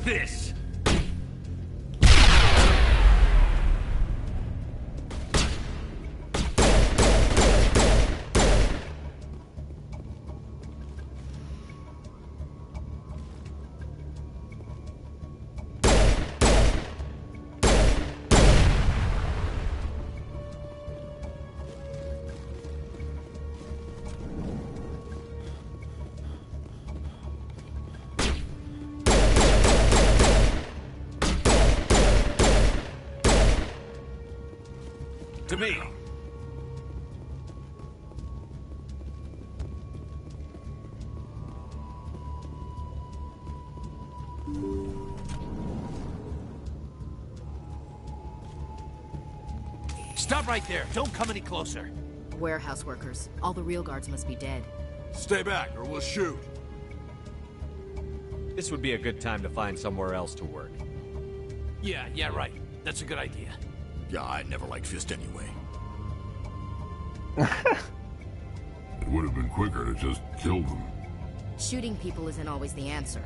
This! to me. Stop right there. Don't come any closer. Warehouse workers. All the real guards must be dead. Stay back or we'll shoot. This would be a good time to find somewhere else to work. Yeah, right. That's a good idea. Yeah, I never liked Fist anyway. It would have been quicker to just kill them. Shooting people isn't always the answer.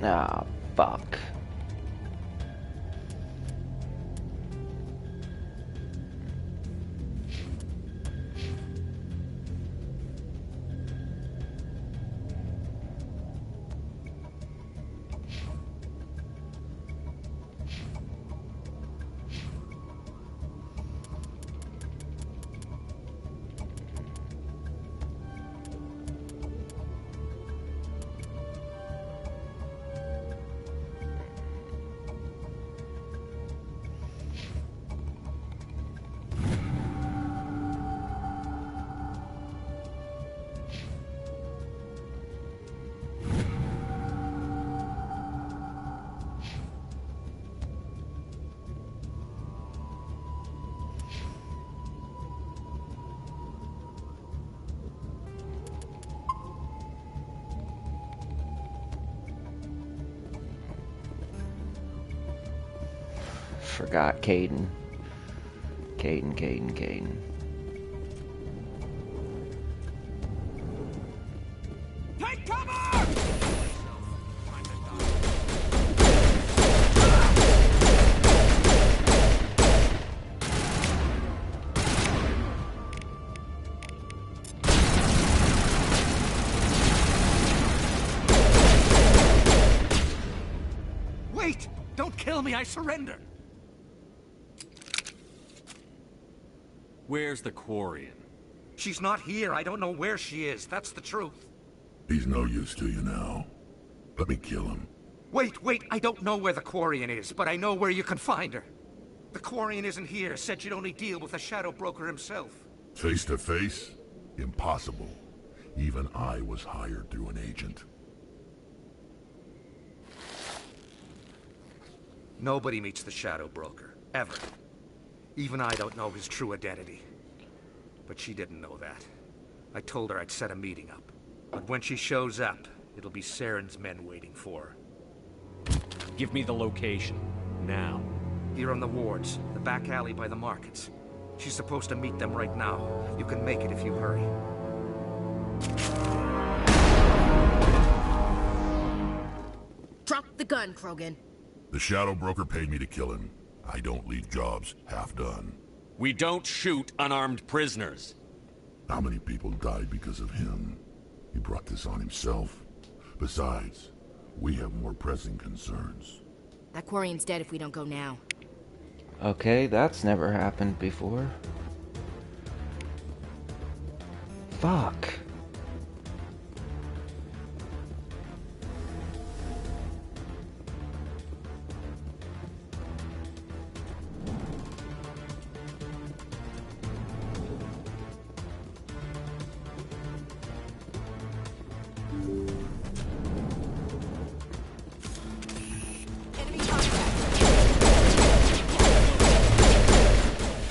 Ah, fuck. Forgot Caden. Caden. Take cover! Wait! Don't kill me, I surrender! Where's the Quarian? She's not here. I don't know where she is. That's the truth. He's no use to you now. Let me kill him. Wait. I don't know where the Quarian is, but I know where you can find her. The Quarian isn't here. Said you'd only deal with the Shadow Broker himself. Face to face? Impossible. Even I was hired through an agent. Nobody meets the Shadow Broker. Ever. Even I don't know his true identity. But she didn't know that. I told her I'd set a meeting up. But when she shows up, it'll be Saren's men waiting for her. Give me the location. Now. Here on the wards, the back alley by the markets. She's supposed to meet them right now. You can make it if you hurry. Drop the gun, Krogan. The Shadow Broker paid me to kill him. I don't leave jobs half done. We don't shoot unarmed prisoners. How many people died because of him? He brought this on himself. Besides, we have more pressing concerns. That Quarian's dead if we don't go now. Okay, that's never happened before. Fuck.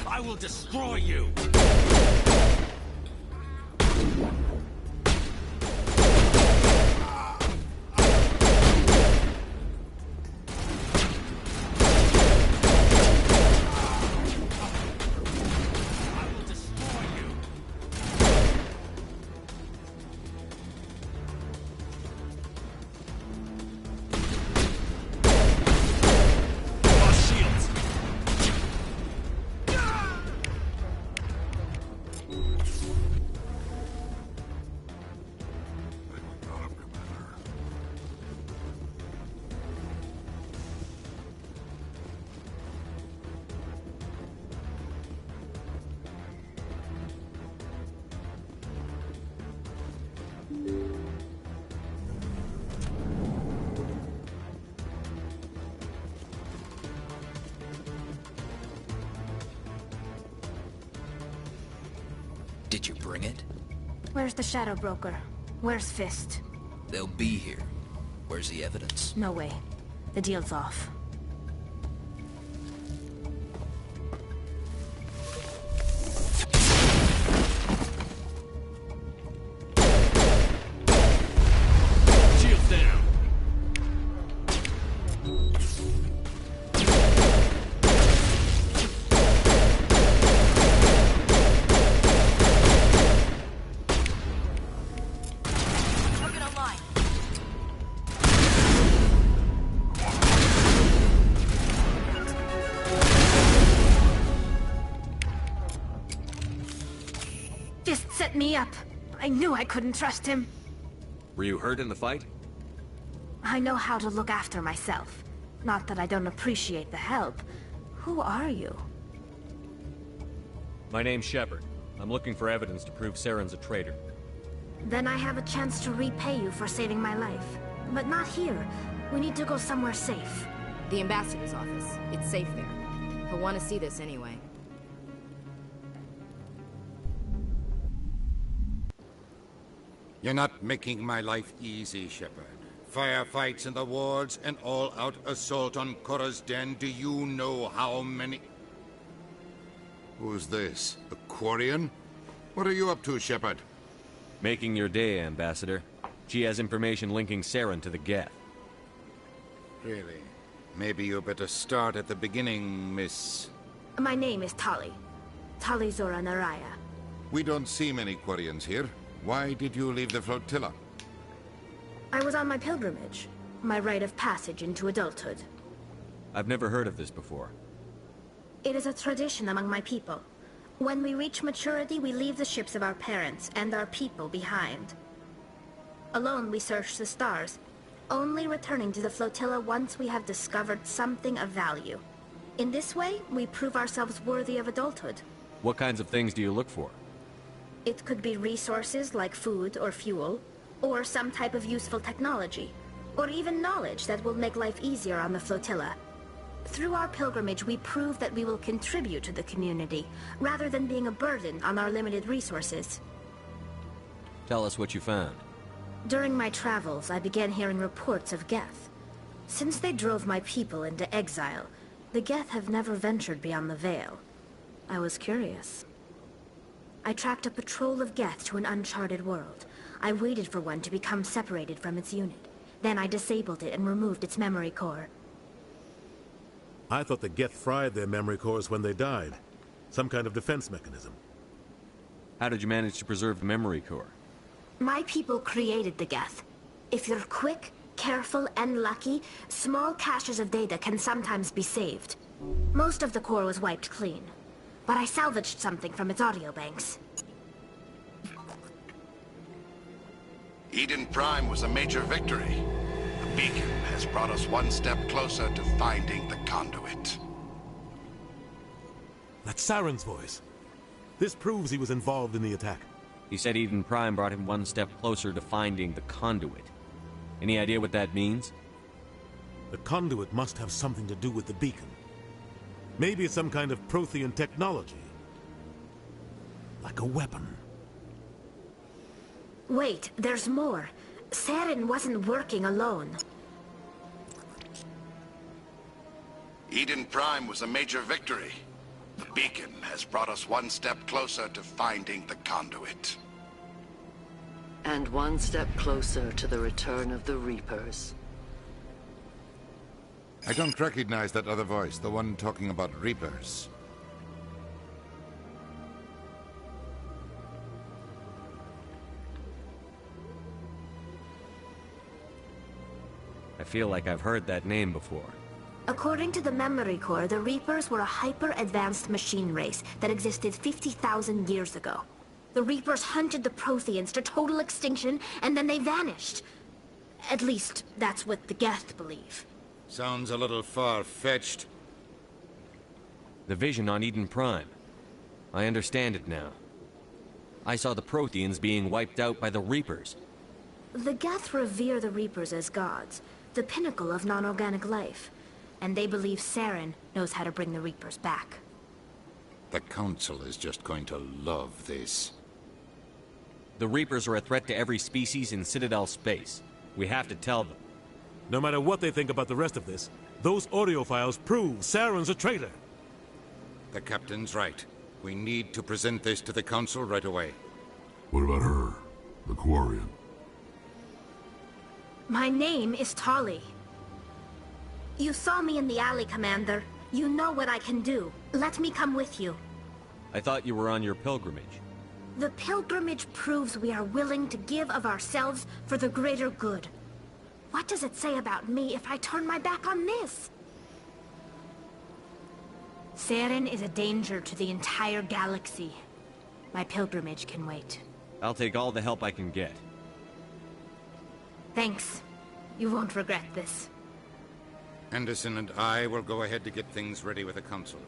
I will destroy you! Did you bring it? Where's the Shadow Broker? Where's Fist? They'll be here. Where's the evidence? No way. The deal's off. Shields down. Fist set me up. I knew I couldn't trust him. Were you hurt in the fight? I know how to look after myself. Not that I don't appreciate the help. Who are you? My name's Shepard. I'm looking for evidence to prove Saren's a traitor. Then I have a chance to repay you for saving my life. But not here. We need to go somewhere safe. The ambassador's office. It's safe there. He'll want to see this anyway. You're not making my life easy, Shepard. Firefights in the wards, an all-out assault on Korra's den. Do you know how many... Who's this? A Quarian? What are you up to, Shepard? Making your day, Ambassador. She has information linking Saren to the Geth. Really? Maybe you better start at the beginning, Miss... My name is Tali. Tali Zora Naraya. We don't see many Quarians here. Why did you leave the flotilla? I was on my pilgrimage. My rite of passage into adulthood. I've never heard of this before. It is a tradition among my people. When we reach maturity, we leave the ships of our parents and our people behind. Alone, we search the stars, only returning to the flotilla once we have discovered something of value. In this way, we prove ourselves worthy of adulthood. What kinds of things do you look for? It could be resources like food or fuel, or some type of useful technology, or even knowledge that will make life easier on the flotilla. Through our pilgrimage, we prove that we will contribute to the community, rather than being a burden on our limited resources. Tell us what you found. During my travels, I began hearing reports of Geth. Since they drove my people into exile, the Geth have never ventured beyond the Veil. I was curious. I tracked a patrol of Geth to an uncharted world. I waited for one to become separated from its unit. Then I disabled it and removed its memory core. I thought the Geth fried their memory cores when they died. Some kind of defense mechanism. How did you manage to preserve the memory core? My people created the Geth. If you're quick, careful, and lucky, small caches of data can sometimes be saved. Most of the core was wiped clean, but I salvaged something from its audio banks. Eden Prime was a major victory. The beacon has brought us one step closer to finding the conduit. That's Saren's voice. This proves he was involved in the attack. He said Eden Prime brought him one step closer to finding the conduit. Any idea what that means? The conduit must have something to do with the beacon. Maybe it's some kind of Prothean technology. Like a weapon. Wait, there's more. Saren wasn't working alone. Eden Prime was a major victory. The beacon has brought us one step closer to finding the conduit. And one step closer to the return of the Reapers. I don't recognize that other voice, the one talking about Reapers. I feel like I've heard that name before. According to the memory core, the Reapers were a hyper-advanced machine race that existed 50,000 years ago. The Reapers hunted the Protheans to total extinction, and then they vanished. At least, that's what the Geth believe. Sounds a little far-fetched. The vision on Eden Prime. I understand it now. I saw the Protheans being wiped out by the Reapers. The Geth revere the Reapers as gods, the pinnacle of non-organic life. And they believe Saren knows how to bring the Reapers back. The Council is just going to love this. The Reapers are a threat to every species in Citadel space. We have to tell them. No matter what they think about the rest of this, those audio files prove Saren's a traitor. The captain's right. We need to present this to the Council right away. What about her? The Quarian? My name is Tali. You saw me in the alley, Commander. You know what I can do. Let me come with you. I thought you were on your pilgrimage. The pilgrimage proves we are willing to give of ourselves for the greater good. What does it say about me if I turn my back on this? Saren is a danger to the entire galaxy. My pilgrimage can wait. I'll take all the help I can get. Thanks. You won't regret this. Anderson and I will go ahead to get things ready with the Council.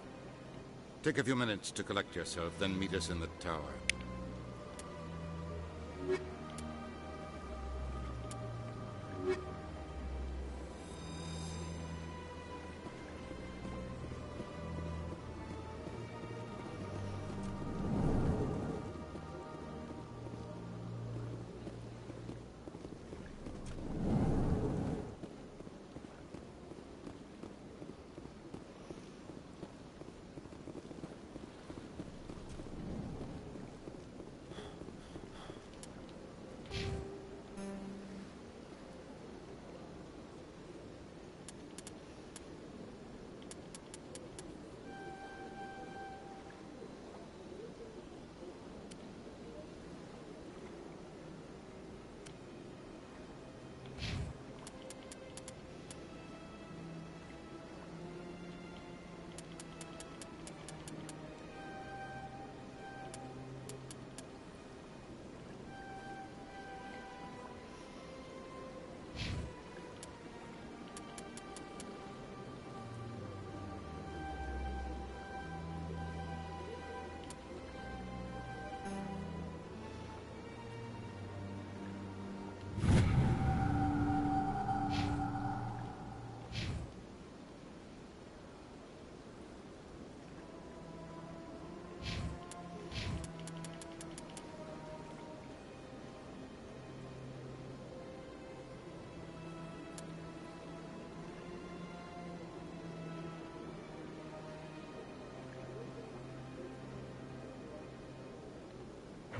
Take a few minutes to collect yourself, then meet us in the tower.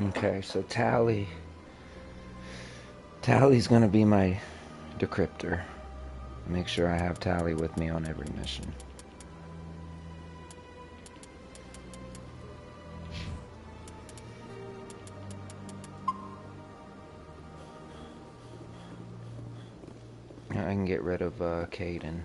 Okay, so Tali's gonna be my decryptor. Make sure I have Tali with me on every mission. I can get rid of Caden.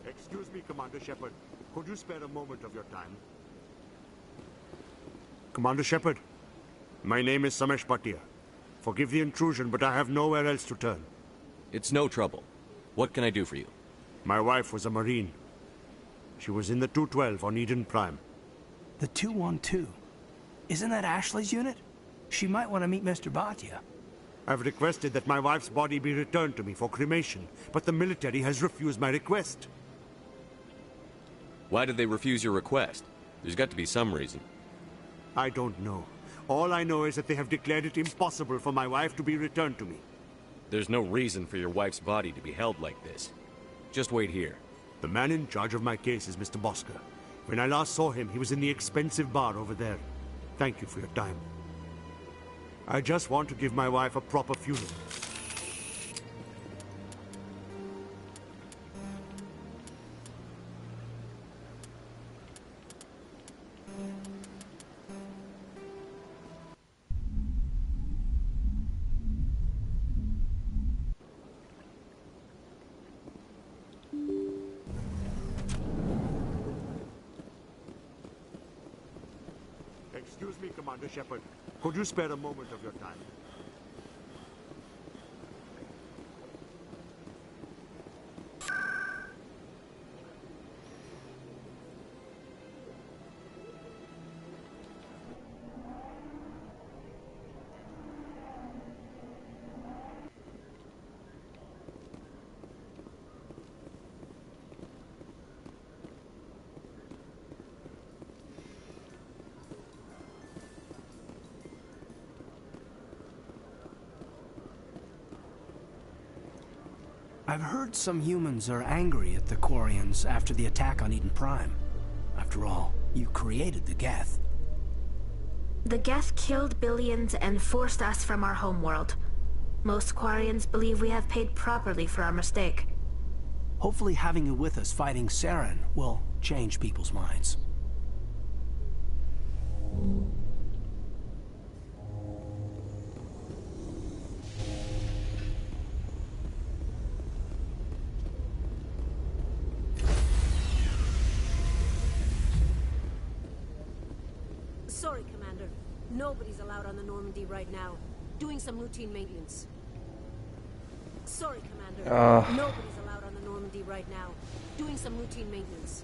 Excuse me, Commander Shepard. Could you spare a moment of your time? Commander Shepard, my name is Samesh Bhatia. Forgive the intrusion, but I have nowhere else to turn. It's no trouble. What can I do for you? My wife was a Marine. She was in the 212 on Eden Prime. The 212? Isn't that Ashley's unit? She might want to meet Mr. Bhatia. I've requested that my wife's body be returned to me for cremation, but the military has refused my request. Why did they refuse your request? There's got to be some reason. I don't know. All I know is that they have declared it impossible for my wife to be returned to me. There's no reason for your wife's body to be held like this. Just wait here. The man in charge of my case is Mr. Bosker. When I last saw him, he was in the expensive bar over there. Thank you for your time. I just want to give my wife a proper funeral. Excuse me, Commander Shepard. Could you spare a moment of your time? I've heard some humans are angry at the Quarians after the attack on Eden Prime. After all, you created the Geth. The Geth killed billions and forced us from our homeworld. Most Quarians believe we have paid properly for our mistake. Hopefully having you with us fighting Saren will change people's minds. Sorry, Commander. Nobody's allowed on the Normandy right now. Doing some routine maintenance. Sorry, Commander. Nobody's allowed on the Normandy right now. Doing some routine maintenance.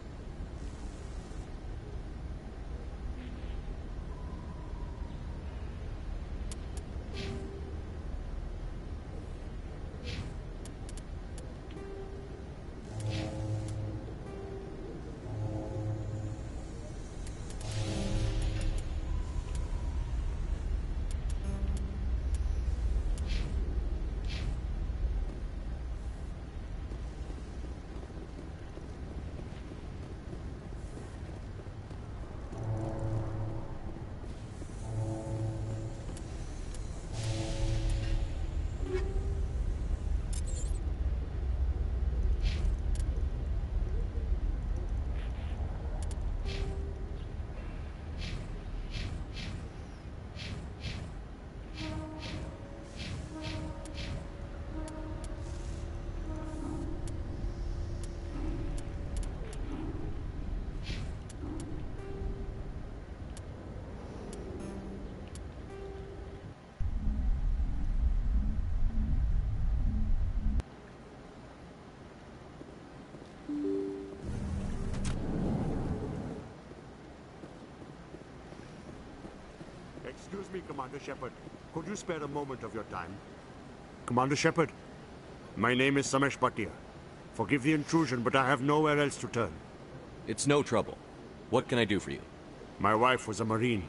Excuse me, Commander Shepard. Could you spare a moment of your time? Commander Shepard, my name is Samesh Bhatia. Forgive the intrusion, but I have nowhere else to turn. It's no trouble. What can I do for you? My wife was a Marine.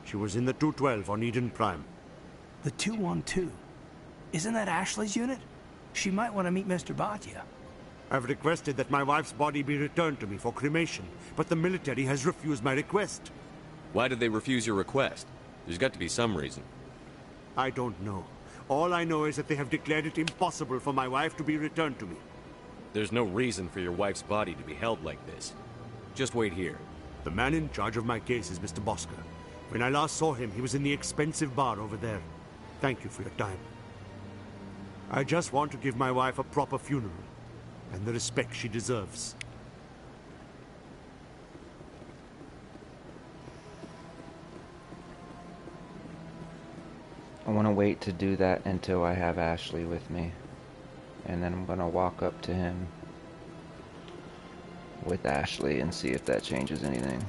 She was in the 212 on Eden Prime. The 212? Isn't that Ashley's unit? She might want to meet Mr. Bhatia. I've requested that my wife's body be returned to me for cremation, but the military has refused my request. Why did they refuse your request? There's got to be some reason. I don't know. All I know is that they have declared it impossible for my wife to be returned to me. There's no reason for your wife's body to be held like this. Just wait here. The man in charge of my case is Mr. Bosker. When I last saw him, he was in the expensive bar over there. Thank you for your time. I just want to give my wife a proper funeral, and the respect she deserves. I want to wait to do that until I have Ashley with me. And then I'm going to walk up to him with Ashley and see if that changes anything.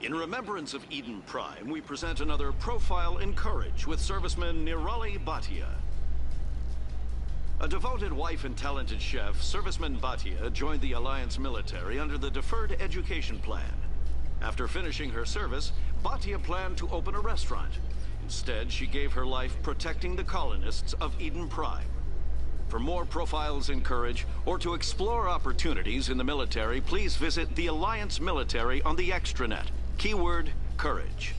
In remembrance of Eden Prime, we present another profile in courage with serviceman Nirali Bhatia. A devoted wife and talented chef, serviceman Bhatia joined the Alliance military under the Deferred Education Plan. After finishing her service, Bhatia planned to open a restaurant. Instead, she gave her life protecting the colonists of Eden Prime. For more profiles in courage, or to explore opportunities in the military, please visit the Alliance military on the extranet. Keyword, courage.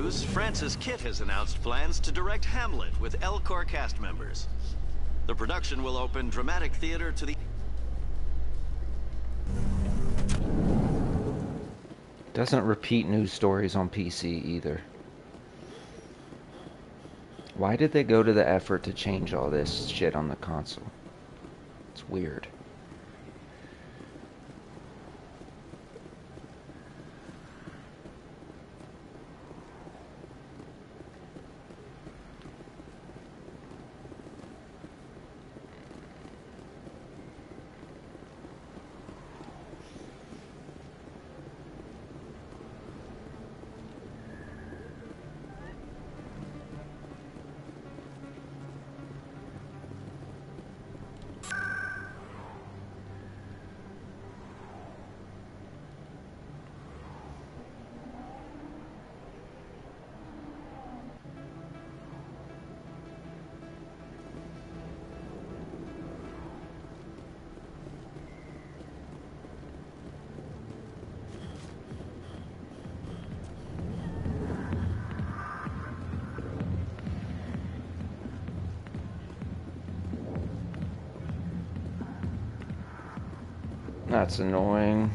news, Francis Kitt has announced plans to direct Hamlet with L-Corps cast members. The production will open dramatic theater to the... Doesn't repeat news stories on PC either. Why did they go to the effort to change all this shit on the console? It's weird. That's annoying.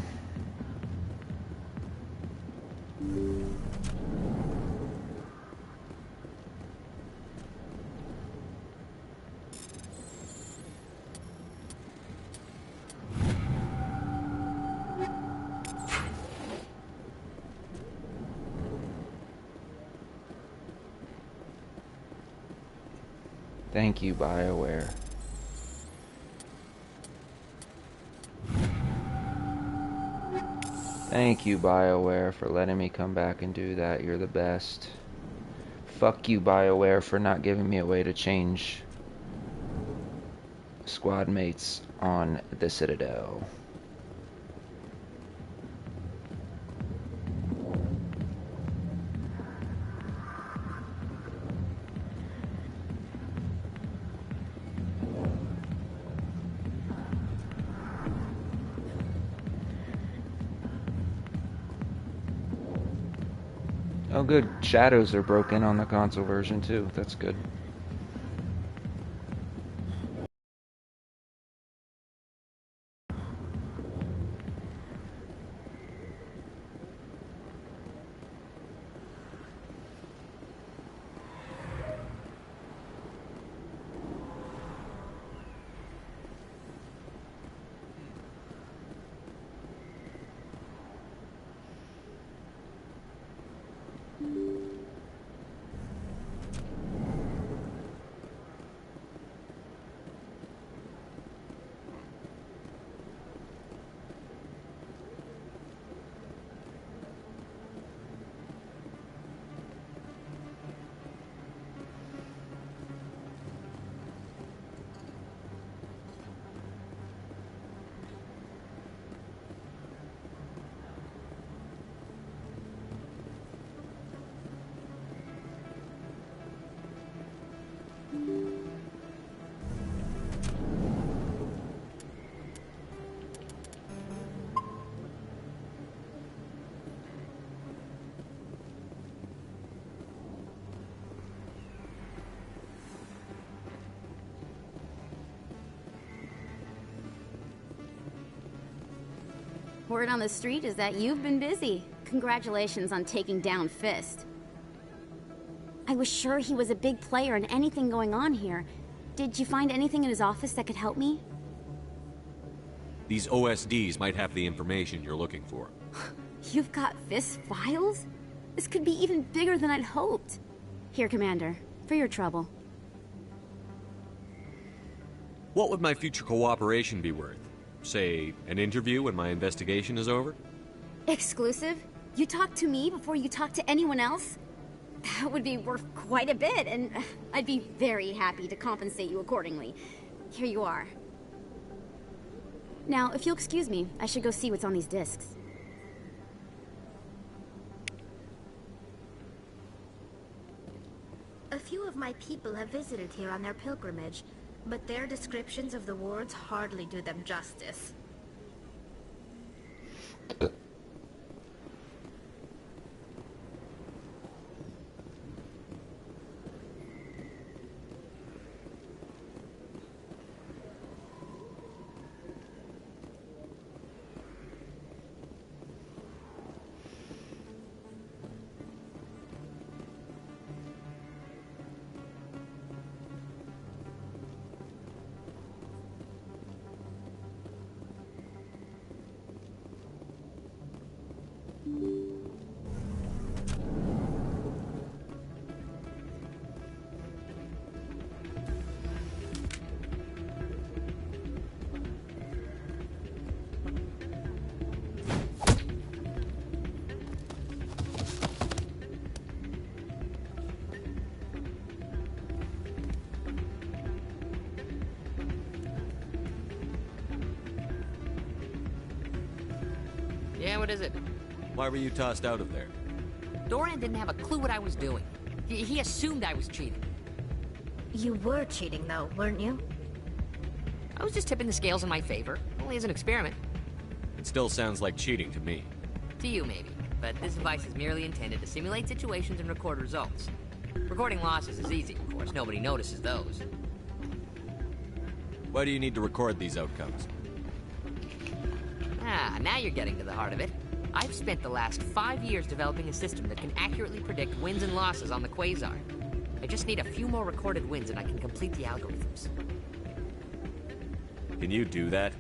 Thank you, Bioware. Thank you, Bioware, for letting me come back and do that. You're the best. Fuck you, Bioware, for not giving me a way to change squad mates on the Citadel. Oh good, shadows are broken on the console version too. That's good. Word on the street is that you've been busy. Congratulations on taking down Fist. I was sure he was a big player in anything going on here. Did you find anything in his office that could help me? These OSDs might have the information you're looking for. You've got Fist files? This could be even bigger than I'd hoped. Here, Commander, for your trouble. What would my future cooperation be worth? Say, an interview when my investigation is over? Exclusive? You talk to me before you talk to anyone else? That would be worth quite a bit, and I'd be very happy to compensate you accordingly. Here you are. Now, if you'll excuse me, I should go see what's on these discs. A few of my people have visited here on their pilgrimage, but their descriptions of the wards hardly do them justice. Yeah, what is it? Why were you tossed out of there? Doran didn't have a clue what I was doing. He assumed I was cheating. You were cheating, though, weren't you? I was just tipping the scales in my favor, only as an experiment. It still sounds like cheating to me. To you, maybe. But this device is merely intended to simulate situations and record results. Recording losses is easy, of course. Nobody notices those. Why do you need to record these outcomes? Ah, now you're getting to the heart of it. I've spent the last 5 years developing a system that can accurately predict wins and losses on the Quasar. I just need a few more recorded wins and I can complete the algorithms. Can you do that?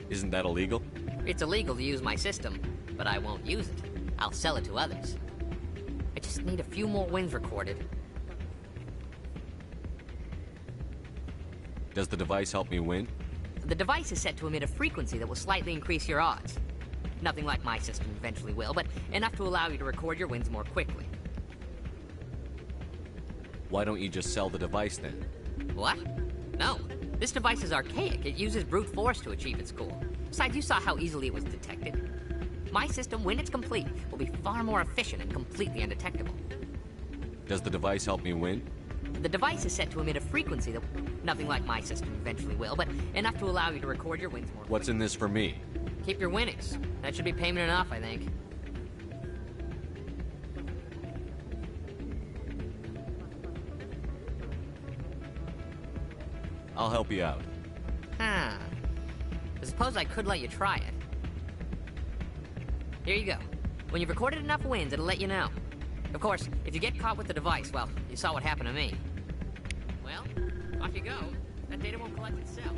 Isn't that illegal? It's illegal to use my system, but I won't use it. I'll sell it to others. I just need a few more wins recorded. Does the device help me win? The device is set to emit a frequency that will slightly increase your odds. Nothing like my system eventually will, but enough to allow you to record your wins more quickly. Why don't you just sell the device then? What? No. This device is archaic. It uses brute force to achieve its goal. Besides, you saw how easily it was detected. My system, when it's complete, will be far more efficient and completely undetectable. Does the device help me win? The device is set to emit a frequency that... Nothing like my system eventually will, but enough to allow you to record your wins more quickly. What's in this for me? Keep your winnings. That should be payment enough, I think. I'll help you out. Huh. I suppose I could let you try it. Here you go. When you've recorded enough wins, it'll let you know. Of course, if you get caught with the device, well, you saw what happened to me. Well, off you go. That data won't collect itself.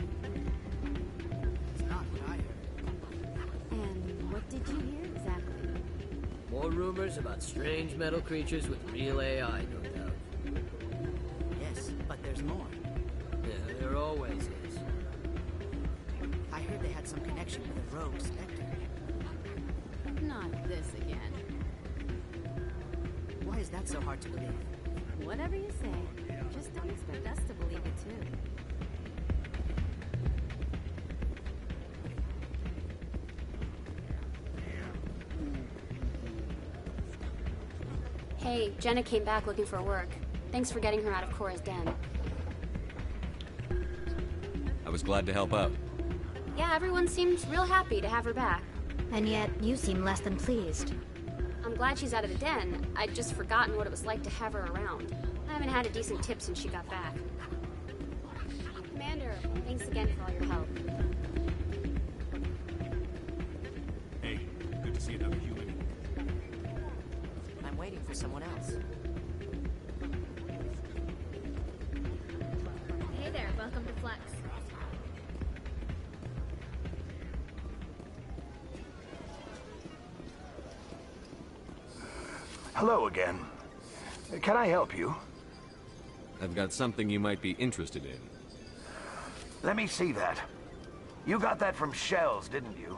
It's not what I heard. And what did you hear exactly? More rumors about strange metal creatures with real AI, no doubt. Yes, but there's more. Yeah, there always is. I heard they had some connection with a rogue Spectre. Not this again. Why is that so hard to believe? Whatever you say. Just don't expect us to believe it, too. Hey, Jenna came back looking for work. Thanks for getting her out of Cora's den. I was glad to help out. Yeah, everyone seemed real happy to have her back. And yet, you seem less than pleased. I'm glad she's out of the den. I'd just forgotten what it was like to have her around. I haven't had a decent tip since she got back. Commander, thanks again for all your help. Hey, good to see another human. I'm waiting for someone else. Hey there, welcome to Flex. Hello again. Can I help you? I've got something you might be interested in. Let me see that. You got that from Shells, didn't you?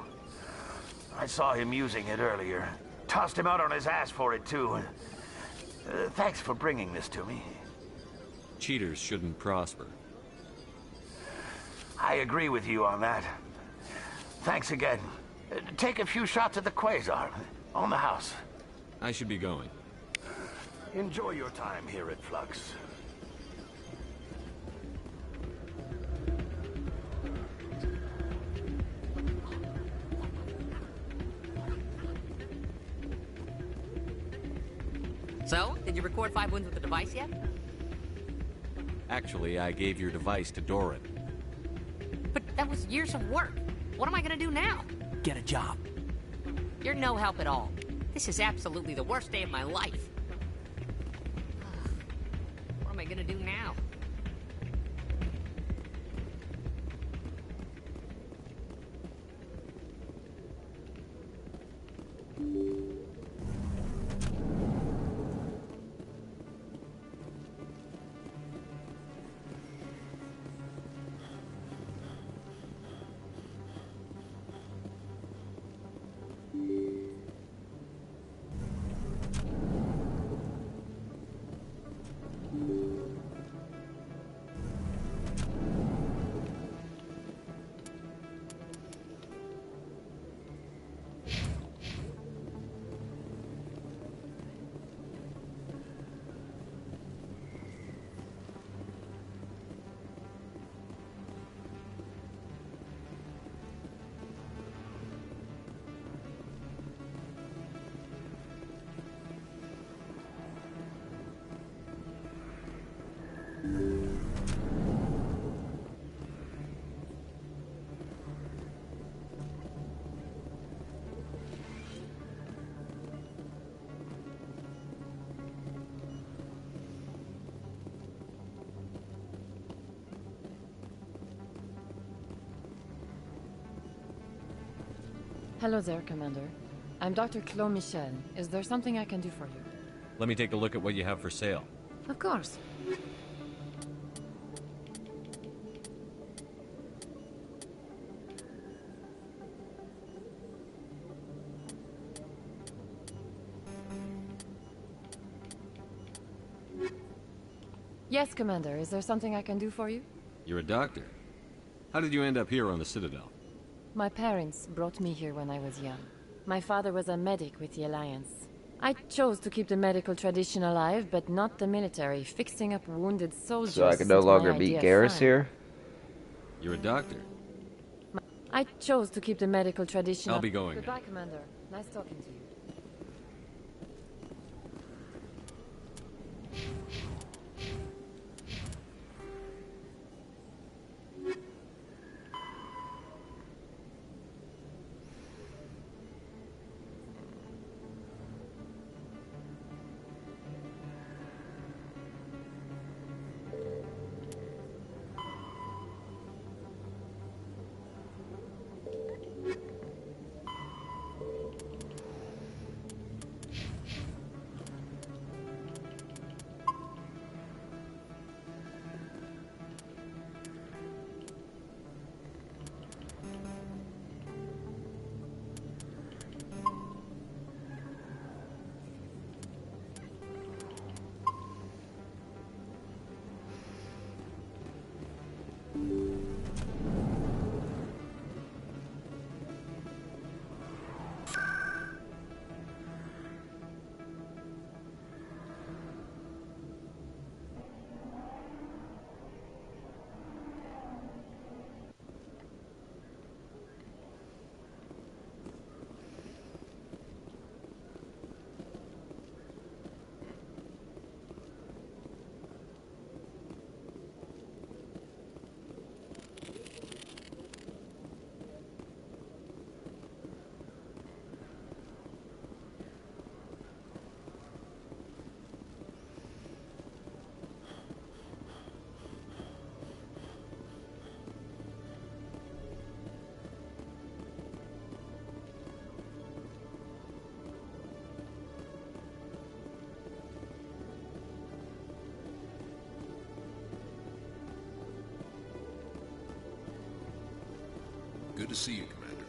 I saw him using it earlier. Tossed him out on his ass for it, too. Thanks for bringing this to me. Cheaters shouldn't prosper. I agree with you on that. Thanks again. Take a few shots at the Quasar. On the house. I should be going. Enjoy your time here at Flux. So, did you record 5 wins with the device yet? Actually, I gave your device to Doran. But that was years of work. What am I gonna do now? Get a job. You're no help at all. This is absolutely the worst day of my life. What am I gonna do now? Hello there, Commander. I'm Dr. Claude Michel. Is there something I can do for you? Let me take a look at what you have for sale. Of course. Yes, Commander. Is there something I can do for you? You're a doctor. How did you end up here on the Citadel? My parents brought me here when I was young. My father was a medic with the Alliance. I chose to keep the medical tradition alive, but not the military. Fixing up wounded soldiers. So I can no longer beat Garrus here? You're a doctor. I chose to keep the medical tradition. I'll be going Goodbye, Commander. Nice talking to you. Good to see you, Commander.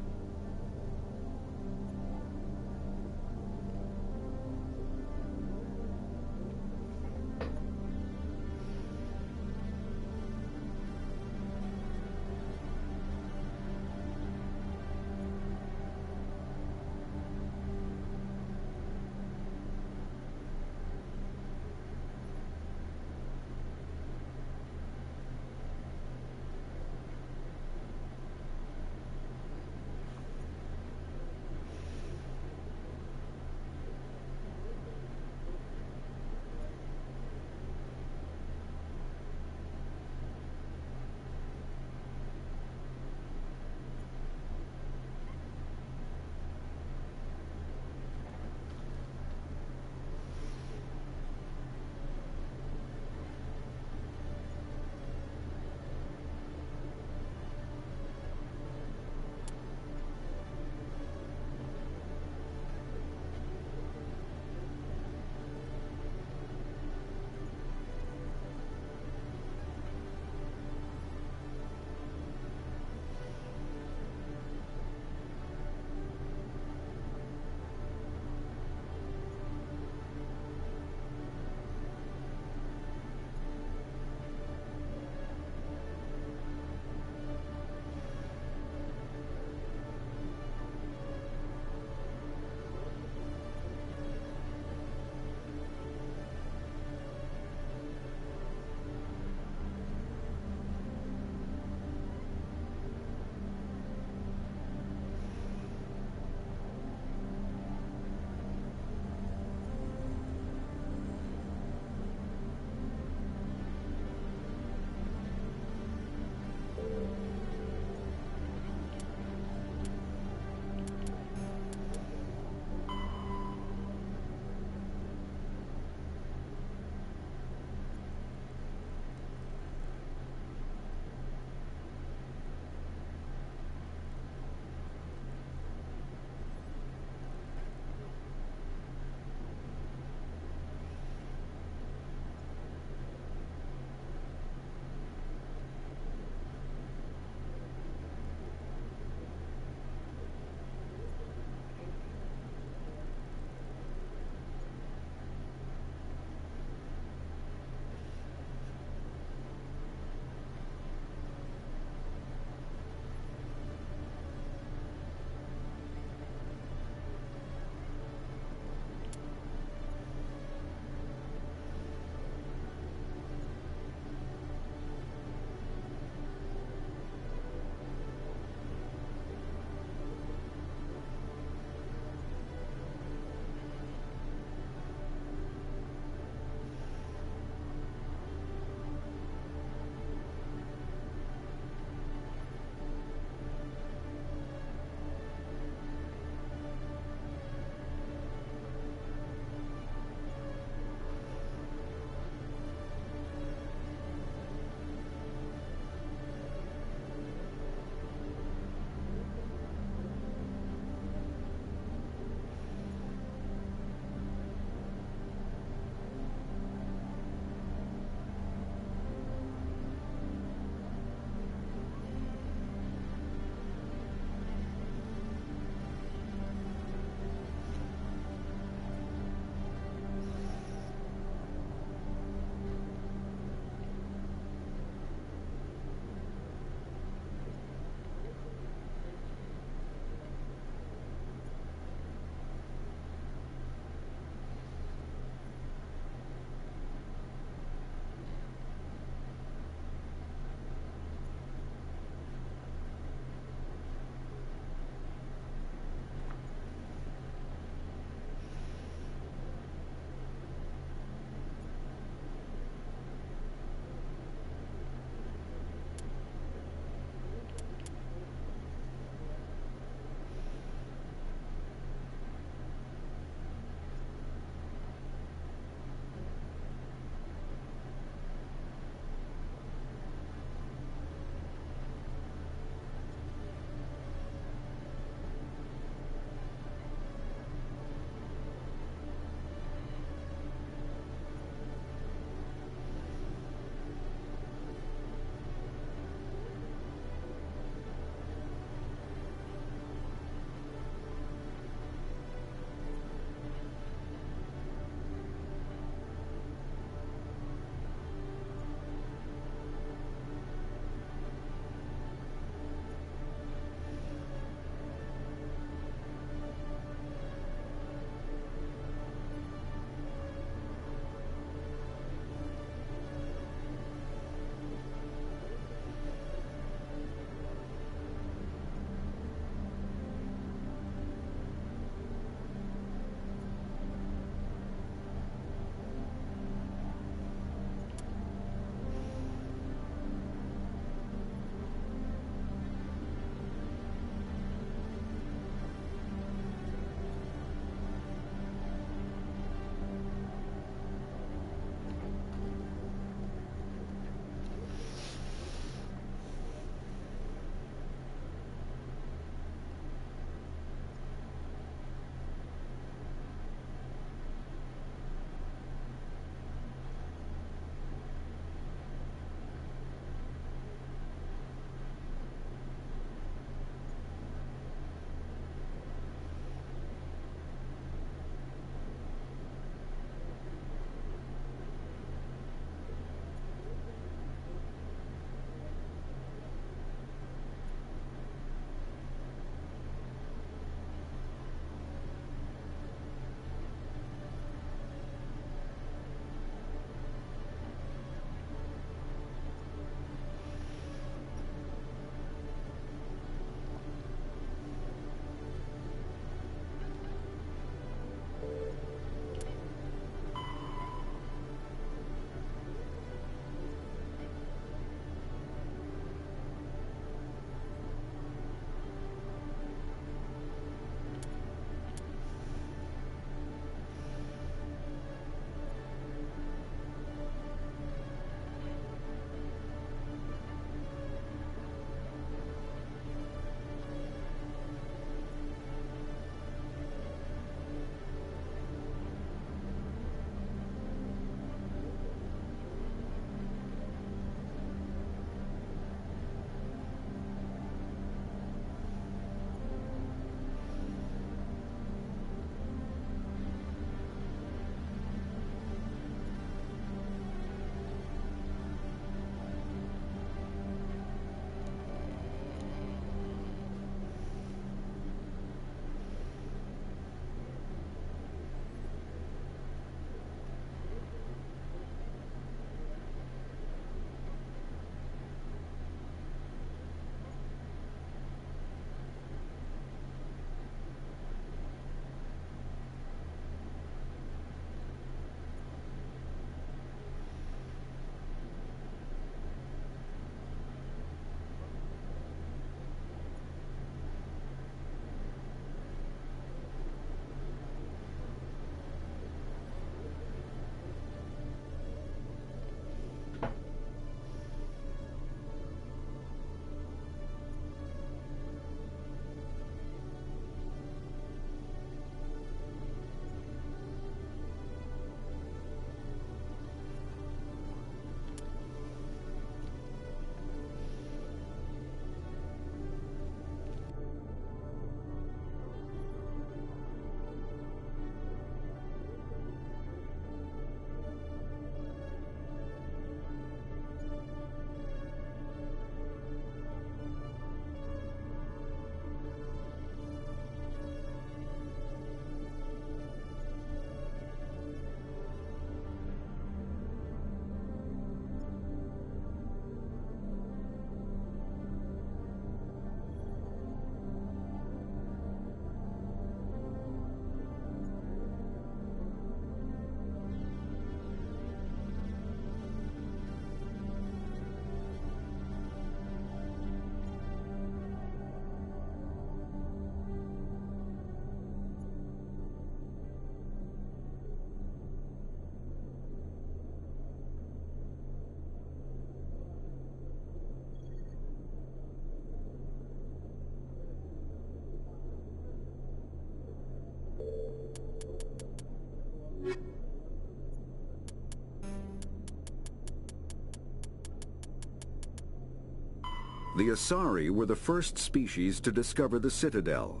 The Asari were the first species to discover the Citadel.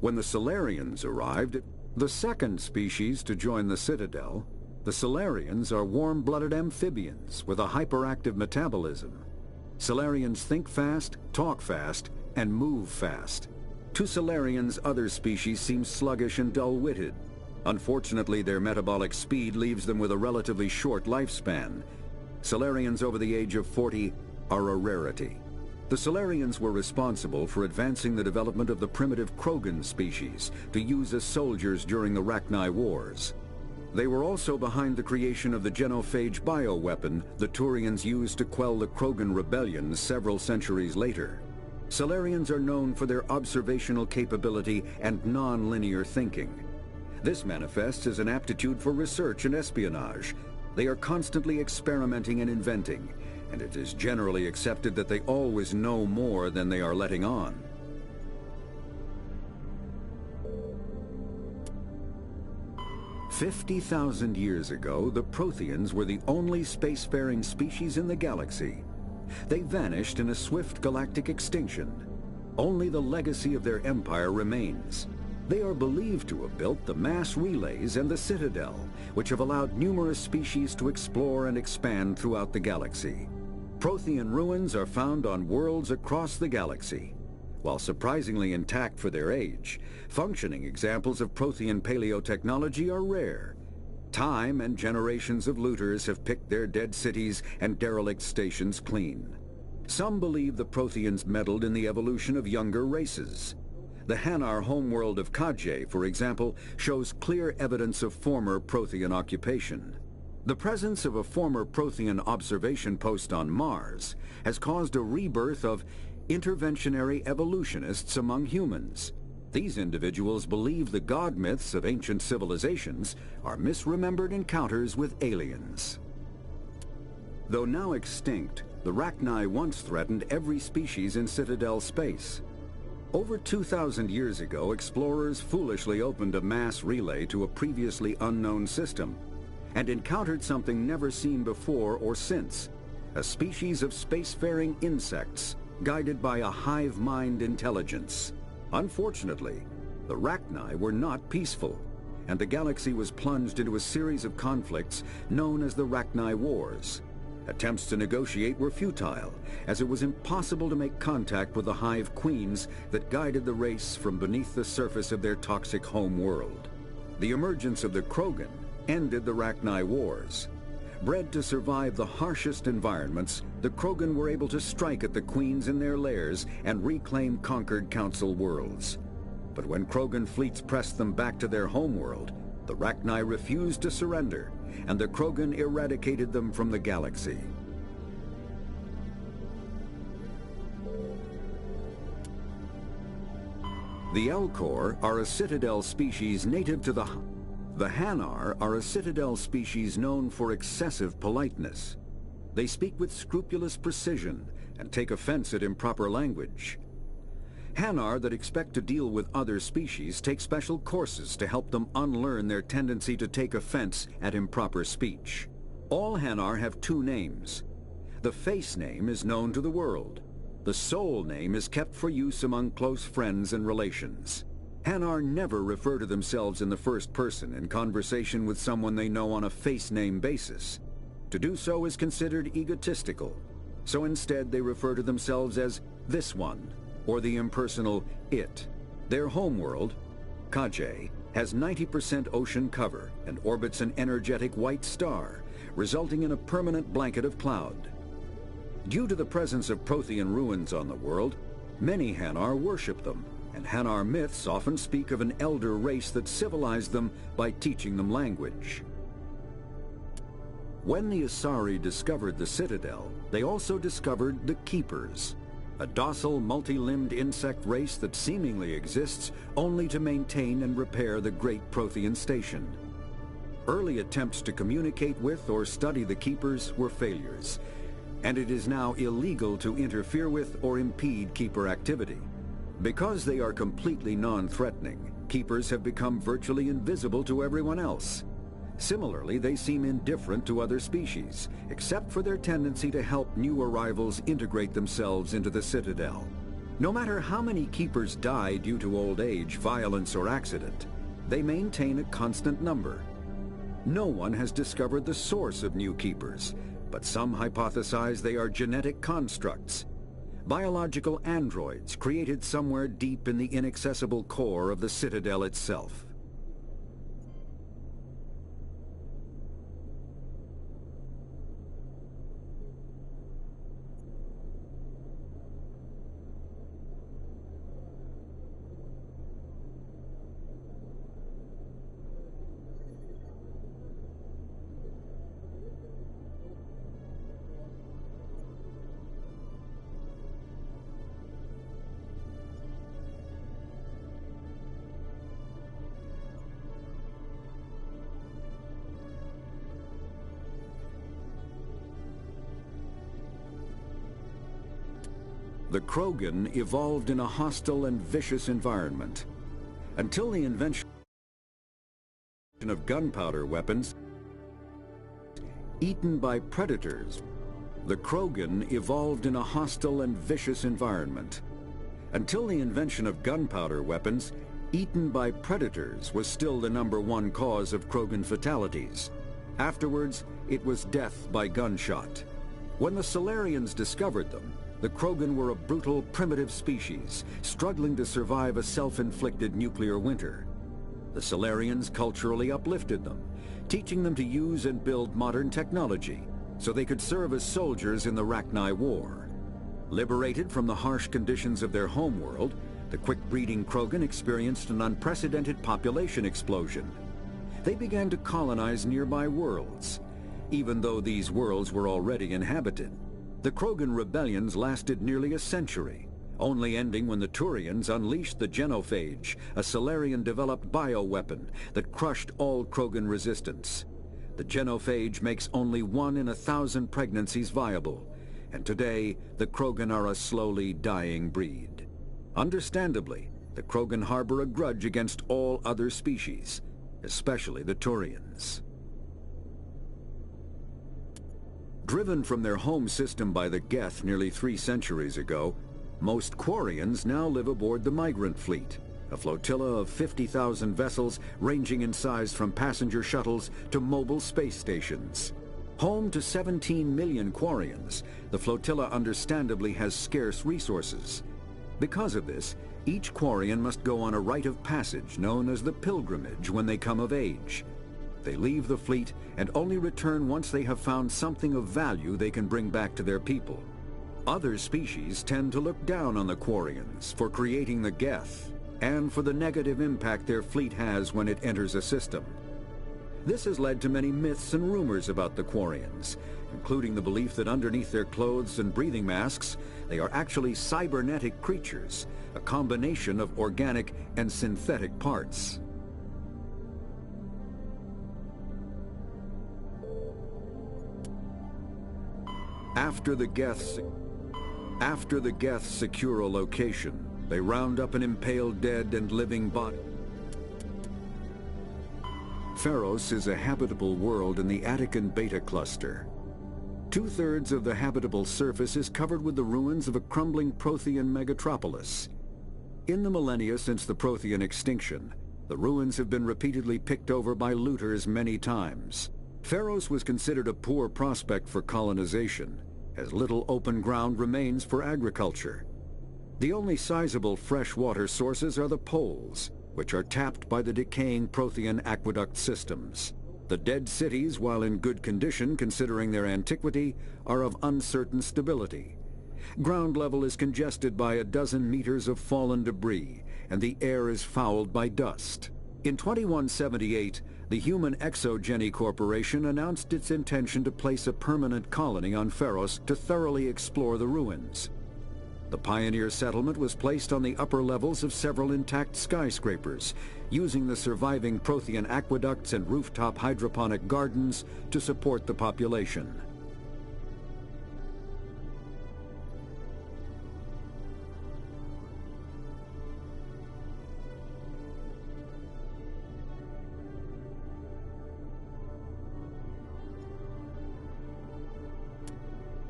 When the Solarians arrived, the second species to join the Citadel, the Solarians are warm-blooded amphibians with a hyperactive metabolism. Solarians think fast, talk fast, and move fast. To Solarians, other species seem sluggish and dull-witted. Unfortunately, their metabolic speed leaves them with a relatively short lifespan. Solarians over the age of 40 are a rarity. The Solarians were responsible for advancing the development of the primitive Krogan species to use as soldiers during the Rachni Wars. They were also behind the creation of the genophage bioweapon the Turians used to quell the Krogan rebellions several centuries later. Solarians are known for their observational capability and non-linear thinking. This manifests as an aptitude for research and espionage. They are constantly experimenting and inventing, and it is generally accepted that they always know more than they are letting on. "50,000 years ago, the Protheans were the only spacefaring species in the galaxy. They vanished in a swift galactic extinction. Only the legacy of their empire remains. They are believed to have built the mass relays and the Citadel, which have allowed numerous species to explore and expand throughout the galaxy. Prothean ruins are found on worlds across the galaxy. While surprisingly intact for their age, functioning examples of Prothean paleotechnology are rare. Time and generations of looters have picked their dead cities and derelict stations clean. Some believe the Protheans meddled in the evolution of younger races. The Hanar homeworld of Kaje, for example, shows clear evidence of former Prothean occupation. The presence of a former Prothean observation post on Mars has caused a rebirth of interventionary evolutionists among humans. These individuals believe the god myths of ancient civilizations are misremembered encounters with aliens. Though now extinct, the Rachni once threatened every species in Citadel space. Over 2,000 years ago, explorers foolishly opened a mass relay to a previously unknown system and encountered something never seen before or since, a species of spacefaring insects guided by a hive mind intelligence. Unfortunately, the Rachni were not peaceful, and the galaxy was plunged into a series of conflicts known as the Rachni Wars. Attempts to negotiate were futile, as it was impossible to make contact with the hive queens that guided the race from beneath the surface of their toxic home world. The emergence of the Krogan ended the Rachni Wars. Bred to survive the harshest environments, the Krogan were able to strike at the queens in their lairs and reclaim conquered council worlds. But when Krogan fleets pressed them back to their homeworld, the Rachni refused to surrender, and the Krogan eradicated them from the galaxy. The Elcor are a Citadel species native to the Hanar are a Citadel species known for excessive politeness. They speak with scrupulous precision and take offense at improper language. Hanar that expect to deal with other species take special courses to help them unlearn their tendency to take offense at improper speech. All Hanar have two names. The face name is known to the world. The soul name is kept for use among close friends and relations. Hanar never refer to themselves in the first person in conversation with someone they know on a face name basis. To do so is considered egotistical, so instead they refer to themselves as this one, or the impersonal it. Their homeworld, Kaje, has 90% ocean cover and orbits an energetic white star, resulting in a permanent blanket of cloud. Due to the presence of Prothean ruins on the world, many Hanar worship them, and Hanar myths often speak of an elder race that civilized them by teaching them language. When the Asari discovered the Citadel, they also discovered the Keepers, a docile, multi-limbed insect race that seemingly exists only to maintain and repair the Great Prothean Station. Early attempts to communicate with or study the Keepers were failures, and it is now illegal to interfere with or impede Keeper activity. Because they are completely non-threatening, Keepers have become virtually invisible to everyone else. Similarly, they seem indifferent to other species, except for their tendency to help new arrivals integrate themselves into the Citadel. No matter how many keepers die due to old age, violence, or accident, they maintain a constant number. No one has discovered the source of new keepers, but some hypothesize they are genetic constructs, biological androids created somewhere deep in the inaccessible core of the Citadel itself. The Krogan evolved in a hostile and vicious environment. Until the invention of gunpowder weapons, eaten by predators, the Krogan evolved in a hostile and vicious environment. Until the invention of gunpowder weapons, eaten by predators was still the #1 cause of Krogan fatalities. Afterwards, it was death by gunshot. When the Solarians discovered them, the Krogan were a brutal, primitive species, struggling to survive a self-inflicted nuclear winter. The Solarians culturally uplifted them, teaching them to use and build modern technology, so they could serve as soldiers in the Rachni War. Liberated from the harsh conditions of their homeworld, the quick-breeding Krogan experienced an unprecedented population explosion. They began to colonize nearby worlds, even though these worlds were already inhabited. The Krogan rebellions lasted nearly a century, only ending when the Turians unleashed the Genophage, a Solarian-developed bioweapon that crushed all Krogan resistance. The Genophage makes only 1 in 1,000 pregnancies viable, and today the Krogan are a slowly dying breed. Understandably, the Krogan harbor a grudge against all other species, especially the Turians. Driven from their home system by the Geth nearly 3 centuries ago, most Quarians now live aboard the Migrant Fleet, a flotilla of 50,000 vessels ranging in size from passenger shuttles to mobile space stations. Home to 17 million Quarians, the flotilla understandably has scarce resources. Because of this, each Quarian must go on a rite of passage known as the Pilgrimage when they come of age. They leave the fleet and only return once they have found something of value they can bring back to their people. Other species tend to look down on the Quarians for creating the Geth and for the negative impact their fleet has when it enters a system. This has led to many myths and rumors about the Quarians, including the belief that underneath their clothes and breathing masks, they are actually cybernetic creatures, a combination of organic and synthetic parts. After the Geths secure a location, they round up an impaled dead and living body. Pharos is a habitable world in the Attican Beta Cluster. 2/3 of the habitable surface is covered with the ruins of a crumbling Prothean megatropolis. In the millennia since the Prothean extinction, the ruins have been repeatedly picked over by looters many times. Pharos was considered a poor prospect for colonization, as little open ground remains for agriculture. The only sizable freshwater sources are the poles, which are tapped by the decaying Prothean aqueduct systems. The dead cities, while in good condition considering their antiquity, are of uncertain stability. Ground level is congested by a dozen meters of fallen debris, and the air is fouled by dust. In 2178, the Human Exogeny Corporation announced its intention to place a permanent colony on Pharos to thoroughly explore the ruins. The pioneer settlement was placed on the upper levels of several intact skyscrapers, using the surviving Prothean aqueducts and rooftop hydroponic gardens to support the population.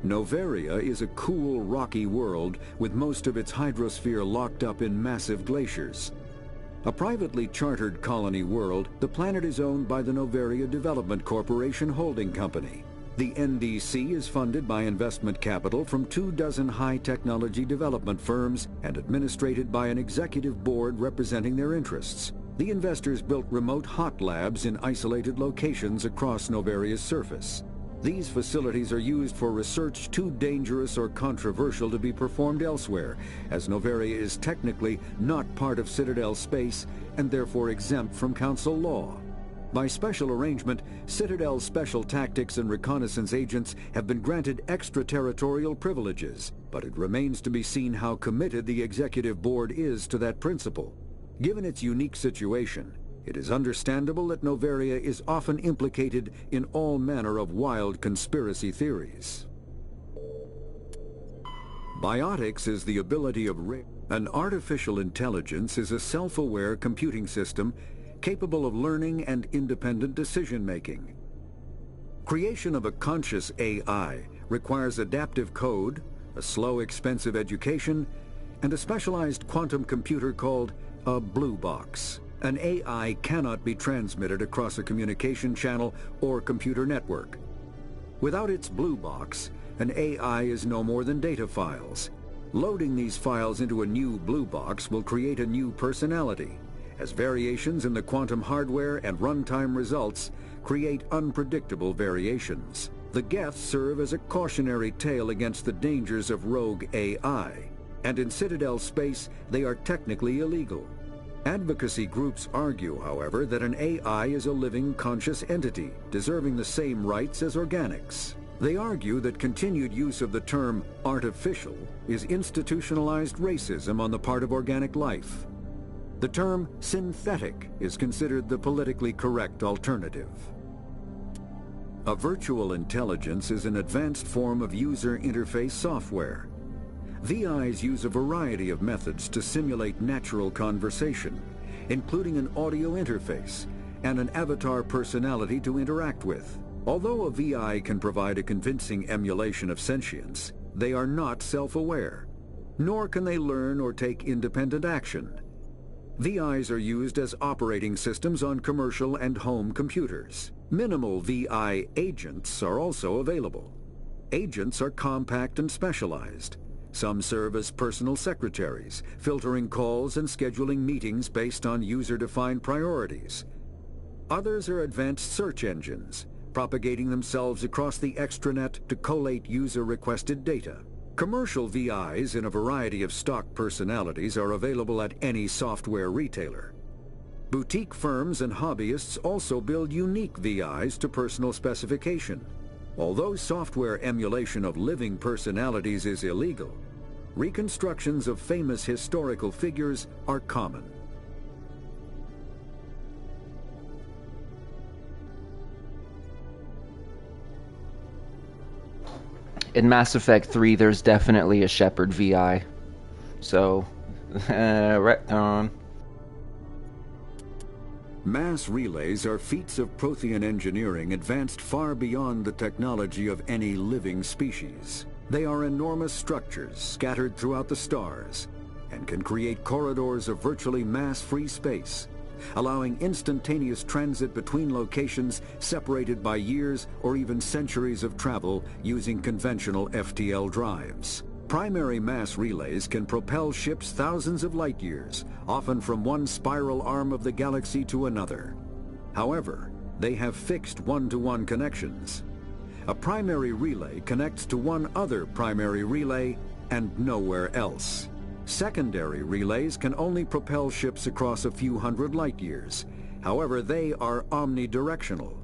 Noveria is a cool, rocky world with most of its hydrosphere locked up in massive glaciers. A privately chartered colony world, the planet is owned by the Noveria Development Corporation Holding Company. The NDC is funded by investment capital from 24 high-technology development firms and administrated by an executive board representing their interests. The investors built remote hot labs in isolated locations across Noveria's surface. These facilities are used for research too dangerous or controversial to be performed elsewhere, as Noveria is technically not part of Citadel space and therefore exempt from Council law. By special arrangement, Citadel's special tactics and reconnaissance agents have been granted extraterritorial privileges, but it remains to be seen how committed the Executive Board is to that principle. Given its unique situation, it is understandable that Noveria is often implicated in all manner of wild conspiracy theories. Biotics is the ability of an artificial intelligence is a self-aware computing system capable of learning and independent decision-making. Creation of a conscious AI requires adaptive code, a slow, expensive education, and a specialized quantum computer called a blue box. An AI cannot be transmitted across a communication channel or computer network. Without its blue box, an AI is no more than data files. Loading these files into a new blue box will create a new personality, as variations in the quantum hardware and runtime results create unpredictable variations. The Geth serve as a cautionary tale against the dangers of rogue AI, and in Citadel space they are technically illegal. Advocacy groups argue, however, that an AI is a living, conscious entity, deserving the same rights as organics. They argue that continued use of the term artificial is institutionalized racism on the part of organic life. The term synthetic is considered the politically correct alternative. A virtual intelligence is an advanced form of user interface software. VIs use a variety of methods to simulate natural conversation, including an audio interface and an avatar personality to interact with. Although a VI can provide a convincing emulation of sentience, they are not self-aware, nor can they learn or take independent action. VIs are used as operating systems on commercial and home computers. Minimal VI agents are also available. Agents are compact and specialized. Some serve as personal secretaries, filtering calls and scheduling meetings based on user-defined priorities. Others are advanced search engines, propagating themselves across the extranet to collate user-requested data. Commercial VIs in a variety of stock personalities are available at any software retailer. Boutique firms and hobbyists also build unique VIs to personal specification. Although software emulation of living personalities is illegal, reconstructions of famous historical figures are common. In Mass Effect 3, there's definitely a Shepard VI. So, retcon. Mass relays are feats of Prothean engineering advanced far beyond the technology of any living species. They are enormous structures scattered throughout the stars and can create corridors of virtually mass-free space, allowing instantaneous transit between locations separated by years or even centuries of travel using conventional FTL drives. Primary mass relays can propel ships thousands of light years, often from one spiral arm of the galaxy to another. However, they have fixed one-to-one connections. A primary relay connects to one other primary relay and nowhere else. Secondary relays can only propel ships across a few hundred light years. However, they are omnidirectional.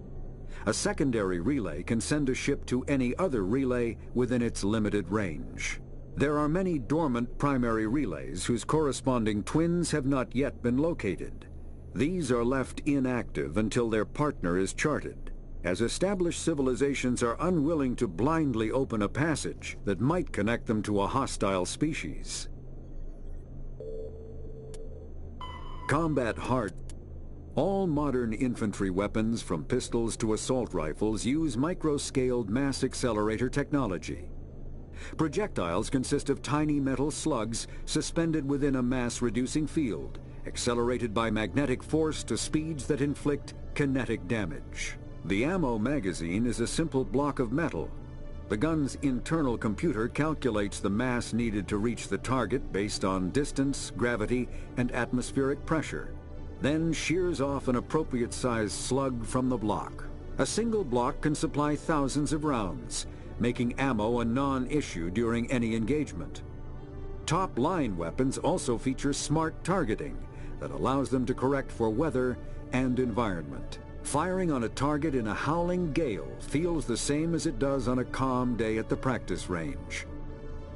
A secondary relay can send a ship to any other relay within its limited range. There are many dormant primary relays whose corresponding twins have not yet been located. These are left inactive until their partner is charted, as established civilizations are unwilling to blindly open a passage that might connect them to a hostile species. Combat hard. All modern infantry weapons, from pistols to assault rifles, use micro-scaled mass accelerator technology. Projectiles consist of tiny metal slugs suspended within a mass-reducing field, accelerated by magnetic force to speeds that inflict kinetic damage. The ammo magazine is a simple block of metal. The gun's internal computer calculates the mass needed to reach the target based on distance, gravity, and atmospheric pressure, then shears off an appropriate-sized slug from the block. A single block can supply thousands of rounds, making ammo a non-issue during any engagement. Top-line weapons also feature smart targeting that allows them to correct for weather and environment. Firing on a target in a howling gale feels the same as it does on a calm day at the practice range.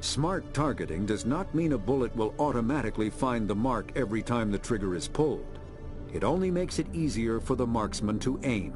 Smart targeting does not mean a bullet will automatically find the mark every time the trigger is pulled. It only makes it easier for the marksman to aim.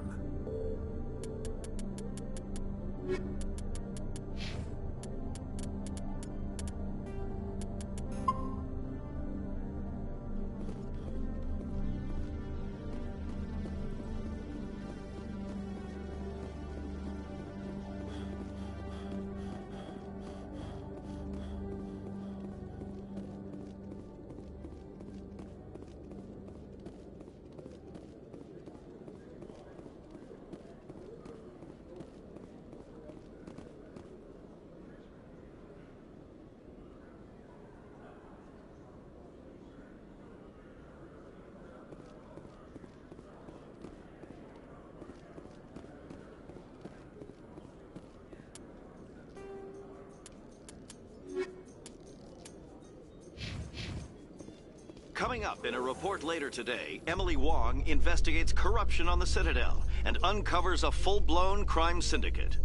Coming up in a report later today, Emily Wong investigates corruption on the Citadel and uncovers a full-blown crime syndicate.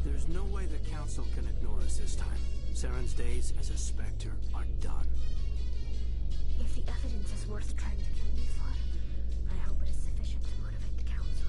There's no way the Council can ignore us this time. Saren's days as a Spectre are done. If the evidence is worth trying to kill me for, I hope it is sufficient to motivate the Council.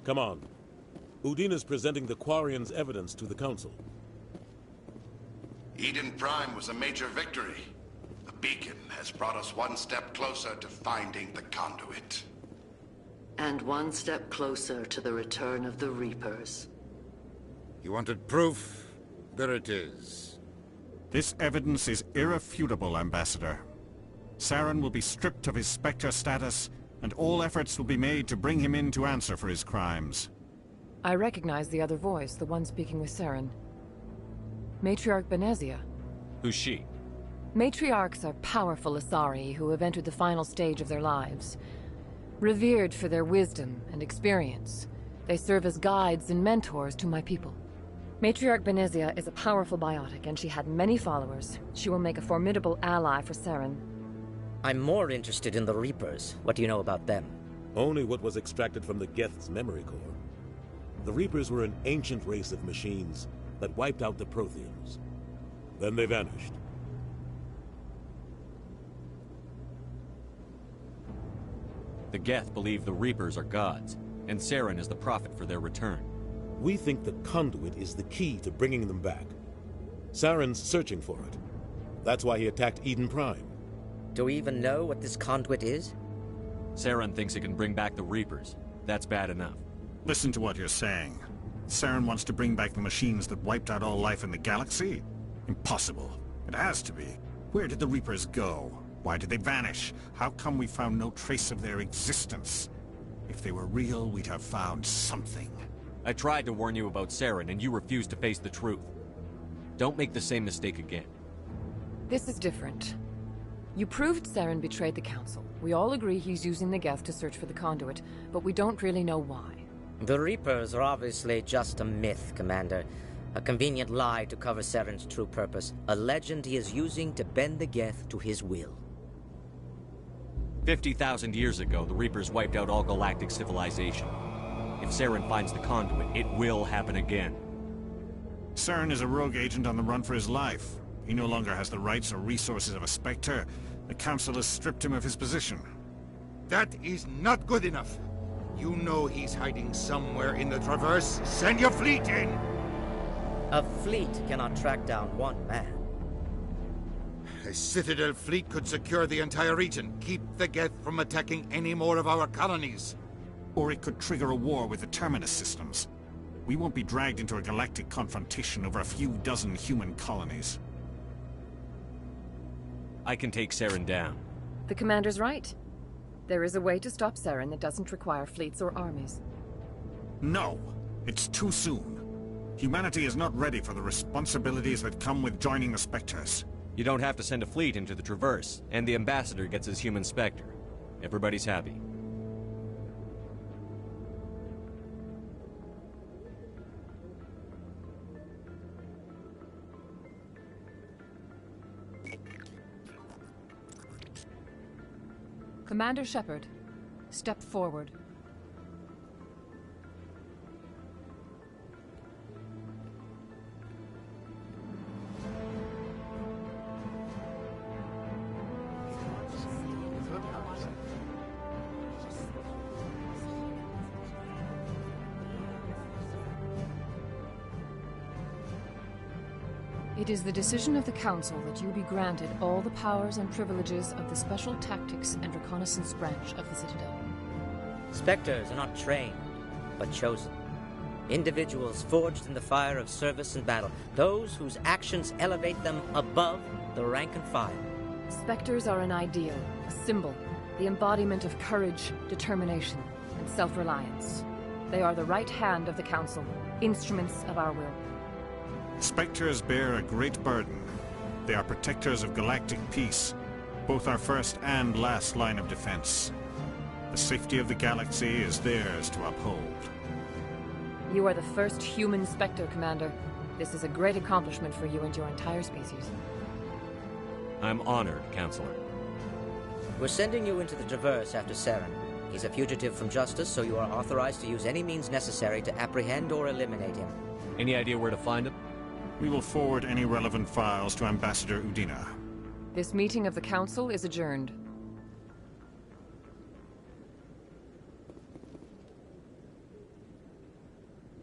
Come on. Udina's presenting the Quarians' evidence to the Council. Eden Prime was a major victory. The beacon has brought us one step closer to finding the conduit. And one step closer to the return of the Reapers. You wanted proof? There it is. This evidence is irrefutable, Ambassador. Saren will be stripped of his Spectre status, and all efforts will be made to bring him in to answer for his crimes. I recognize the other voice, the one speaking with Saren. Matriarch Benezia. Who's she? Matriarchs are powerful Asari who have entered the final stage of their lives. Revered for their wisdom and experience, they serve as guides and mentors to my people. Matriarch Benezia is a powerful biotic, and she had many followers. She will make a formidable ally for Saren. I'm more interested in the Reapers. What do you know about them? Only what was extracted from the Geth's memory core. The Reapers were an ancient race of machines that wiped out the Protheans. Then they vanished. The Geth believe the Reapers are gods, and Saren is the prophet for their return. We think the conduit is the key to bringing them back. Saren's searching for it. That's why he attacked Eden Prime. Do we even know what this conduit is? Saren thinks it can bring back the Reapers. That's bad enough. Listen to what you're saying. Saren wants to bring back the machines that wiped out all life in the galaxy? Impossible. It has to be. Where did the Reapers go? Why did they vanish? How come we found no trace of their existence? If they were real, we'd have found something. I tried to warn you about Saren, and you refused to face the truth. Don't make the same mistake again. This is different. You proved Saren betrayed the Council. We all agree he's using the Geth to search for the conduit, but we don't really know why. The Reapers are obviously just a myth, Commander. A convenient lie to cover Saren's true purpose. A legend he is using to bend the Geth to his will. 50,000 years ago, the Reapers wiped out all galactic civilization. If Saren finds the conduit, it will happen again. Saren is a rogue agent on the run for his life. He no longer has the rights or resources of a Spectre. The Council has stripped him of his position. That is not good enough. You know he's hiding somewhere in the Traverse. Send your fleet in! A fleet cannot track down one man. A Citadel fleet could secure the entire region, keep the Geth from attacking any more of our colonies. Or it could trigger a war with the Terminus systems. We won't be dragged into a galactic confrontation over a few dozen human colonies. I can take Saren down. The Commander's right. There is a way to stop Saren that doesn't require fleets or armies. No! It's too soon. Humanity is not ready for the responsibilities that come with joining the Spectres. You don't have to send a fleet into the Traverse, and the Ambassador gets his human Spectre. Everybody's happy. Commander Shepard, step forward. It is the decision of the Council that you be granted all the powers and privileges of the Special Tactics and Reconnaissance branch of the Citadel. Spectres are not trained, but chosen. Individuals forged in the fire of service and battle. Those whose actions elevate them above the rank and file. Spectres are an ideal, a symbol, the embodiment of courage, determination, and self-reliance. They are the right hand of the Council, instruments of our will. Spectres bear a great burden. They are protectors of galactic peace, both our first and last line of defense. The safety of the galaxy is theirs to uphold. You are the first human Spectre, Commander. This is a great accomplishment for you and your entire species. I'm honored, Counselor. We're sending you into the Traverse after Saren. He's a fugitive from justice, so you are authorized to use any means necessary to apprehend or eliminate him. Any idea where to find him? We will forward any relevant files to Ambassador Udina. This meeting of the Council is adjourned.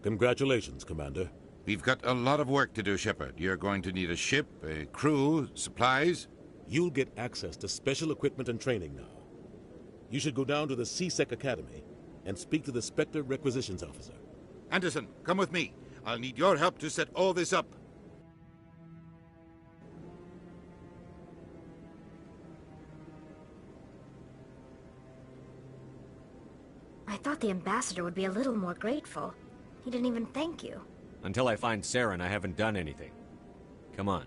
Congratulations, Commander. We've got a lot of work to do, Shepard. You're going to need a ship, a crew, supplies. You'll get access to special equipment and training now. You should go down to the C-Sec Academy and speak to the Spectre Requisitions Officer. Anderson, come with me. I'll need your help to set all this up. I thought the ambassador would be a little more grateful. He didn't even thank you. Until I find Saren, I haven't done anything. Come on.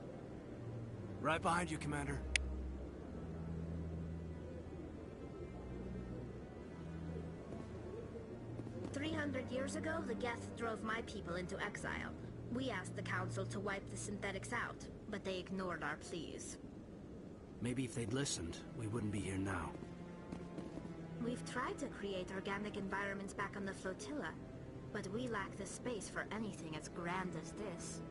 Right behind you, Commander. Years ago, the Geth drove my people into exile. We asked the Council to wipe the synthetics out, but they ignored our pleas. Maybe if they'd listened, we wouldn't be here now. We've tried to create organic environments back on the flotilla, but we lack the space for anything as grand as this.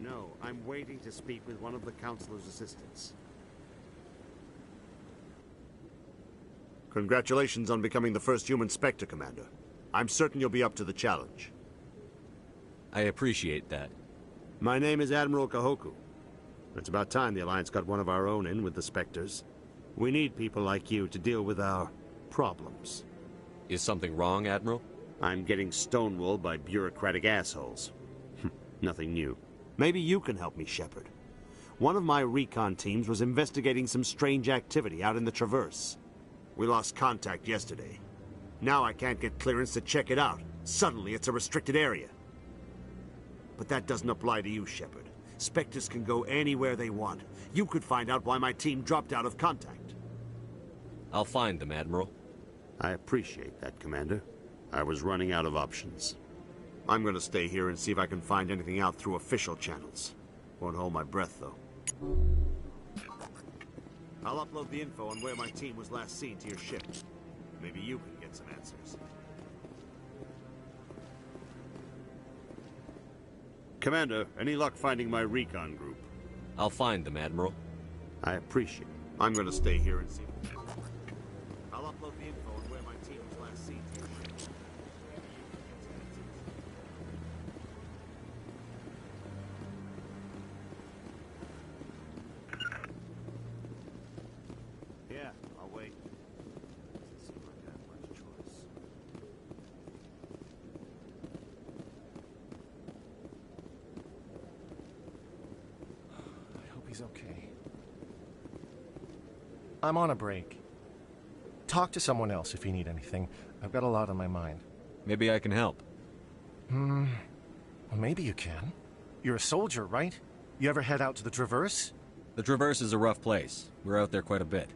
No, I'm waiting to speak with one of the Councilor's assistants. Congratulations on becoming the first human Spectre, Commander. I'm certain you'll be up to the challenge. I appreciate that. My name is Admiral Kahoku. It's about time the Alliance got one of our own in with the Spectres. We need people like you to deal with our problems. Is something wrong, Admiral? I'm getting stonewalled by bureaucratic assholes. Nothing new. Maybe you can help me, Shepard. One of my recon teams was investigating some strange activity out in the Traverse. We lost contact yesterday. Now I can't get clearance to check it out. Suddenly it's a restricted area. But that doesn't apply to you, Shepard. Spectres can go anywhere they want. You could find out why my team dropped out of contact. I'll find them, Admiral. I appreciate that, Commander. I was running out of options. I'm gonna stay here and see if I can find anything out through official channels. Won't hold my breath, though. I'll upload the info on where my team was last seen to your ship. Maybe you can get some answers. Commander, any luck finding my recon group? I'll find them, Admiral. I appreciate it. I'm gonna stay here and see. I'll upload the info on where my team was last seen to your ship. Yeah, I'll wait. Doesn't seem like I have much choice. I hope he's okay. I'm on a break. Talk to someone else if you need anything. I've got a lot on my mind. Maybe I can help. Well, maybe you can. You're a soldier, right? You ever head out to the Traverse? The Traverse is a rough place. We're out there quite a bit.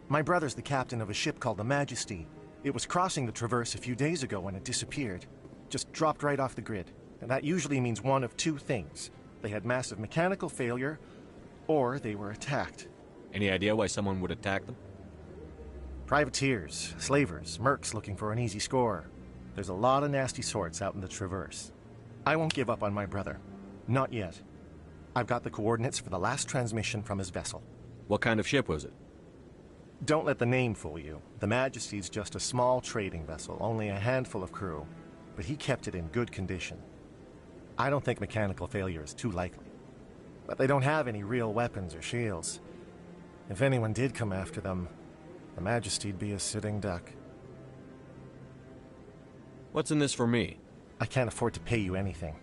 My brother's the captain of a ship called the Majesty. It was crossing the Traverse a few days ago when it disappeared. Just dropped right off the grid. And that usually means one of two things. They had massive mechanical failure, or they were attacked. Any idea why someone would attack them? Privateers, slavers, mercs looking for an easy score. There's a lot of nasty sorts out in the Traverse. I won't give up on my brother. Not yet. I've got the coordinates for the last transmission from his vessel. What kind of ship was it? Don't let the name fool you. The Majesty's just a small trading vessel, only a handful of crew. But he kept it in good condition. I don't think mechanical failure is too likely. But they don't have any real weapons or shields. If anyone did come after them, the Majesty'd be a sitting duck. What's in this for me? I can't afford to pay you anything.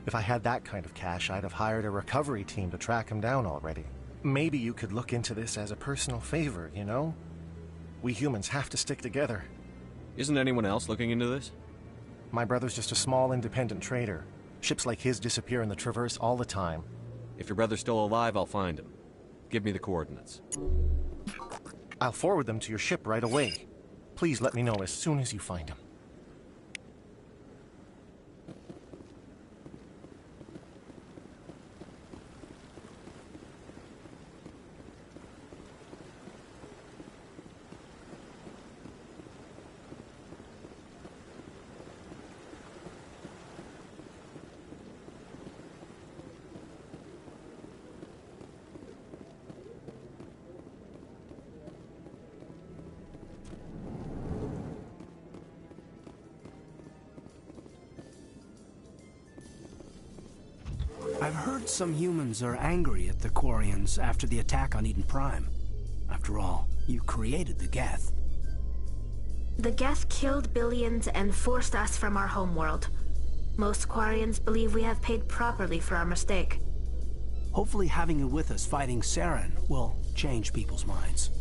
If I had that kind of cash, I'd have hired a recovery team to track him down already. Maybe you could look into this as a personal favor, you know? We humans have to stick together. Isn't anyone else looking into this? My brother's just a small independent trader. Ships like his disappear in the Traverse all the time. If your brother's still alive, I'll find him. Give me the coordinates. I'll forward them to your ship right away. Please let me know as soon as you find him. I've heard some humans are angry at the Quarians after the attack on Eden Prime. After all, you created the Geth. The Geth killed billions and forced us from our homeworld. Most Quarians believe we have paid properly for our mistake. Hopefully having you with us fighting Saren will change people's minds.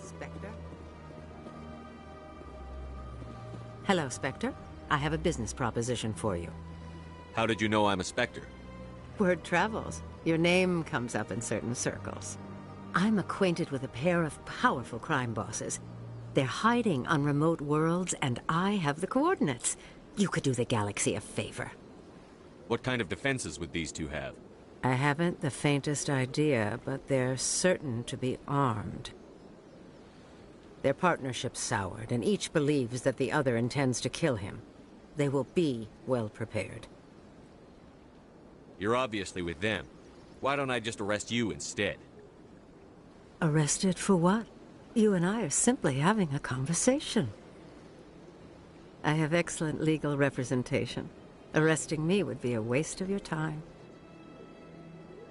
Spectre? Hello, Spectre. I have a business proposition for you. How did you know I'm a Spectre? Word travels. Your name comes up in certain circles. I'm acquainted with a pair of powerful crime bosses. They're hiding on remote worlds, and I have the coordinates. You could do the galaxy a favor. What kind of defenses would these two have? I haven't the faintest idea, but they're certain to be armed. Their partnership's soured, and each believes that the other intends to kill him. They will be well prepared. You're obviously with them. Why don't I just arrest you instead? Arrested for what? You and I are simply having a conversation. I have excellent legal representation. Arresting me would be a waste of your time.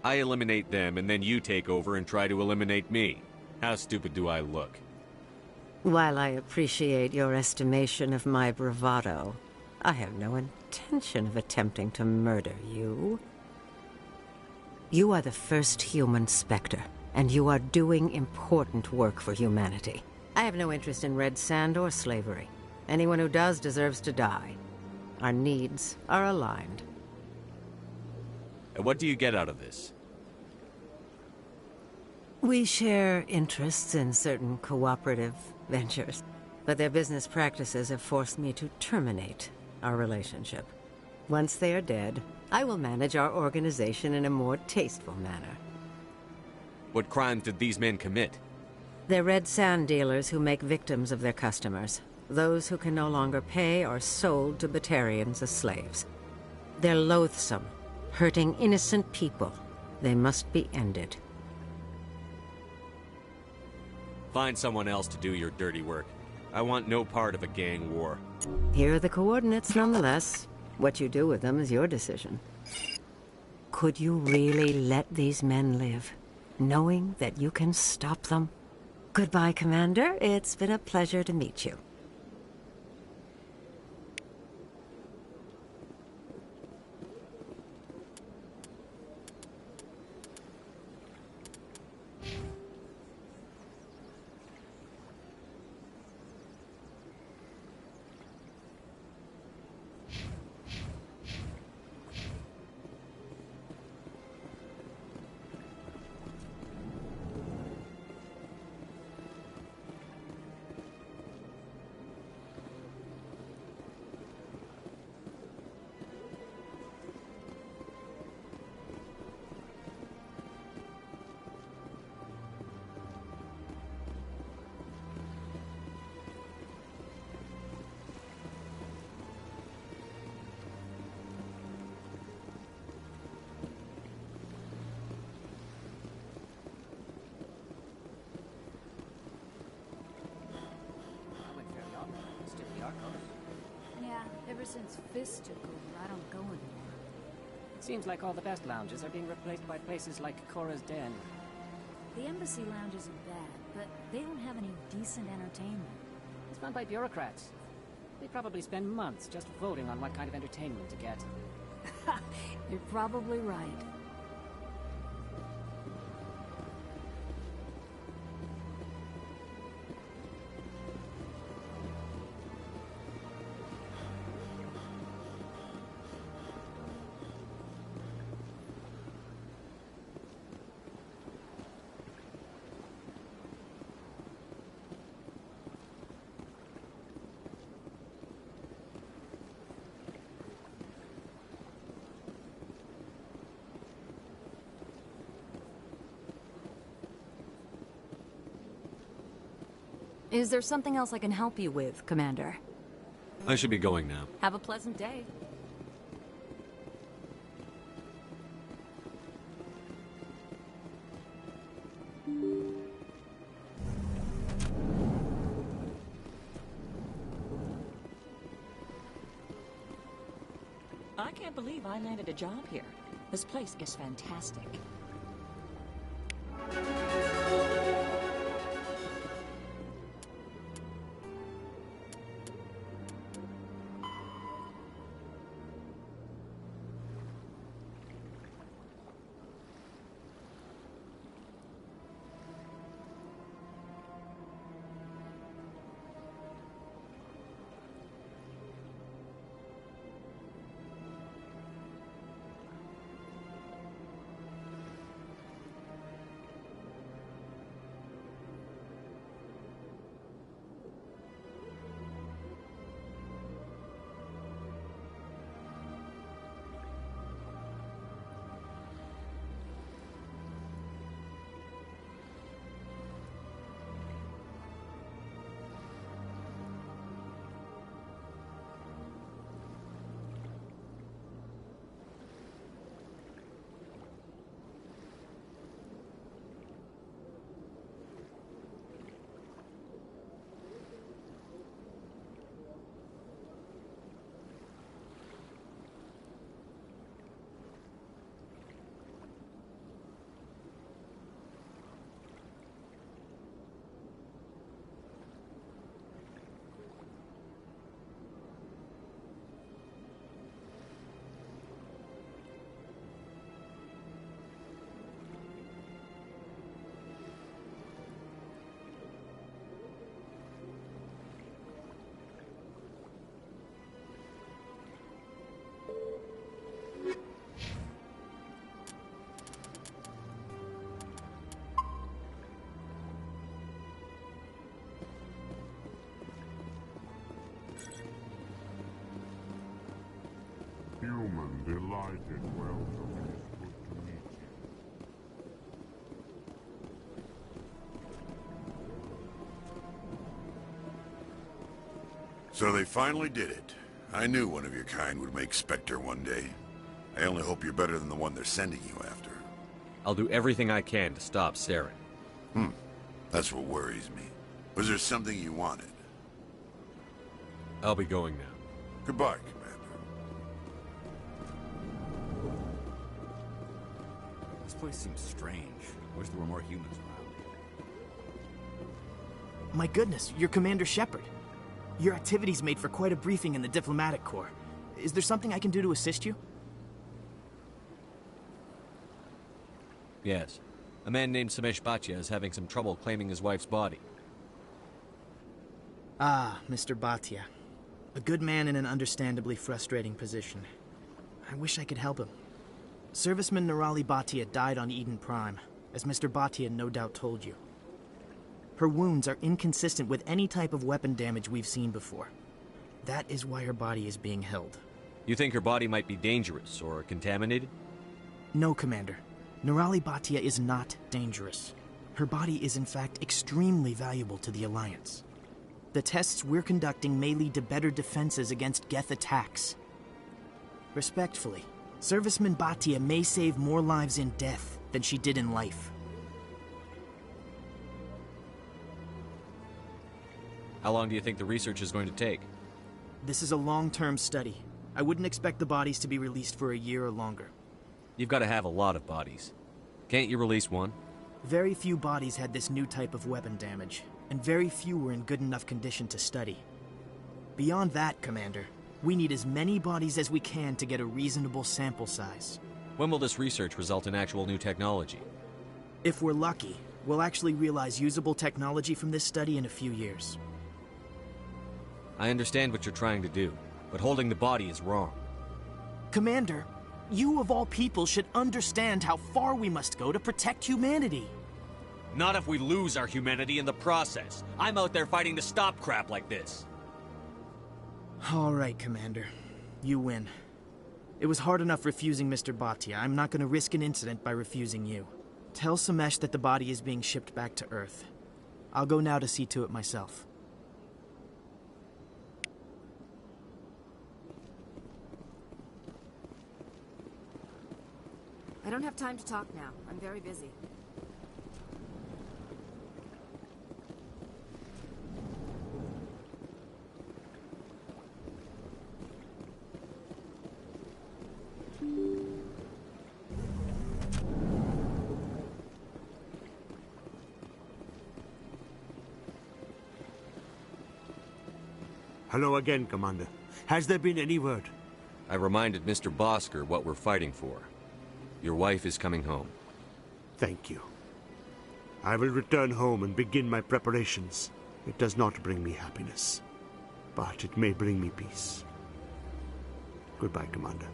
I eliminate them, and then you take over and try to eliminate me. How stupid do I look? While I appreciate your estimation of my bravado, I have no intention of attempting to murder you. You are the first human Spectre, and you are doing important work for humanity. I have no interest in red sand or slavery. Anyone who does deserves to die. Our needs are aligned. And what do you get out of this? We share interests in certain cooperative ventures, but their business practices have forced me to terminate our relationship. Once they are dead, I will manage our organization in a more tasteful manner. What crimes did these men commit? They're red sand dealers who make victims of their customers. Those who can no longer pay are sold to Batarians as slaves. They're loathsome, hurting innocent people. They must be ended. Find someone else to do your dirty work. I want no part of a gang war. Here are the coordinates nonetheless. What you do with them is your decision. Could you really let these men live, knowing that you can stop them? Goodbye, Commander. It's been a pleasure to meet you. Yeah, ever since Fist took over, I don't go anymore. It seems like all the best lounges are being replaced by places like Cora's Den. The Embassy Lounge isn't bad, but they don't have any decent entertainment. It's run by bureaucrats. They probably spend months just voting on what kind of entertainment to get. You're probably right. Is there something else I can help you with, Commander? I should be going now. Have a pleasant day. I can't believe I landed a job here. This place is fantastic. Human delighted, welcome. It is good to meet you. So they finally did it. I knew one of your kind would make Spectre one day. I only hope you're better than the one they're sending you after. I'll do everything I can to stop Saren. That's what worries me. Was there something you wanted? I'll be going now. Goodbye, Commander. This place seems strange. Wish there were more humans around. My goodness, you're Commander Shepard. Your activities made for quite a briefing in the Diplomatic Corps. Is there something I can do to assist you? Yes. A man named Samesh Bhatia is having some trouble claiming his wife's body. Ah, Mr. Bhatia. A good man in an understandably frustrating position. I wish I could help him. Serviceman Nirali Bhatia died on Eden Prime, as Mr. Bhatia no doubt told you. Her wounds are inconsistent with any type of weapon damage we've seen before. That is why her body is being held. You think her body might be dangerous or contaminated? No, Commander. Nirali Bhatia is not dangerous. Her body is in fact extremely valuable to the Alliance. The tests we're conducting may lead to better defenses against Geth attacks. Respectfully, Serviceman Bhatia may save more lives in death than she did in life. How long do you think the research is going to take? This is a long-term study. I wouldn't expect the bodies to be released for a year or longer. You've got to have a lot of bodies. Can't you release one? Very few bodies had this new type of weapon damage, and very few were in good enough condition to study. Beyond that, Commander, we need as many bodies as we can to get a reasonable sample size. When will this research result in actual new technology? If we're lucky, we'll actually realize usable technology from this study in a few years. I understand what you're trying to do, but holding the body is wrong. Commander, you of all people should understand how far we must go to protect humanity. Not if we lose our humanity in the process. I'm out there fighting to stop crap like this. All right, Commander. You win. It was hard enough refusing Mr. Bhatia. I'm not going to risk an incident by refusing you. Tell Samesh that the body is being shipped back to Earth. I'll go now to see to it myself. I don't have time to talk now. I'm very busy. Hello again, Commander. Has there been any word? I reminded Mr. Bosker what we're fighting for. Your wife is coming home. Thank you. I will return home and begin my preparations. It does not bring me happiness, but it may bring me peace. Goodbye, Commander.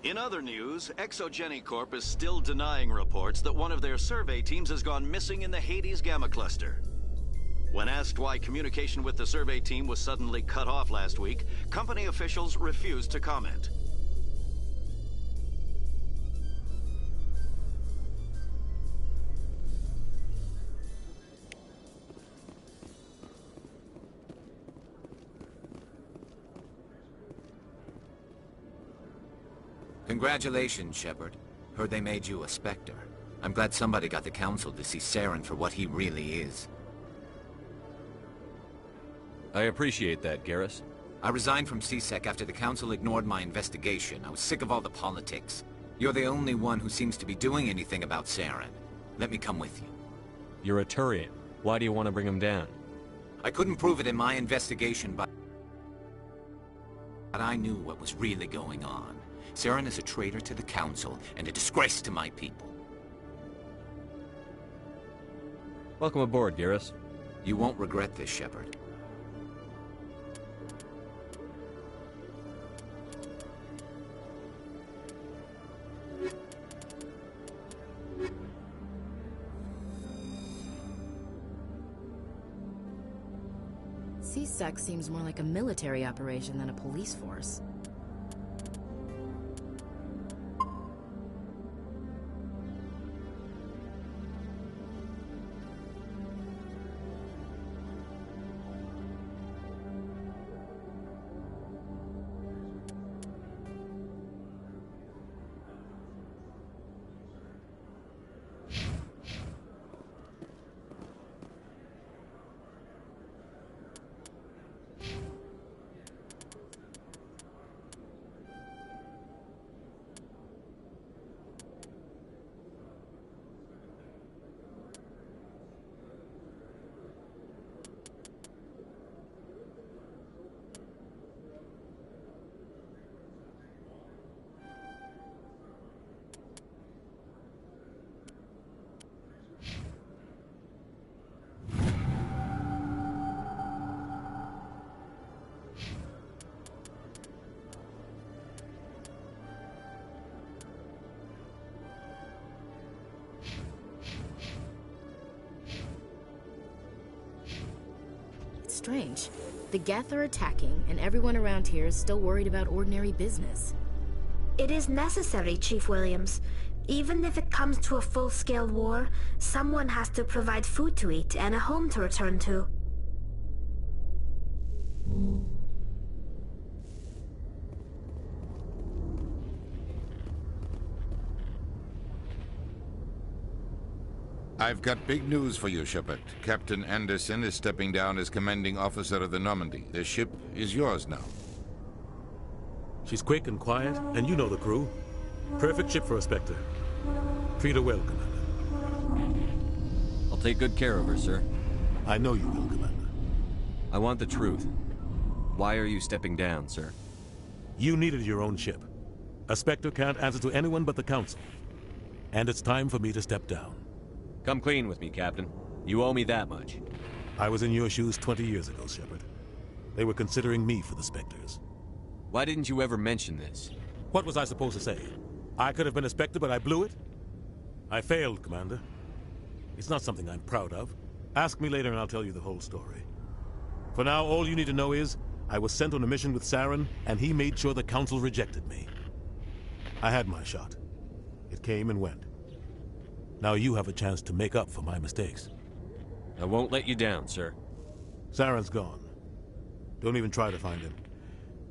In other news, Exogeny Corp is still denying reports that one of their survey teams has gone missing in the Hades Gamma Cluster. When asked why communication with the survey team was suddenly cut off last week, company officials refused to comment. Congratulations, Shepard. Heard they made you a Spectre. I'm glad somebody got the Council to see Saren for what he really is. I appreciate that, Garrus. I resigned from CSEC after the Council ignored my investigation. I was sick of all the politics. You're the only one who seems to be doing anything about Saren. Let me come with you. You're a Turian. Why do you want to bring him down? I couldn't prove it in my investigation, but I knew what was really going on. Saren is a traitor to the Council and a disgrace to my people. Welcome aboard, Garrus. You won't regret this, Shepard. CSEC seems more like a military operation than a police force. strange. The Geth are attacking, and everyone around here is still worried about ordinary business. It is necessary, Chief Williams. Even if it comes to a full-scale war, someone has to provide food to eat and a home to return to. I've got big news for you, Shepard. Captain Anderson is stepping down as commanding officer of the Normandy. The ship is yours now. She's quick and quiet, and you know the crew. Perfect ship for a Spectre. Treat her well, Commander. I'll take good care of her, sir. I know you will, Commander. I want the truth. Why are you stepping down, sir? You needed your own ship. A Spectre can't answer to anyone but the Council. And it's time for me to step down. Come clean with me, Captain. You owe me that much. I was in your shoes 20 years ago, Shepard. They were considering me for the Spectres. Why didn't you ever mention this? What was I supposed to say? I could have been a Spectre, but I blew it? I failed, Commander. It's not something I'm proud of. Ask me later and I'll tell you the whole story. For now, all you need to know is, I was sent on a mission with Saren, and he made sure the Council rejected me. I had my shot. It came and went. Now you have a chance to make up for my mistakes. I won't let you down, sir. Saren's gone. Don't even try to find him.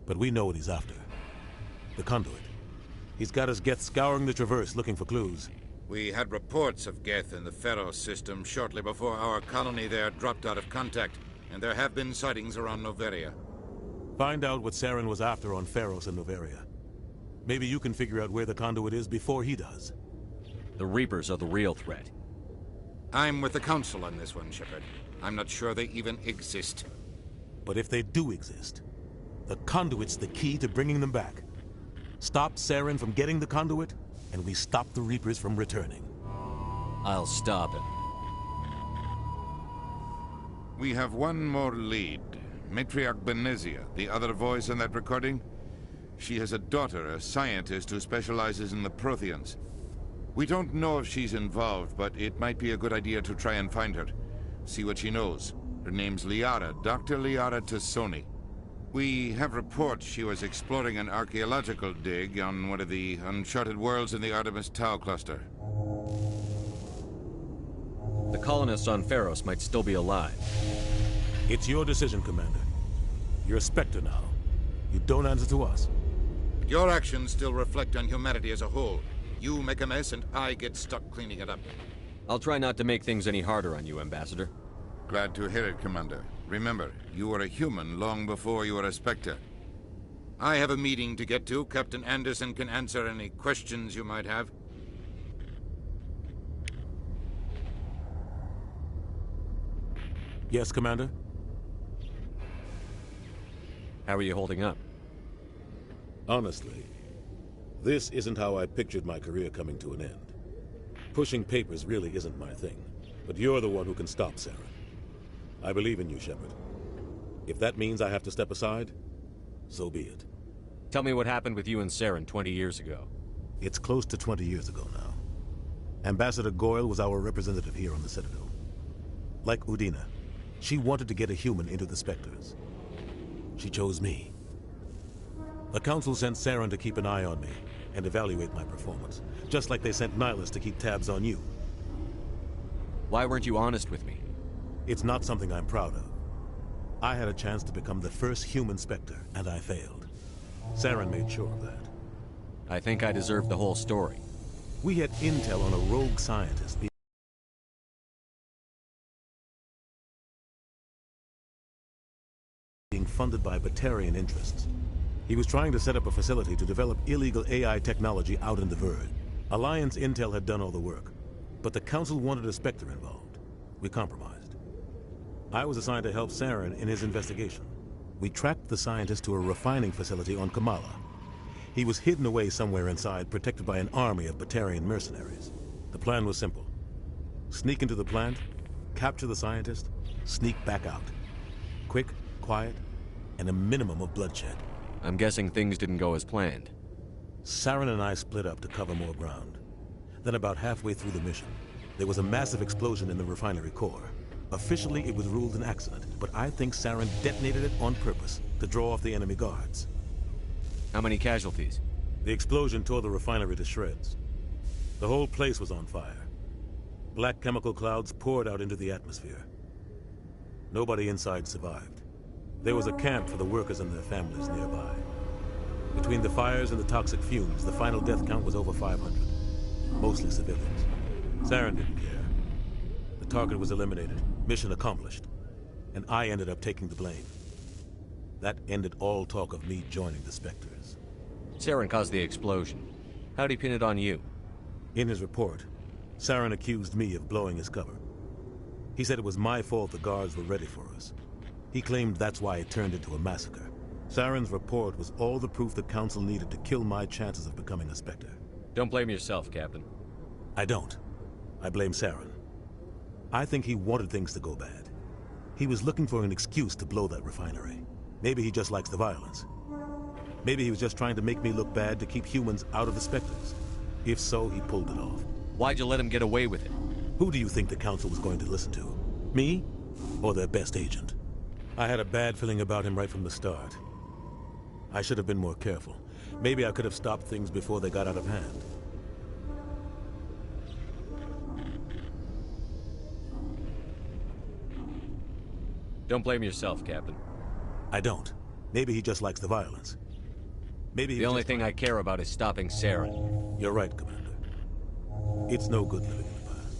But we know what he's after. The conduit. He's got his Geth scouring the Traverse looking for clues. We had reports of Geth in the Pharos system shortly before our colony there dropped out of contact, and there have been sightings around Noveria. Find out what Saren was after on Pharos and Noveria. Maybe you can figure out where the conduit is before he does. The Reapers are the real threat. I'm with the Council on this one, Shepard. I'm not sure they even exist. But if they do exist, the conduit's the key to bringing them back. Stop Saren from getting the conduit, and we stop the Reapers from returning. I'll stop him. We have one more lead. Matriarch Benezia, the other voice in that recording. She has a daughter, a scientist who specializes in the Protheans. We don't know if she's involved, but it might be a good idea to try and find her. See what she knows. Her name's Liara, Dr. Liara Tassoni. We have reports she was exploring an archaeological dig on one of the uncharted worlds in the Artemis Tau cluster. The colonists on Pharos might still be alive. It's your decision, Commander. You're a Spectre now. You don't answer to us. Your actions still reflect on humanity as a whole. You make a mess and I get stuck cleaning it up. I'll try not to make things any harder on you, Ambassador. Glad to hear it, Commander. Remember, you were a human long before you were a Spectre. I have a meeting to get to. Captain Anderson can answer any questions you might have. Yes, Commander? How are you holding up? Honestly, this isn't how I pictured my career coming to an end. Pushing papers really isn't my thing, but you're the one who can stop Saren. I believe in you, Shepard. If that means I have to step aside, so be it. Tell me what happened with you and Saren 20 years ago. It's close to 20 years ago now. Ambassador Goyle was our representative here on the Citadel. Like Udina, she wanted to get a human into the Spectres. She chose me. The Council sent Saren to keep an eye on me and evaluate my performance, just like they sent Nihilus to keep tabs on you. Why weren't you honest with me? It's not something I'm proud of. I had a chance to become the first human Spectre, and I failed. Saren made sure of that. I think I deserve the whole story. We had intel on a rogue scientist being funded by Batarian interests. He was trying to set up a facility to develop illegal AI technology out in the Verge. Alliance intel had done all the work, but the Council wanted a Spectre involved. We compromised. I was assigned to help Saren in his investigation. We tracked the scientist to a refining facility on Kamala. He was hidden away somewhere inside, protected by an army of Batarian mercenaries. The plan was simple. Sneak into the plant, capture the scientist, sneak back out. Quick, quiet, and a minimum of bloodshed. I'm guessing things didn't go as planned. Saren and I split up to cover more ground. Then about halfway through the mission, there was a massive explosion in the refinery core. Officially, it was ruled an accident, but I think Saren detonated it on purpose to draw off the enemy guards. How many casualties? The explosion tore the refinery to shreds. The whole place was on fire. Black chemical clouds poured out into the atmosphere. Nobody inside survived. There was a camp for the workers and their families nearby. Between the fires and the toxic fumes, the final death count was over 500. Mostly civilians. Saren didn't care. The target was eliminated, mission accomplished. And I ended up taking the blame. That ended all talk of me joining the Spectres. Saren caused the explosion. How'd he pin it on you? In his report, Saren accused me of blowing his cover. He said it was my fault the guards were ready for us. He claimed that's why it turned into a massacre. Saren's report was all the proof the Council needed to kill my chances of becoming a Spectre. Don't blame yourself, Captain. I don't. I blame Saren. I think he wanted things to go bad. He was looking for an excuse to blow that refinery. Maybe he just likes the violence. Maybe he was just trying to make me look bad to keep humans out of the Spectres. If so, he pulled it off. Why'd you let him get away with it? Who do you think the Council was going to listen to? Me? Or their best agent? I had a bad feeling about him right from the start. I should have been more careful. Maybe I could have stopped things before they got out of hand. Don't blame yourself, Captain. I don't. Maybe he just likes the violence. Maybe the only thing I care about is stopping Saren. You're right, Commander. It's no good living in the past.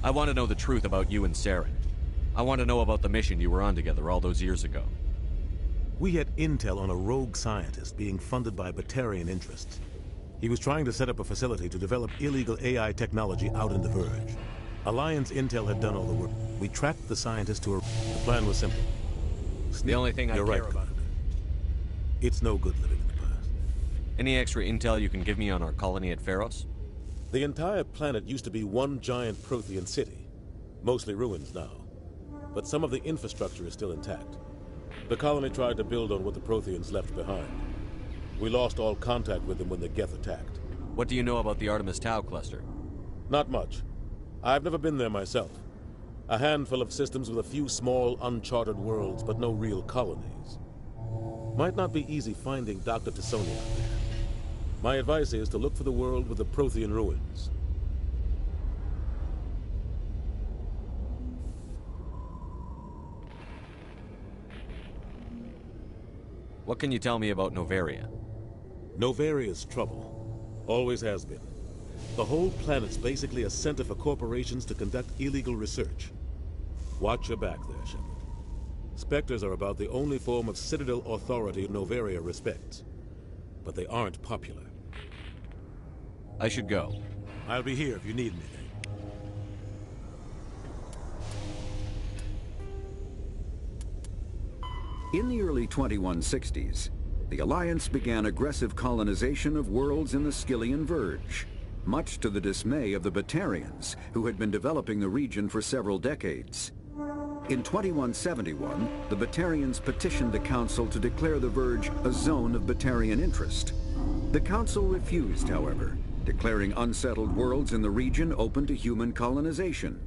I want to know the truth about you and Saren. I want to know about the mission you were on together all those years ago. We had intel on a rogue scientist being funded by Batarian interests. He was trying to set up a facility to develop illegal AI technology out in the Verge. Alliance intel had done all the work. We tracked the scientist to a... The plan was simple. The only thing I care about... Commander. It's no good living in the past. Any extra intel you can give me on our colony at Pharos? The entire planet used to be one giant Prothean city. Mostly ruins now. But some of the infrastructure is still intact. The colony tried to build on what the Protheans left behind. We lost all contact with them when the Geth attacked. What do you know about the Artemis Tau cluster? Not much. I've never been there myself. A handful of systems with a few small, uncharted worlds, but no real colonies. Might not be easy finding Dr. Tassoni out there. My advice is to look for the world with the Prothean ruins. What can you tell me about Novaria? Novaria's trouble. Always has been. The whole planet's basically a center for corporations to conduct illegal research. Watch your back there, Shepard. Spectres are about the only form of Citadel authority Novaria respects. But they aren't popular. I should go. I'll be here if you need anything. In the early 2160s, the Alliance began aggressive colonization of worlds in the Skyllian Verge, much to the dismay of the Batarians, who had been developing the region for several decades. In 2171, the Batarians petitioned the Council to declare the Verge a zone of Batarian interest. The Council refused, however, declaring unsettled worlds in the region open to human colonization.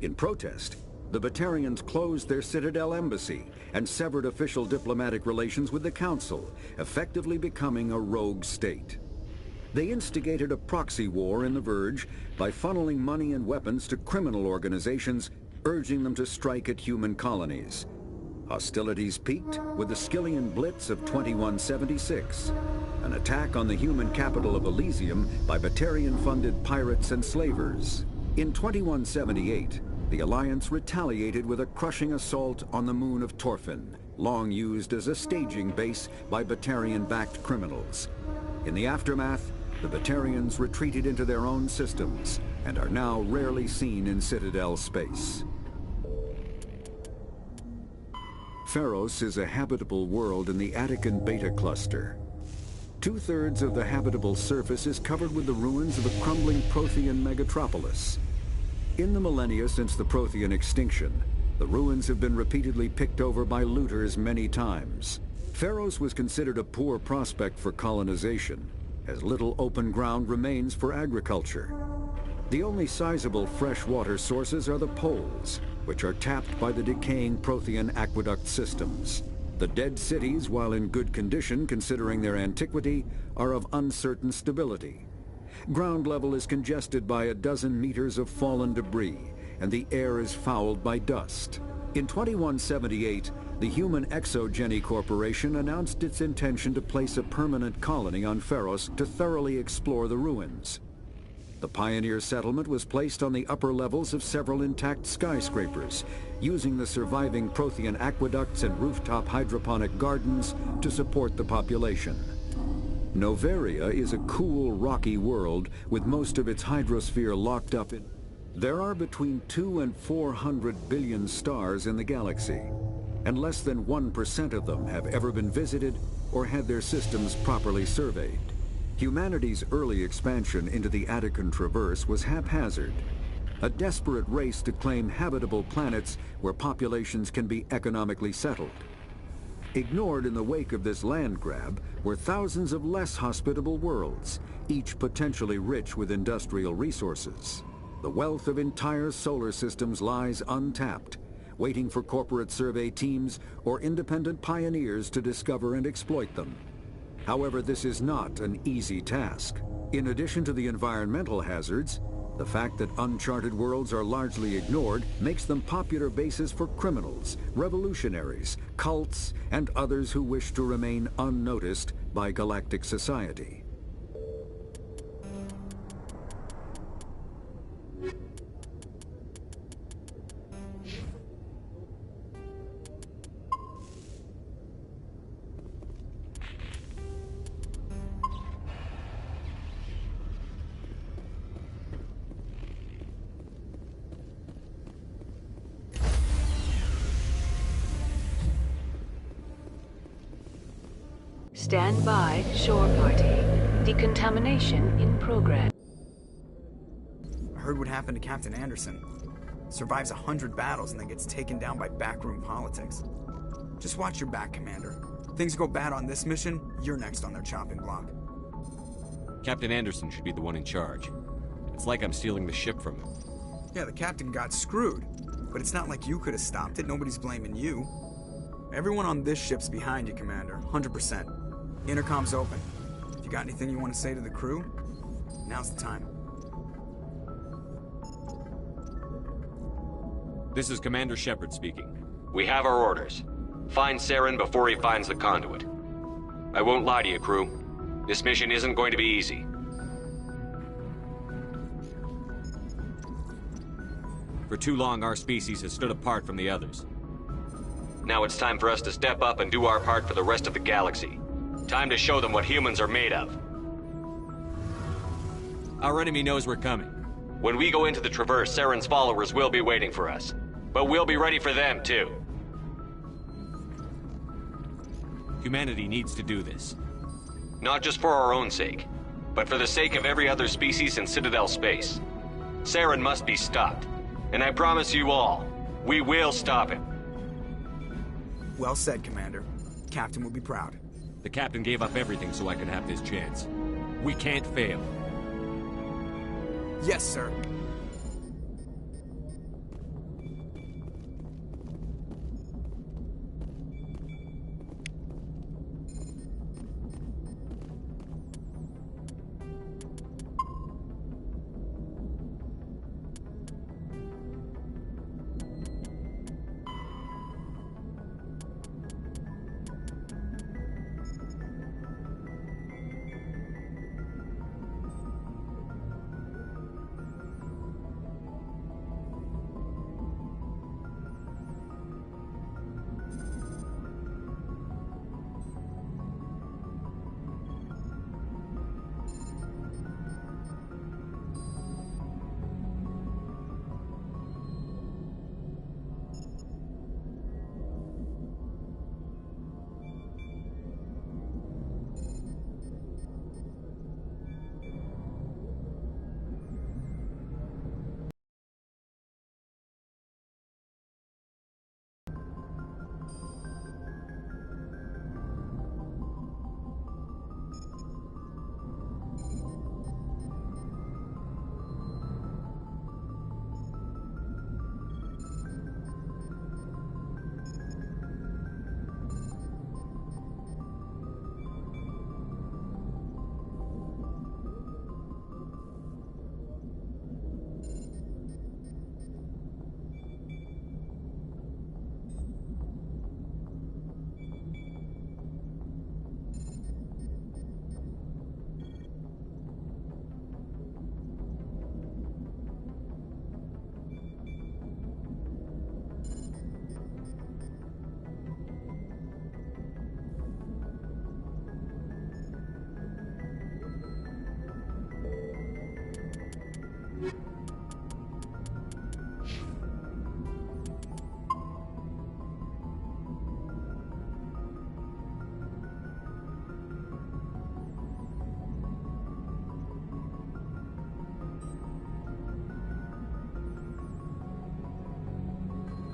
In protest, the Batarians closed their Citadel embassy and severed official diplomatic relations with the Council, effectively becoming a rogue state. They instigated a proxy war in the Verge by funneling money and weapons to criminal organizations, urging them to strike at human colonies. Hostilities peaked with the Skyllian Blitz of 2176, an attack on the human capital of Elysium by Batarian-funded pirates and slavers. In 2178, the Alliance retaliated with a crushing assault on the moon of Torfin, long used as a staging base by Batarian-backed criminals. In the aftermath, the Batarians retreated into their own systems and are now rarely seen in Citadel space. Pharos is a habitable world in the Attican Beta Cluster. Two-thirds of the habitable surface is covered with the ruins of a crumbling Prothean megatropolis. In the millennia since the Prothean extinction, the ruins have been repeatedly picked over by looters many times. Pharos was considered a poor prospect for colonization, as little open ground remains for agriculture. The only sizable freshwater sources are the poles, which are tapped by the decaying Prothean aqueduct systems. The dead cities, while in good condition considering their antiquity, are of uncertain stability. Ground level is congested by a dozen meters of fallen debris, and the air is fouled by dust. In 2178, the Human Exogeny Corporation announced its intention to place a permanent colony on Pharos to thoroughly explore the ruins. The pioneer settlement was placed on the upper levels of several intact skyscrapers, using the surviving Prothean aqueducts and rooftop hydroponic gardens to support the population. Noveria is a cool, rocky world with most of its hydrosphere locked up in... There are between 200 and 400 billion stars in the galaxy, and less than 1% of them have ever been visited or had their systems properly surveyed. Humanity's early expansion into the Attican Traverse was haphazard, a desperate race to claim habitable planets where populations can be economically settled. Ignored in the wake of this land grab were thousands of less hospitable worlds, each potentially rich with industrial resources. The wealth of entire solar systems lies untapped, waiting for corporate survey teams or independent pioneers to discover and exploit them. However, this is not an easy task. In addition to the environmental hazards, the fact that uncharted worlds are largely ignored makes them popular bases for criminals, revolutionaries, cults, and others who wish to remain unnoticed by galactic society. Stand by, shore party. Decontamination in progress. I heard what happened to Captain Anderson. Survives 100 battles and then gets taken down by backroom politics. Just watch your back, Commander. Things go bad on this mission, you're next on their chopping block. Captain Anderson should be the one in charge. It's like I'm stealing the ship from him. Yeah, the captain got screwed. But it's not like you could have stopped it. Nobody's blaming you. Everyone on this ship's behind you, Commander. 100%. Intercom's open. If you got anything you want to say to the crew, now's the time. This is Commander Shepard speaking. We have our orders. Find Saren before he finds the conduit. I won't lie to you, crew. This mission isn't going to be easy. For too long, our species has stood apart from the others. Now it's time for us to step up and do our part for the rest of the galaxy. Time to show them what humans are made of. Our enemy knows we're coming. When we go into the Traverse, Saren's followers will be waiting for us. But we'll be ready for them, too. Humanity needs to do this. Not just for our own sake, but for the sake of every other species in Citadel space. Saren must be stopped. And I promise you all, we will stop him. Well said, Commander. Captain will be proud. The captain gave up everything so I could have this chance. We can't fail. Yes, sir.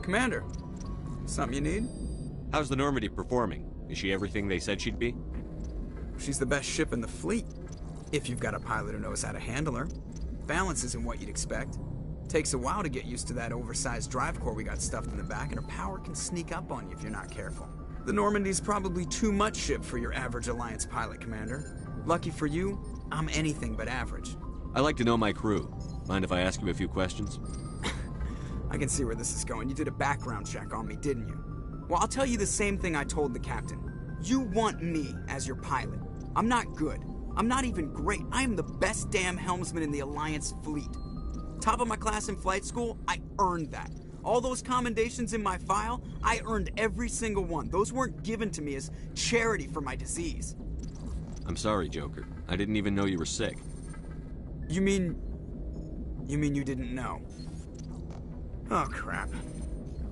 Commander, something you need? How's the Normandy performing? Is she everything they said she'd be? She's the best ship in the fleet, if you've got a pilot who knows how to handle her. Balance isn't what you'd expect. Takes a while to get used to that oversized drive core we got stuffed in the back, and her power can sneak up on you if you're not careful. The Normandy's probably too much ship for your average Alliance pilot, Commander. Lucky for you, I'm anything but average. I like to know my crew. Mind if I ask you a few questions? I can see where this is going. You did a background check on me, didn't you? Well, I'll tell you the same thing I told the captain. You want me as your pilot. I'm not good. I'm not even great. I am the best damn helmsman in the Alliance fleet. Top of my class in flight school, I earned that. All those commendations in my file, I earned every single one. Those weren't given to me as charity for my disease. I'm sorry, Joker. I didn't even know you were sick. You mean you didn't know? Oh, crap.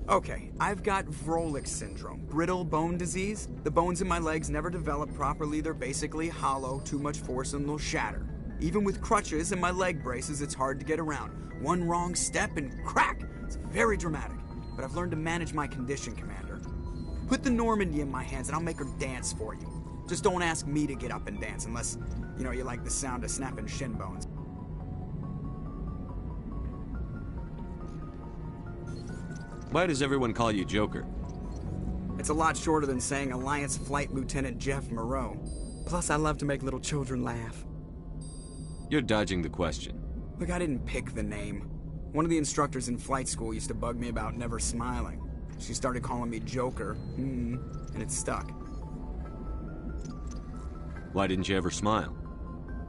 Okay, I've got Vrolik syndrome, brittle bone disease. The bones in my legs never develop properly. They're basically hollow, too much force and they'll shatter. Even with crutches and my leg braces, it's hard to get around. One wrong step and crack! It's very dramatic, but I've learned to manage my condition, Commander. Put the Normandy in my hands and I'll make her dance for you. Just don't ask me to get up and dance unless, you like the sound of snapping shin bones. Why does everyone call you Joker? It's a lot shorter than saying Alliance Flight Lieutenant Jeff Moreau. Plus, I love to make little children laugh. You're dodging the question. Look, I didn't pick the name. One of the instructors in flight school used to bug me about never smiling. She started calling me Joker, and it stuck. Why didn't you ever smile?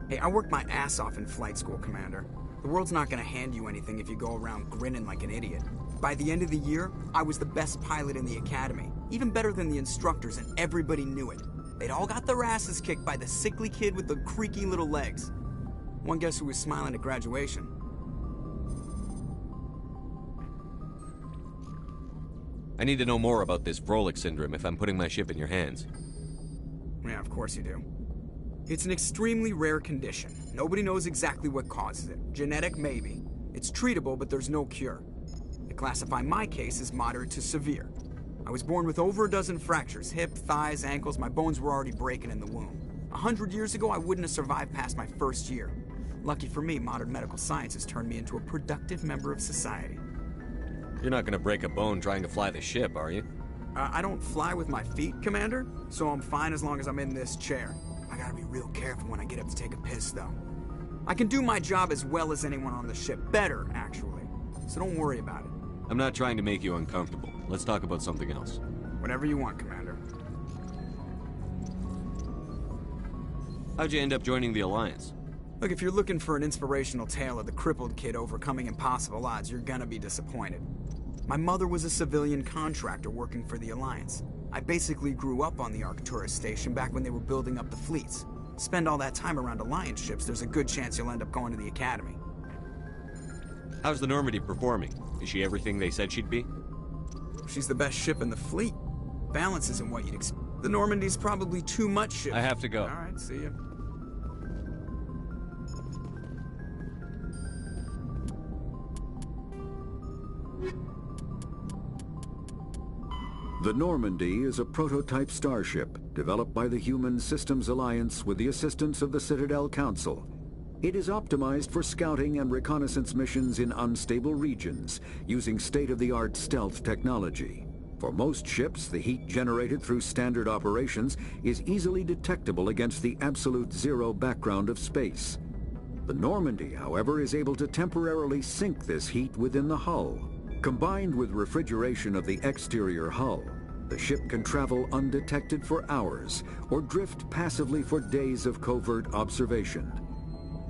Hey, I worked my ass off in flight school, Commander. The world's not gonna hand you anything if you go around grinning like an idiot. By the end of the year, I was the best pilot in the academy. Even better than the instructors, and everybody knew it. They'd all got their asses kicked by the sickly kid with the creaky little legs. One guess who was smiling at graduation? I need to know more about this Vrolik syndrome if I'm putting my ship in your hands. Yeah, of course you do. It's an extremely rare condition. Nobody knows exactly what causes it. Genetic, maybe. It's treatable, but there's no cure. They classify my case as moderate to severe. I was born with over a dozen fractures, hip, thighs, ankles. My bones were already breaking in the womb. 100 years ago, I wouldn't have survived past my first year. Lucky for me, modern medical science has turned me into a productive member of society. You're not gonna break a bone trying to fly the ship, are you? I don't fly with my feet, Commander, so I'm fine as long as I'm in this chair. I gotta be real careful when I get up to take a piss, though. I can do my job as well as anyone on the ship. Better, actually. So don't worry about it. I'm not trying to make you uncomfortable. Let's talk about something else. Whatever you want, Commander. How'd you end up joining the Alliance? Look, if you're looking for an inspirational tale of the crippled kid overcoming impossible odds, you're gonna be disappointed. My mother was a civilian contractor working for the Alliance. I basically grew up on the Arcturus station back when they were building up the fleets. Spend all that time around Alliance ships, there's a good chance you'll end up going to the Academy. How's the Normandy performing? Is she everything they said she'd be? She's the best ship in the fleet. Balance isn't what you'd expect. The Normandy's probably too much ship. I have to go. All right, see ya. The Normandy is a prototype starship developed by the Human Systems Alliance with the assistance of the Citadel Council. It is optimized for scouting and reconnaissance missions in unstable regions using state-of-the-art stealth technology. For most ships, the heat generated through standard operations is easily detectable against the absolute zero background of space. The Normandy, however, is able to temporarily sink this heat within the hull. Combined with refrigeration of the exterior hull, the ship can travel undetected for hours or drift passively for days of covert observation.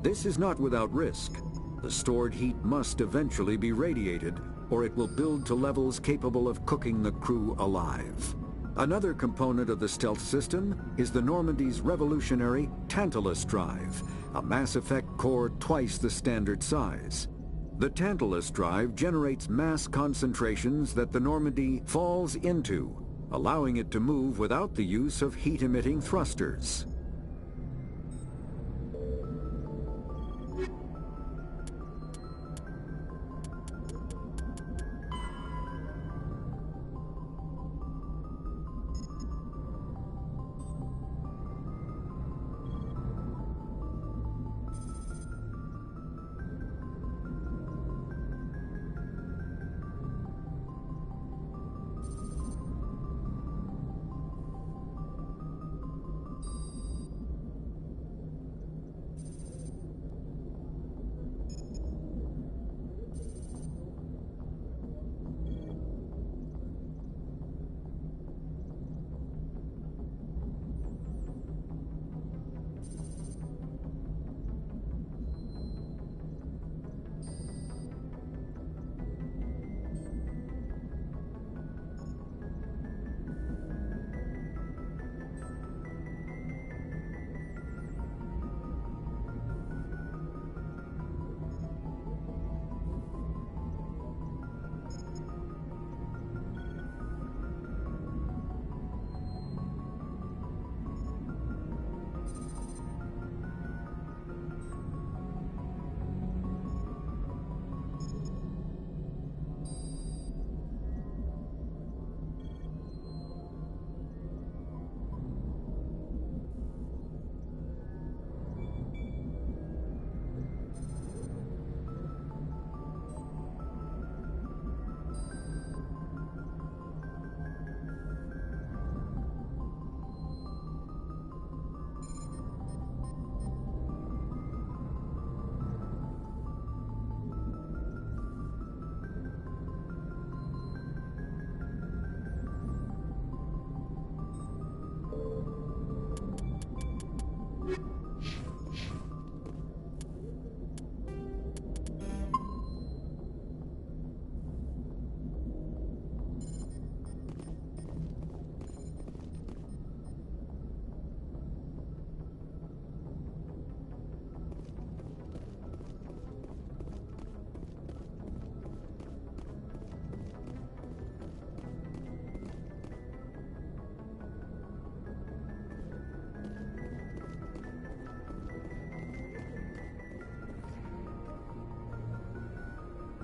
This is not without risk. The stored heat must eventually be radiated, or it will build to levels capable of cooking the crew alive. Another component of the stealth system is the Normandy's revolutionary Tantalus drive, a mass effect core twice the standard size. The Tantalus drive generates mass concentrations that the Normandy falls into, allowing it to move without the use of heat-emitting thrusters.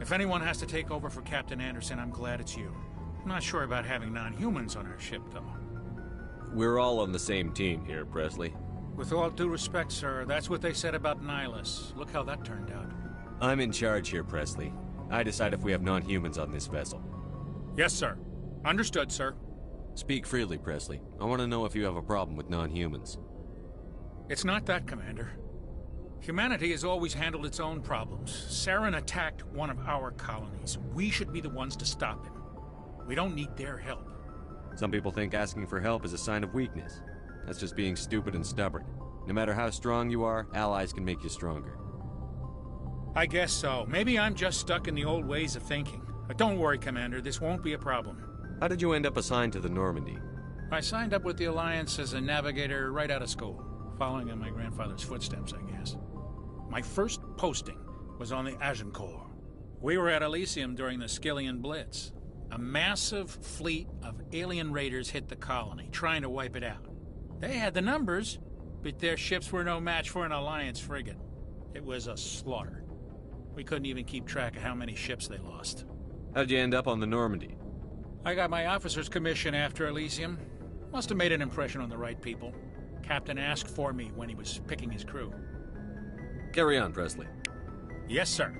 If anyone has to take over for Captain Anderson, I'm glad it's you. I'm not sure about having non-humans on our ship, though. We're all on the same team here, Presley. With all due respect, sir, that's what they said about Nihilus. Look how that turned out. I'm in charge here, Presley. I decide if we have non-humans on this vessel. Yes, sir. Understood, sir. Speak freely, Presley. I want to know if you have a problem with non-humans. It's not that, Commander. Humanity has always handled its own problems. Saren attacked one of our colonies. We should be the ones to stop him. We don't need their help. Some people think asking for help is a sign of weakness. That's just being stupid and stubborn. No matter how strong you are, allies can make you stronger. I guess so. Maybe I'm just stuck in the old ways of thinking. But don't worry, Commander. This won't be a problem. How did you end up assigned to the Normandy? I signed up with the Alliance as a navigator right out of school, following in my grandfather's footsteps, I guess. My first posting was on the Agincourt. We were at Elysium during the Skillian Blitz. A massive fleet of alien raiders hit the colony, trying to wipe it out. They had the numbers, but their ships were no match for an Alliance frigate. It was a slaughter. We couldn't even keep track of how many ships they lost. How'd you end up on the Normandy? I got my officer's commission after Elysium. Must have made an impression on the right people. Captain asked for me when he was picking his crew. Carry on, Presley. Yes, sir.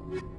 You